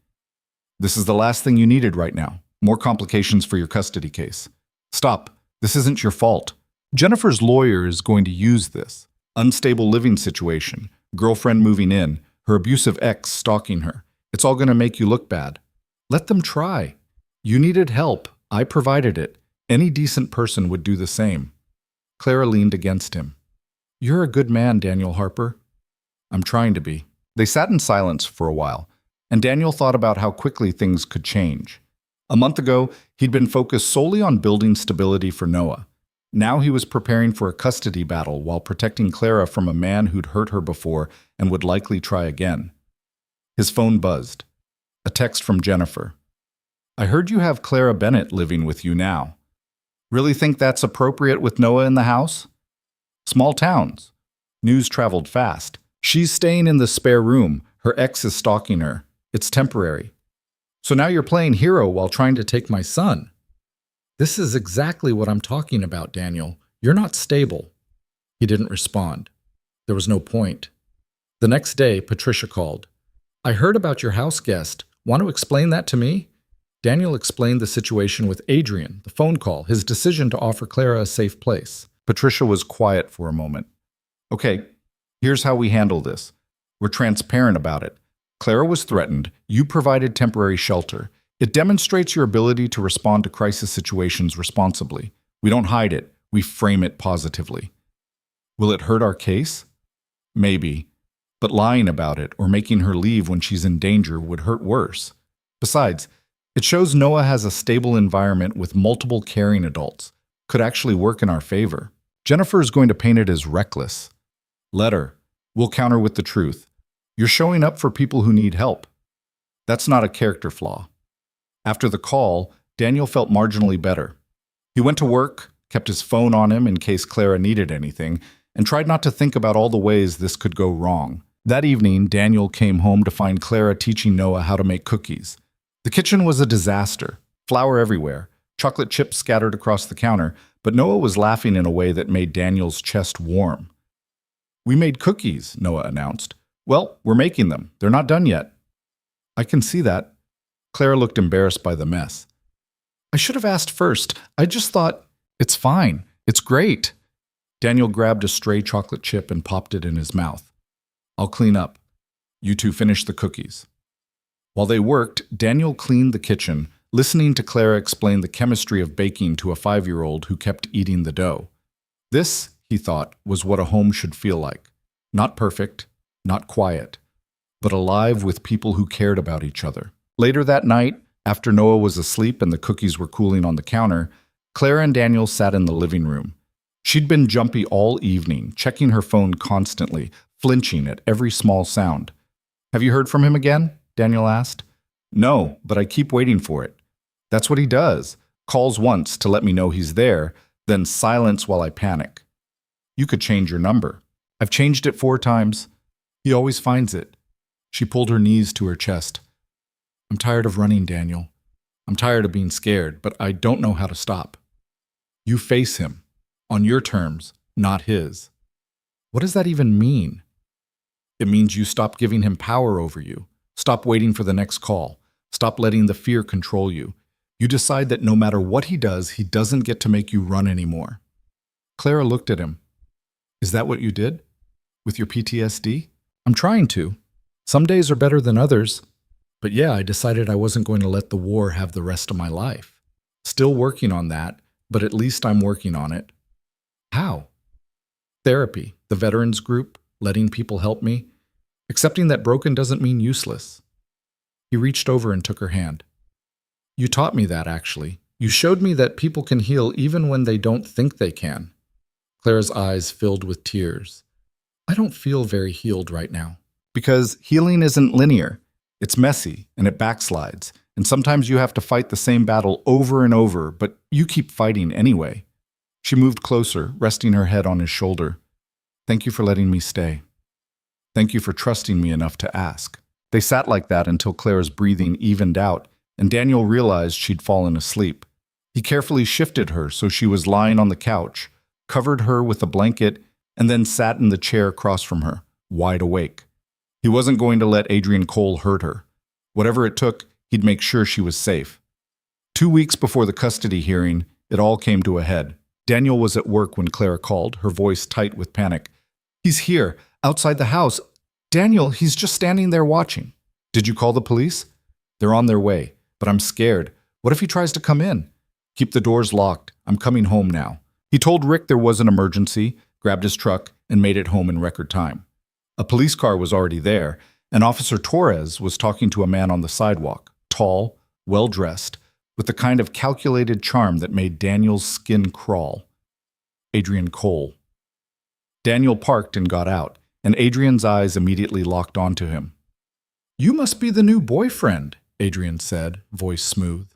"This is the last thing you needed right now. More complications for your custody case. Stop. This isn't your fault. Jennifer's lawyer is going to use this. Unstable living situation, girlfriend moving in, her abusive ex stalking her. It's all going to make you look bad. Let them try. You needed help. I provided it. Any decent person would do the same." Clara leaned against him. "You're a good man, Daniel Harper." "I'm trying to be." They sat in silence for a while, and Daniel thought about how quickly things could change. A month ago, he'd been focused solely on building stability for Noah. Now he was preparing for a custody battle while protecting Clara from a man who'd hurt her before and would likely try again. His phone buzzed. A text from Jennifer. "I heard you have Clara Bennett living with you now. Really think that's appropriate with Noah in the house? Small towns. News traveled fast. She's staying in the spare room. Her ex is stalking her. It's temporary. So now you're playing hero while trying to take my son." "This is exactly what I'm talking about, Daniel. You're not stable." He didn't respond. There was no point. The next day, Patricia called. "I heard about your house guest. Want to explain that to me?" Daniel explained the situation with Adrian, the phone call, his decision to offer Clara a safe place. Patricia was quiet for a moment. "Okay, here's how we handle this. We're transparent about it. Clara was threatened. You provided temporary shelter. It demonstrates your ability to respond to crisis situations responsibly. We don't hide it. We frame it positively. Will it hurt our case? Maybe. But lying about it or making her leave when she's in danger would hurt worse. Besides, it shows Noah has a stable environment with multiple caring adults. Could actually work in our favor. Jennifer is going to paint it as reckless. Let her. We'll counter with the truth. You're showing up for people who need help. That's not a character flaw." After the call, Daniel felt marginally better. He went to work, kept his phone on him in case Clara needed anything, and tried not to think about all the ways this could go wrong. That evening, Daniel came home to find Clara teaching Noah how to make cookies. The kitchen was a disaster. Flour everywhere, chocolate chips scattered across the counter, but Noah was laughing in a way that made Daniel's chest warm. "We made cookies," Noah announced. "Well, we're making them. They're not done yet." "I can see that." Clara looked embarrassed by the mess. "I should have asked first. I just thought—" "It's fine. It's great." Daniel grabbed a stray chocolate chip and popped it in his mouth. "I'll clean up. You two finish the cookies." While they worked, Daniel cleaned the kitchen, listening to Clara explain the chemistry of baking to a 5-year-old who kept eating the dough. This, he thought, was what a home should feel like. Not perfect, not quiet, but alive with people who cared about each other. Later that night, after Noah was asleep and the cookies were cooling on the counter, Clara and Daniel sat in the living room. She'd been jumpy all evening, checking her phone constantly, flinching at every small sound. "Have you heard from him again?" Daniel asked. "No, but I keep waiting for it. That's what he does. Calls once to let me know he's there, then silence while I panic. You could change your number. I've changed it 4 times. He always finds it." She pulled her knees to her chest. "I'm tired of running, Daniel. I'm tired of being scared, but I don't know how to stop." "You face him. On your terms, not his." "What does that even mean?" "It means you stop giving him power over you. Stop waiting for the next call. Stop letting the fear control you. You decide that no matter what he does, he doesn't get to make you run anymore." Clara looked at him. "Is that what you did? With your PTSD?" "I'm trying to. Some days are better than others. But yeah, I decided I wasn't going to let the war have the rest of my life. Still working on that, but at least I'm working on it." "How?" "Therapy, the veterans group, letting people help me. Accepting that broken doesn't mean useless." He reached over and took her hand. "You taught me that, actually. You showed me that people can heal even when they don't think they can." Clara's eyes filled with tears. "I don't feel very healed right now." "Because healing isn't linear. It's messy, and it backslides, and sometimes you have to fight the same battle over and over, but you keep fighting anyway." She moved closer, resting her head on his shoulder. "Thank you for letting me stay. Thank you for trusting me enough to ask." They sat like that until Clara's breathing evened out, and Daniel realized she'd fallen asleep. He carefully shifted her so she was lying on the couch, covered her with a blanket, and then sat in the chair across from her, wide awake. He wasn't going to let Adrian Cole hurt her. Whatever it took, he'd make sure she was safe. 2 weeks before the custody hearing, it all came to a head. Daniel was at work when Clara called, her voice tight with panic. "He's here, outside the house. Daniel, he's just standing there watching." "Did you call the police?" "They're on their way, but I'm scared. What if he tries to come in?" "Keep the doors locked. I'm coming home now." He told Rick there was an emergency, grabbed his truck, and made it home in record time. A police car was already there, and Officer Torres was talking to a man on the sidewalk, tall, well-dressed, with the kind of calculated charm that made Daniel's skin crawl. Adrian Cole. Daniel parked and got out, and Adrian's eyes immediately locked onto him. "You must be the new boyfriend," Adrian said, voice smooth.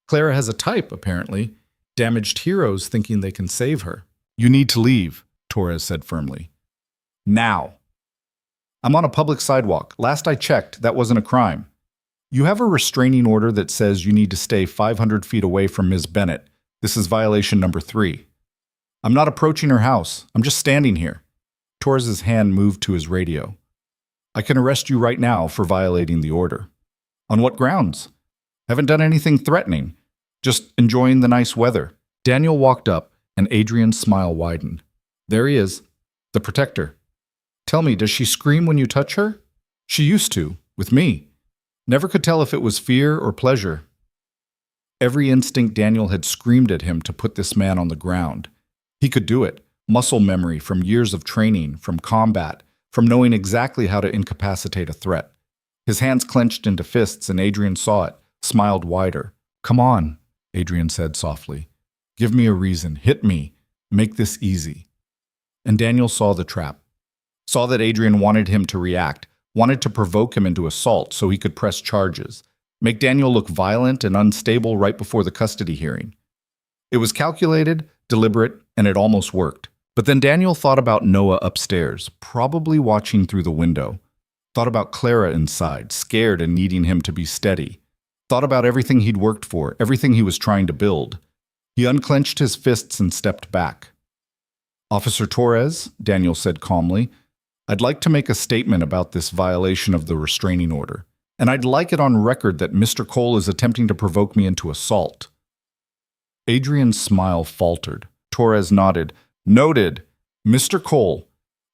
"Clara has a type, apparently. Damaged heroes thinking they can save her." "You need to leave," Torres said firmly. "Now." "I'm on a public sidewalk. Last I checked, that wasn't a crime." "You have a restraining order that says you need to stay 500 feet away from Ms. Bennett. This is violation number 3. "I'm not approaching her house. I'm just standing here." Torres's hand moved to his radio. "I can arrest you right now for violating the order." "On what grounds?" "Haven't done anything threatening. Just enjoying the nice weather." Daniel walked up, and Adrian's smile widened. "There he is. The protector. Tell me, does she scream when you touch her?" "She used to, with me. Never could tell if it was fear or pleasure." Every instinct Daniel had screamed at him to put this man on the ground. He could do it. Muscle memory from years of training, from combat, from knowing exactly how to incapacitate a threat. His hands clenched into fists, and Adrian saw it, smiled wider. "Come on," Adrian said softly. "Give me a reason. Hit me. Make this easy." And Daniel saw the trap. Saw that Adrian wanted him to react, wanted to provoke him into assault so he could press charges. Make Daniel look violent and unstable right before the custody hearing. It was calculated, deliberate, and it almost worked. But then Daniel thought about Noah upstairs, probably watching through the window. Thought about Clara inside, scared and needing him to be steady. Thought about everything he'd worked for, everything he was trying to build. He unclenched his fists and stepped back. "Officer Torres," Daniel said calmly, "I'd like to make a statement about this violation of the restraining order. And I'd like it on record that Mr. Cole is attempting to provoke me into assault." Adrian's smile faltered. Torres nodded. "Noted. Mr. Cole,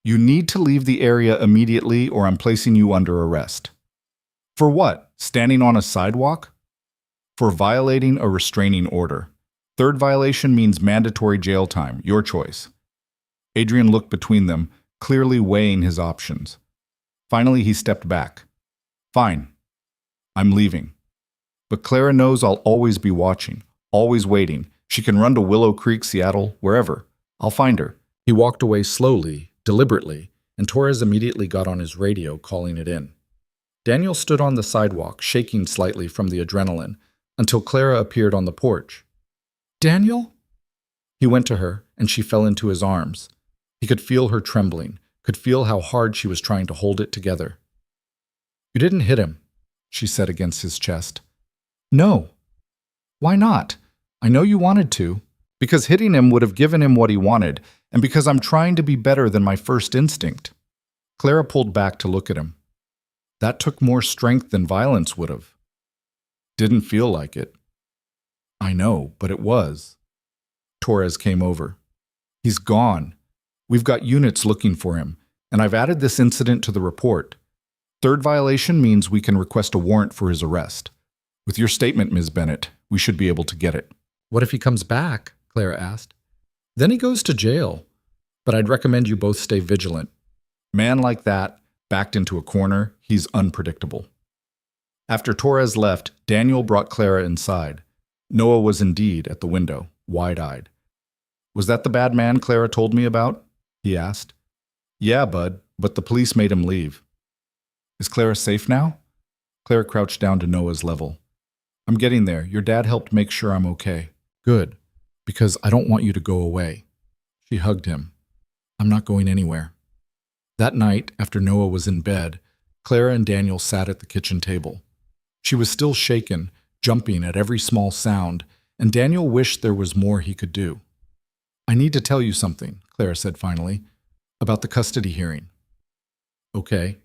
you need to leave the area immediately or I'm placing you under arrest." "For what? Standing on a sidewalk?" "For violating a restraining order. Third violation means mandatory jail time. Your choice." Adrian looked between them, clearly weighing his options. Finally, he stepped back. "Fine. I'm leaving. But Clara knows I'll always be watching, always waiting. She can run to Willow Creek, Seattle, wherever. I'll find her." He walked away slowly, deliberately, and Torres immediately got on his radio, calling it in. Daniel stood on the sidewalk, shaking slightly from the adrenaline, until Clara appeared on the porch. "Daniel?" He went to her, and she fell into his arms. He could feel her trembling, could feel how hard she was trying to hold it together. "You didn't hit him," she said against his chest. "No." "Why not? I know you wanted to. Because hitting him would have given him what he wanted, and because I'm trying to be better than my first instinct." Clara pulled back to look at him. "That took more strength than violence would have." "Didn't feel like it." "I know, but it was." Torres came over. "He's gone. We've got units looking for him, and I've added this incident to the report. Third violation means we can request a warrant for his arrest. With your statement, Ms. Bennett, we should be able to get it." "What if he comes back?" Clara asked. "Then he goes to jail. But I'd recommend you both stay vigilant. Man like that, backed into a corner, he's unpredictable." After Torres left, Daniel brought Clara inside. Noah was indeed at the window, wide-eyed. "Was that the bad man Clara told me about?" he asked. "Yeah, bud, but the police made him leave." "Is Clara safe now?" Clara crouched down to Noah's level. "I'm getting there. Your dad helped make sure I'm okay." "Good, because I don't want you to go away." She hugged him. "I'm not going anywhere." That night, after Noah was in bed, Clara and Daniel sat at the kitchen table. She was still shaken, jumping at every small sound, and Daniel wished there was more he could do. "I need to tell you something," Clara said finally, "about the custody hearing." "Okay."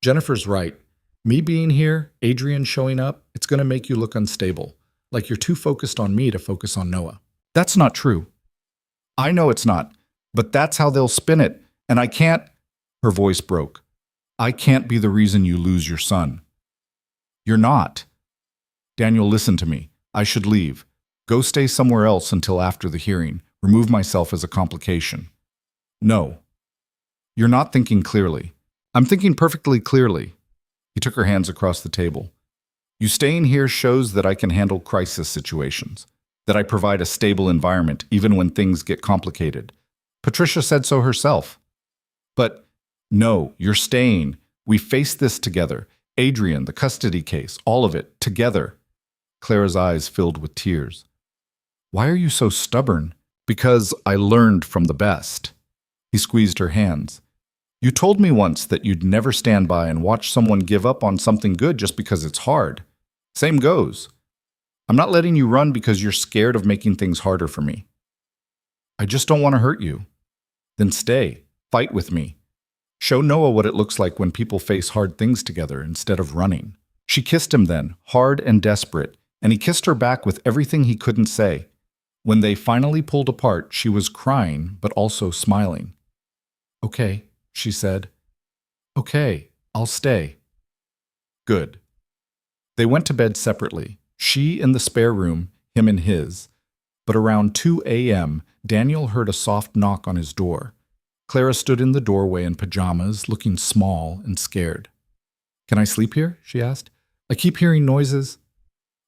"Jennifer's right. Me being here, Adrian showing up, it's going to make you look unstable, like you're too focused on me to focus on Noah." "That's not true." "I know it's not, but that's how they'll spin it, and I can't—" Her voice broke. "I can't be the reason you lose your son." "You're not." "Daniel, listen to me. I should leave. Go stay somewhere else until after the hearing. Remove myself as a complication." "No." "You're not thinking clearly." "I'm thinking perfectly clearly." He took her hands across the table. "You staying here shows that I can handle crisis situations, that I provide a stable environment even when things get complicated. Patricia said so herself." "But no, you're staying. We face this together. Adrian, the custody case, all of it, together." Clara's eyes filled with tears. "Why are you so stubborn?" "Because I learned from the best." He squeezed her hands. "You told me once that you'd never stand by and watch someone give up on something good just because it's hard. Same goes. I'm not letting you run because you're scared of making things harder for me." "I just don't want to hurt you." "Then stay. Fight with me. Show Noah what it looks like when people face hard things together instead of running." She kissed him then, hard and desperate, and he kissed her back with everything he couldn't say. When they finally pulled apart, she was crying, but also smiling. "Okay," she said. "Okay, I'll stay." Good. They went to bed separately, she in the spare room, him in his. But around 2 a.m., Daniel heard a soft knock on his door. Clara stood in the doorway in pajamas, looking small and scared. "Can I sleep here?" she asked. "I keep hearing noises."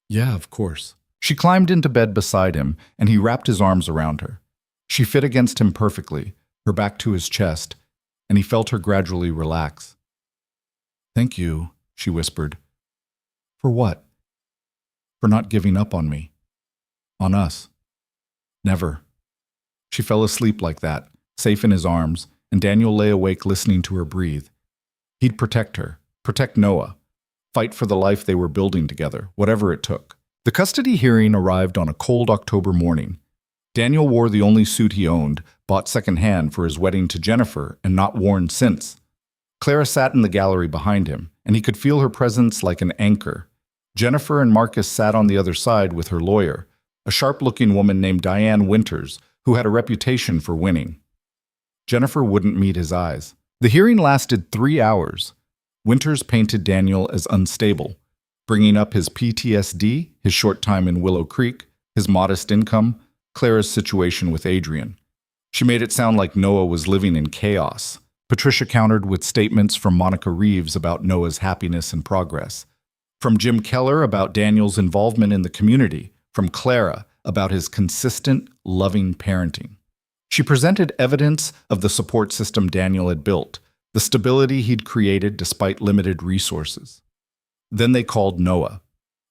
"Yeah, of course." She climbed into bed beside him, and he wrapped his arms around her. She fit against him perfectly, her back to his chest, and he felt her gradually relax. "Thank you," she whispered. For what? For not giving up on me. On us. Never. She fell asleep like that, safe in his arms, and Daniel lay awake listening to her breathe. He'd protect her, protect Noah, fight for the life they were building together, whatever it took. The custody hearing arrived on a cold October morning. Daniel wore the only suit he owned, bought secondhand for his wedding to Jennifer and not worn since. Clara sat in the gallery behind him, and he could feel her presence like an anchor. Jennifer and Marcus sat on the other side with her lawyer, a sharp-looking woman named Diane Winters, who had a reputation for winning. Jennifer wouldn't meet his eyes. The hearing lasted 3 hours. Winters painted Daniel as unstable, bringing up his PTSD, his short time in Willow Creek, his modest income, Clara's situation with Adrian. She made it sound like Noah was living in chaos. Patricia countered with statements from Monica Reeves about Noah's happiness and progress, from Jim Keller about Daniel's involvement in the community, from Clara about his consistent, loving parenting. She presented evidence of the support system Daniel had built, the stability he'd created despite limited resources. Then they called Noah.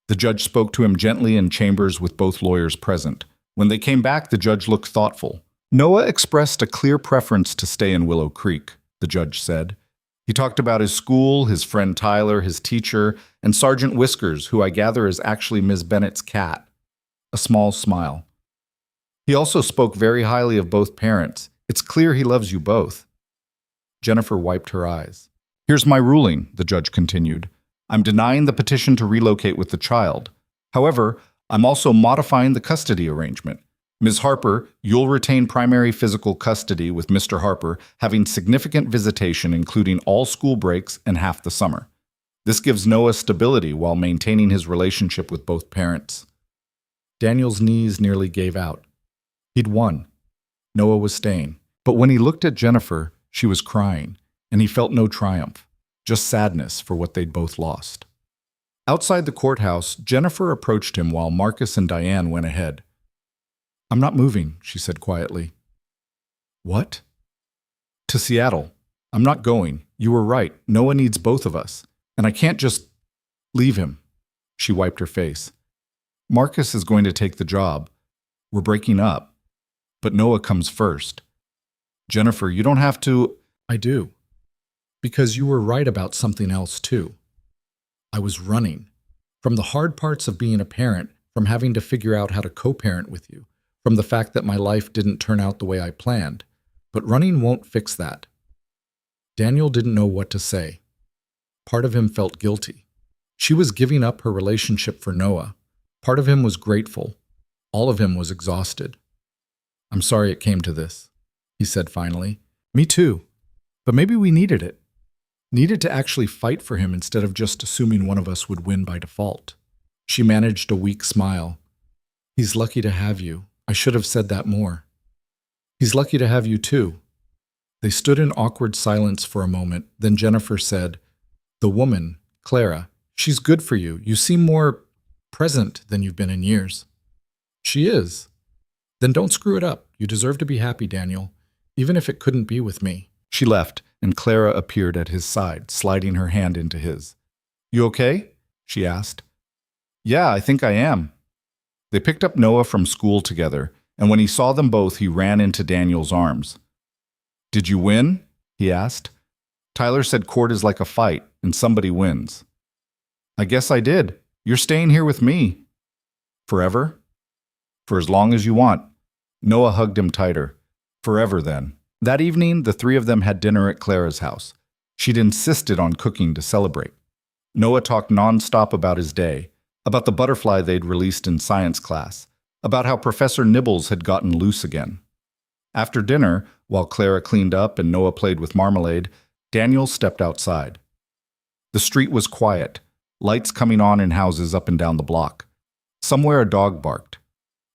The judge spoke to him gently in chambers with both lawyers present. When they came back, the judge looked thoughtful. Noah expressed a clear preference to stay in Willow Creek, the judge said. He talked about his school, his friend Tyler, his teacher, and Sergeant Whiskers, who I gather is actually Ms. Bennett's cat. A small smile. He also spoke very highly of both parents. It's clear he loves you both. Jennifer wiped her eyes. Here's my ruling, the judge continued. I'm denying the petition to relocate with the child. However, I'm also modifying the custody arrangement. Ms. Harper, you'll retain primary physical custody with Mr. Harper having significant visitation including all school breaks and half the summer. This gives Noah stability while maintaining his relationship with both parents. Daniel's knees nearly gave out. He'd won. Noah was staying. But when he looked at Jennifer, she was crying, and he felt no triumph, just sadness for what they'd both lost. Outside the courthouse, Jennifer approached him while Marcus and Diane went ahead. I'm not moving, she said quietly. What? To Seattle. I'm not going. You were right. Noah needs both of us, and I can't just leave him. She wiped her face. Marcus is going to take the job. We're breaking up. But Noah comes first. Jennifer, you don't have to. I do. Because you were right about something else, too. I was running. From the hard parts of being a parent, from having to figure out how to co-parent with you, from the fact that my life didn't turn out the way I planned. But running won't fix that. Daniel didn't know what to say. Part of him felt guilty. She was giving up her relationship for Noah. Part of him was grateful. All of him was exhausted. I'm sorry it came to this, he said finally. Me too. But maybe we needed it. Needed to actually fight for him instead of just assuming one of us would win by default. She managed a weak smile. He's lucky to have you. I should have said that more. He's lucky to have you too. They stood in awkward silence for a moment, then Jennifer said, The woman, Clara, she's good for you. You seem more present than you've been in years. She is. Then don't screw it up. You deserve to be happy, Daniel, even if it couldn't be with me. She left, and Clara appeared at his side, sliding her hand into his. You okay? She asked. Yeah, I think I am. They picked up Noah from school together, and when he saw them both, he ran into Daniel's arms. Did you win? He asked. Tyler said court is like a fight, and somebody wins. I guess I did. You're staying here with me. Forever? For as long as you want. Noah hugged him tighter. Forever, then. That evening, the three of them had dinner at Clara's house. She'd insisted on cooking to celebrate. Noah talked nonstop about his day, about the butterfly they'd released in science class, about how Professor Nibbles had gotten loose again. After dinner, while Clara cleaned up and Noah played with marmalade, Daniel stepped outside. The street was quiet, lights coming on in houses up and down the block. Somewhere a dog barked.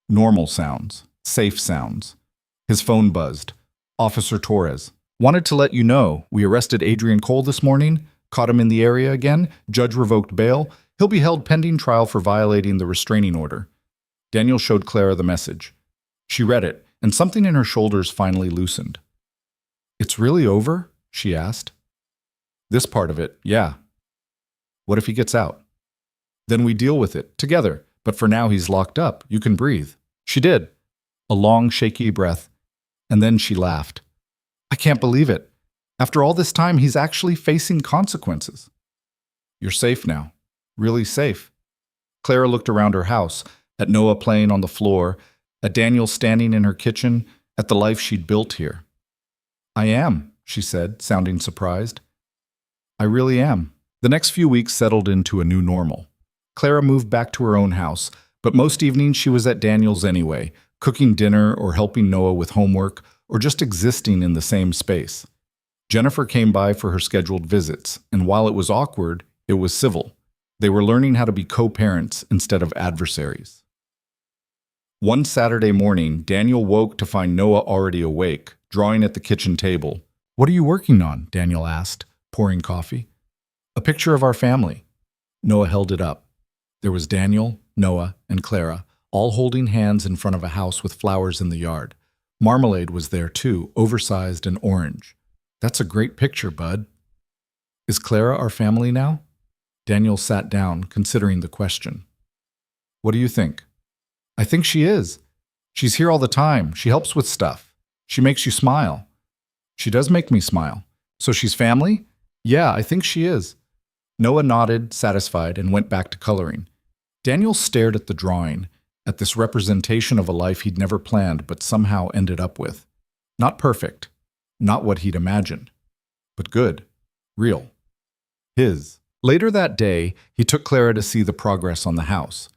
Normal sounds, safe sounds. His phone buzzed. Officer Torres. Wanted to let you know, we arrested Adrian Cole this morning, caught him in the area again, judge revoked bail. He'll be held pending trial for violating the restraining order. Daniel showed Clara the message. She read it, and something in her shoulders finally loosened. It's really over? She asked. This part of it, yeah. What if he gets out? Then we deal with it, together. But for now he's locked up. You can breathe. She did. A long, shaky breath. And then she laughed. I can't believe it. After all this time, he's actually facing consequences. You're safe now. Really safe. Clara looked around her house, at Noah playing on the floor, at Daniel standing in her kitchen, at the life she'd built here. I am, she said, sounding surprised. I really am. The next few weeks settled into a new normal. Clara moved back to her own house, but most evenings she was at Daniel's anyway, cooking dinner or helping Noah with homework or just existing in the same space. Jennifer came by for her scheduled visits, and while it was awkward, it was civil. They were learning how to be co-parents instead of adversaries. One Saturday morning, Daniel woke to find Noah already awake, drawing at the kitchen table. What are you working on? Daniel asked, pouring coffee. A picture of our family. Noah held it up. There was Daniel, Noah, and Clara, all holding hands in front of a house with flowers in the yard. Marmalade was there too, oversized and orange. That's a great picture, bud. Is Clara our family now? Daniel sat down, considering the question. What do you think? I think she is. She's here all the time. She helps with stuff. She makes you smile. She does make me smile. So she's family? Yeah, I think she is. Noah nodded, satisfied, and went back to coloring. Daniel stared at the drawing, at this representation of a life he'd never planned but somehow ended up with. Not perfect, not what he'd imagined, but good, real, his. Later that day, he took Clara to see the progress on the house.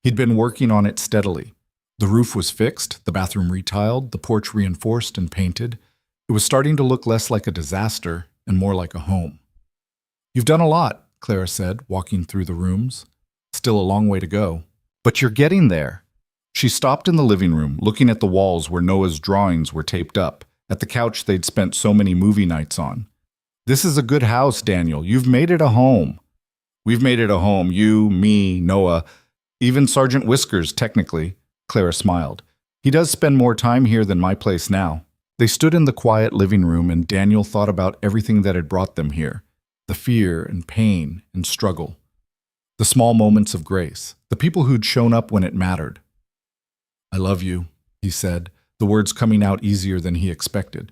He'd been working on it steadily. The roof was fixed, the bathroom retiled, the porch reinforced and painted. It was starting to look less like a disaster and more like a home. You've done a lot, Clara said, walking through the rooms. Still a long way to go. But you're getting there. She stopped in the living room, looking at the walls where Noah's drawings were taped up, at the couch they'd spent so many movie nights on. This is a good house, Daniel. You've made it a home. We've made it a home, you, me, Noah, even Sergeant Whiskers, technically. Clara smiled. He does spend more time here than my place now. They stood in the quiet living room and Daniel thought about everything that had brought them here. The fear and pain and struggle. The small moments of grace. The people who'd shown up when it mattered. I love you, he said, the words coming out easier than he expected.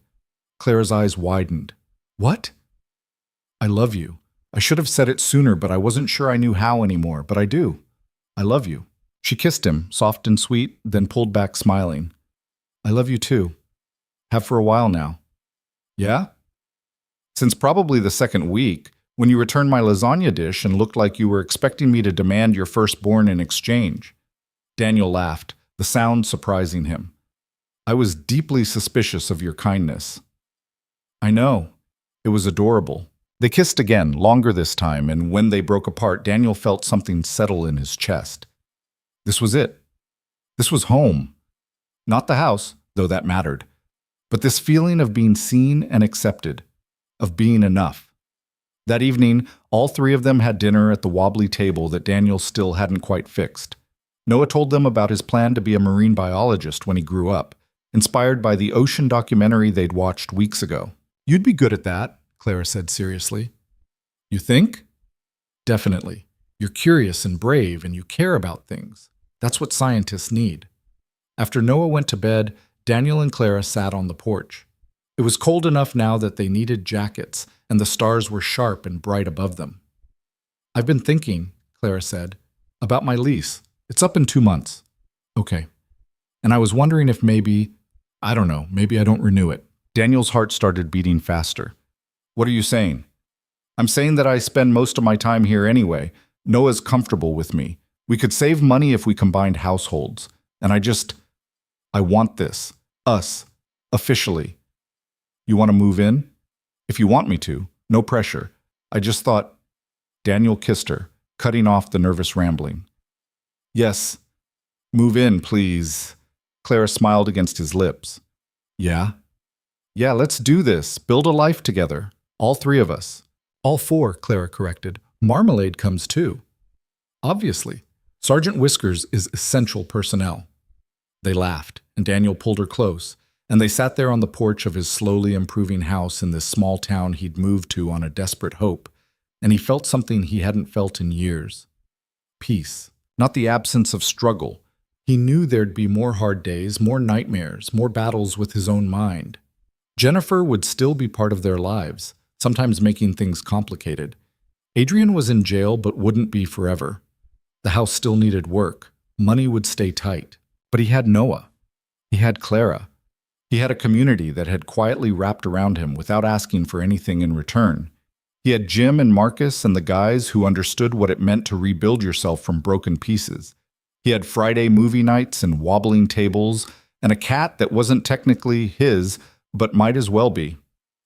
Clara's eyes widened. What? I love you. I should have said it sooner, but I wasn't sure I knew how anymore, but I do. I love you. She kissed him, soft and sweet, then pulled back smiling. I love you too. Have for a while now. Yeah? Since probably the second week, when you returned my lasagna dish and looked like you were expecting me to demand your firstborn in exchange. Daniel laughed, the sound surprising him. I was deeply suspicious of your kindness. I know. It was adorable. They kissed again, longer this time, and when they broke apart, Daniel felt something settle in his chest. This was it. This was home. Not the house, though that mattered, but this feeling of being seen and accepted, of being enough. That evening, all three of them had dinner at the wobbly table that Daniel still hadn't quite fixed. Noah told them about his plan to be a marine biologist when he grew up, inspired by the ocean documentary they'd watched weeks ago. You'd be good at that, Clara said seriously. You think? Definitely. You're curious and brave and you care about things. That's what scientists need. After Noah went to bed, Daniel and Clara sat on the porch. It was cold enough now that they needed jackets, and the stars were sharp and bright above them. I've been thinking, Clara said, about my lease. It's up in 2 months. Okay. And I was wondering if maybe I don't renew it. Daniel's heart started beating faster. What are you saying? I'm saying that I spend most of my time here anyway. Noah's comfortable with me. We could save money if we combined households. And I want this. Us. Officially. You want to move in? If you want me to. No pressure. I just thought. Daniel kissed her, cutting off the nervous rambling. Yes. Move in, please. Clara smiled against his lips. Yeah? Yeah, let's do this. Build a life together. All three of us. All four, Clara corrected. Marmalade comes too. Obviously. Sergeant Whiskers is essential personnel. They laughed, and Daniel pulled her close, and they sat there on the porch of his slowly improving house in this small town he'd moved to on a desperate hope, and he felt something he hadn't felt in years. peace, not the absence of struggle. He knew there'd be more hard days, more nightmares, more battles with his own mind. Jennifer would still be part of their lives, sometimes making things complicated. Adrian was in jail but wouldn't be forever. The house still needed work. Money would stay tight. But he had Noah. He had Clara. He had a community that had quietly wrapped around him without asking for anything in return. He had Jim and Marcus and the guys who understood what it meant to rebuild yourself from broken pieces. He had Friday movie nights and wobbling tables, and a cat that wasn't technically his, but might as well be.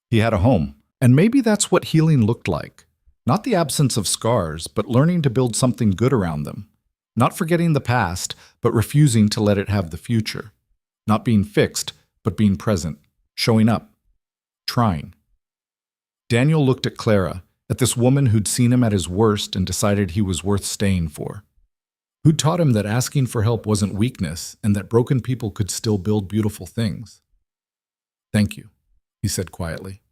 He had a home. And maybe that's what healing looked like. Not the absence of scars, but learning to build something good around them. Not forgetting the past, but refusing to let it have the future. Not being fixed, but being present. Showing up. Trying. Daniel looked at Clara, at this woman who'd seen him at his worst and decided he was worth staying for. Who'd taught him that asking for help wasn't weakness and that broken people could still build beautiful things. "Thank you," he said quietly.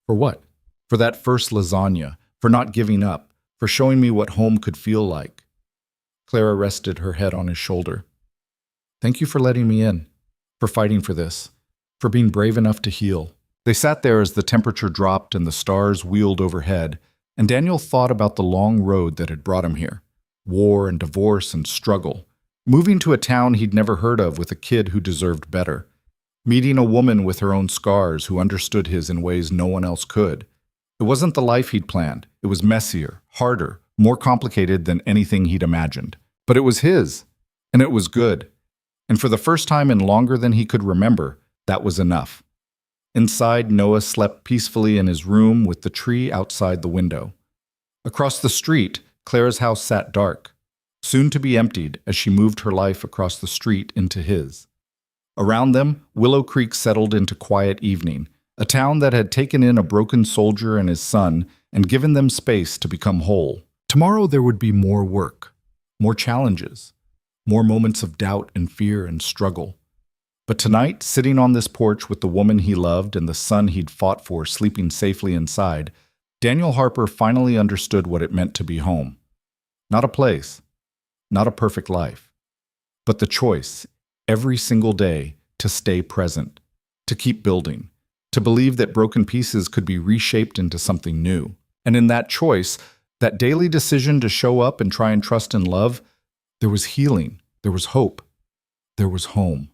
"For what?" "For that first lasagna, for not giving up, for showing me what home could feel like." Clara rested her head on his shoulder. "Thank you for letting me in, for fighting for this, for being brave enough to heal." They sat there as the temperature dropped and the stars wheeled overhead, and Daniel thought about the long road that had brought him here. War and divorce and struggle. Moving to a town he'd never heard of with a kid who deserved better. Meeting a woman with her own scars who understood his in ways no one else could. It wasn't the life he'd planned. It was messier, harder, more complicated than anything he'd imagined. But it was his, and it was good. And for the first time in longer than he could remember, that was enough. Inside, Noah slept peacefully in his room with the tree outside the window. Across the street, Clara's house sat dark, soon to be emptied as she moved her life across the street into his. Around them, Willow Creek settled into quiet evening, a town that had taken in a broken soldier and his son and given them space to become whole. Tomorrow there would be more work, more challenges, more moments of doubt and fear and struggle. But tonight, sitting on this porch with the woman he loved and the son he'd fought for sleeping safely inside, Daniel Harper finally understood what it meant to be home. Not a place, not a perfect life, but the choice, every single day, to stay present, to keep building, to believe that broken pieces could be reshaped into something new. And in that choice, that daily decision to show up and try and trust and love, there was healing, there was hope, there was home.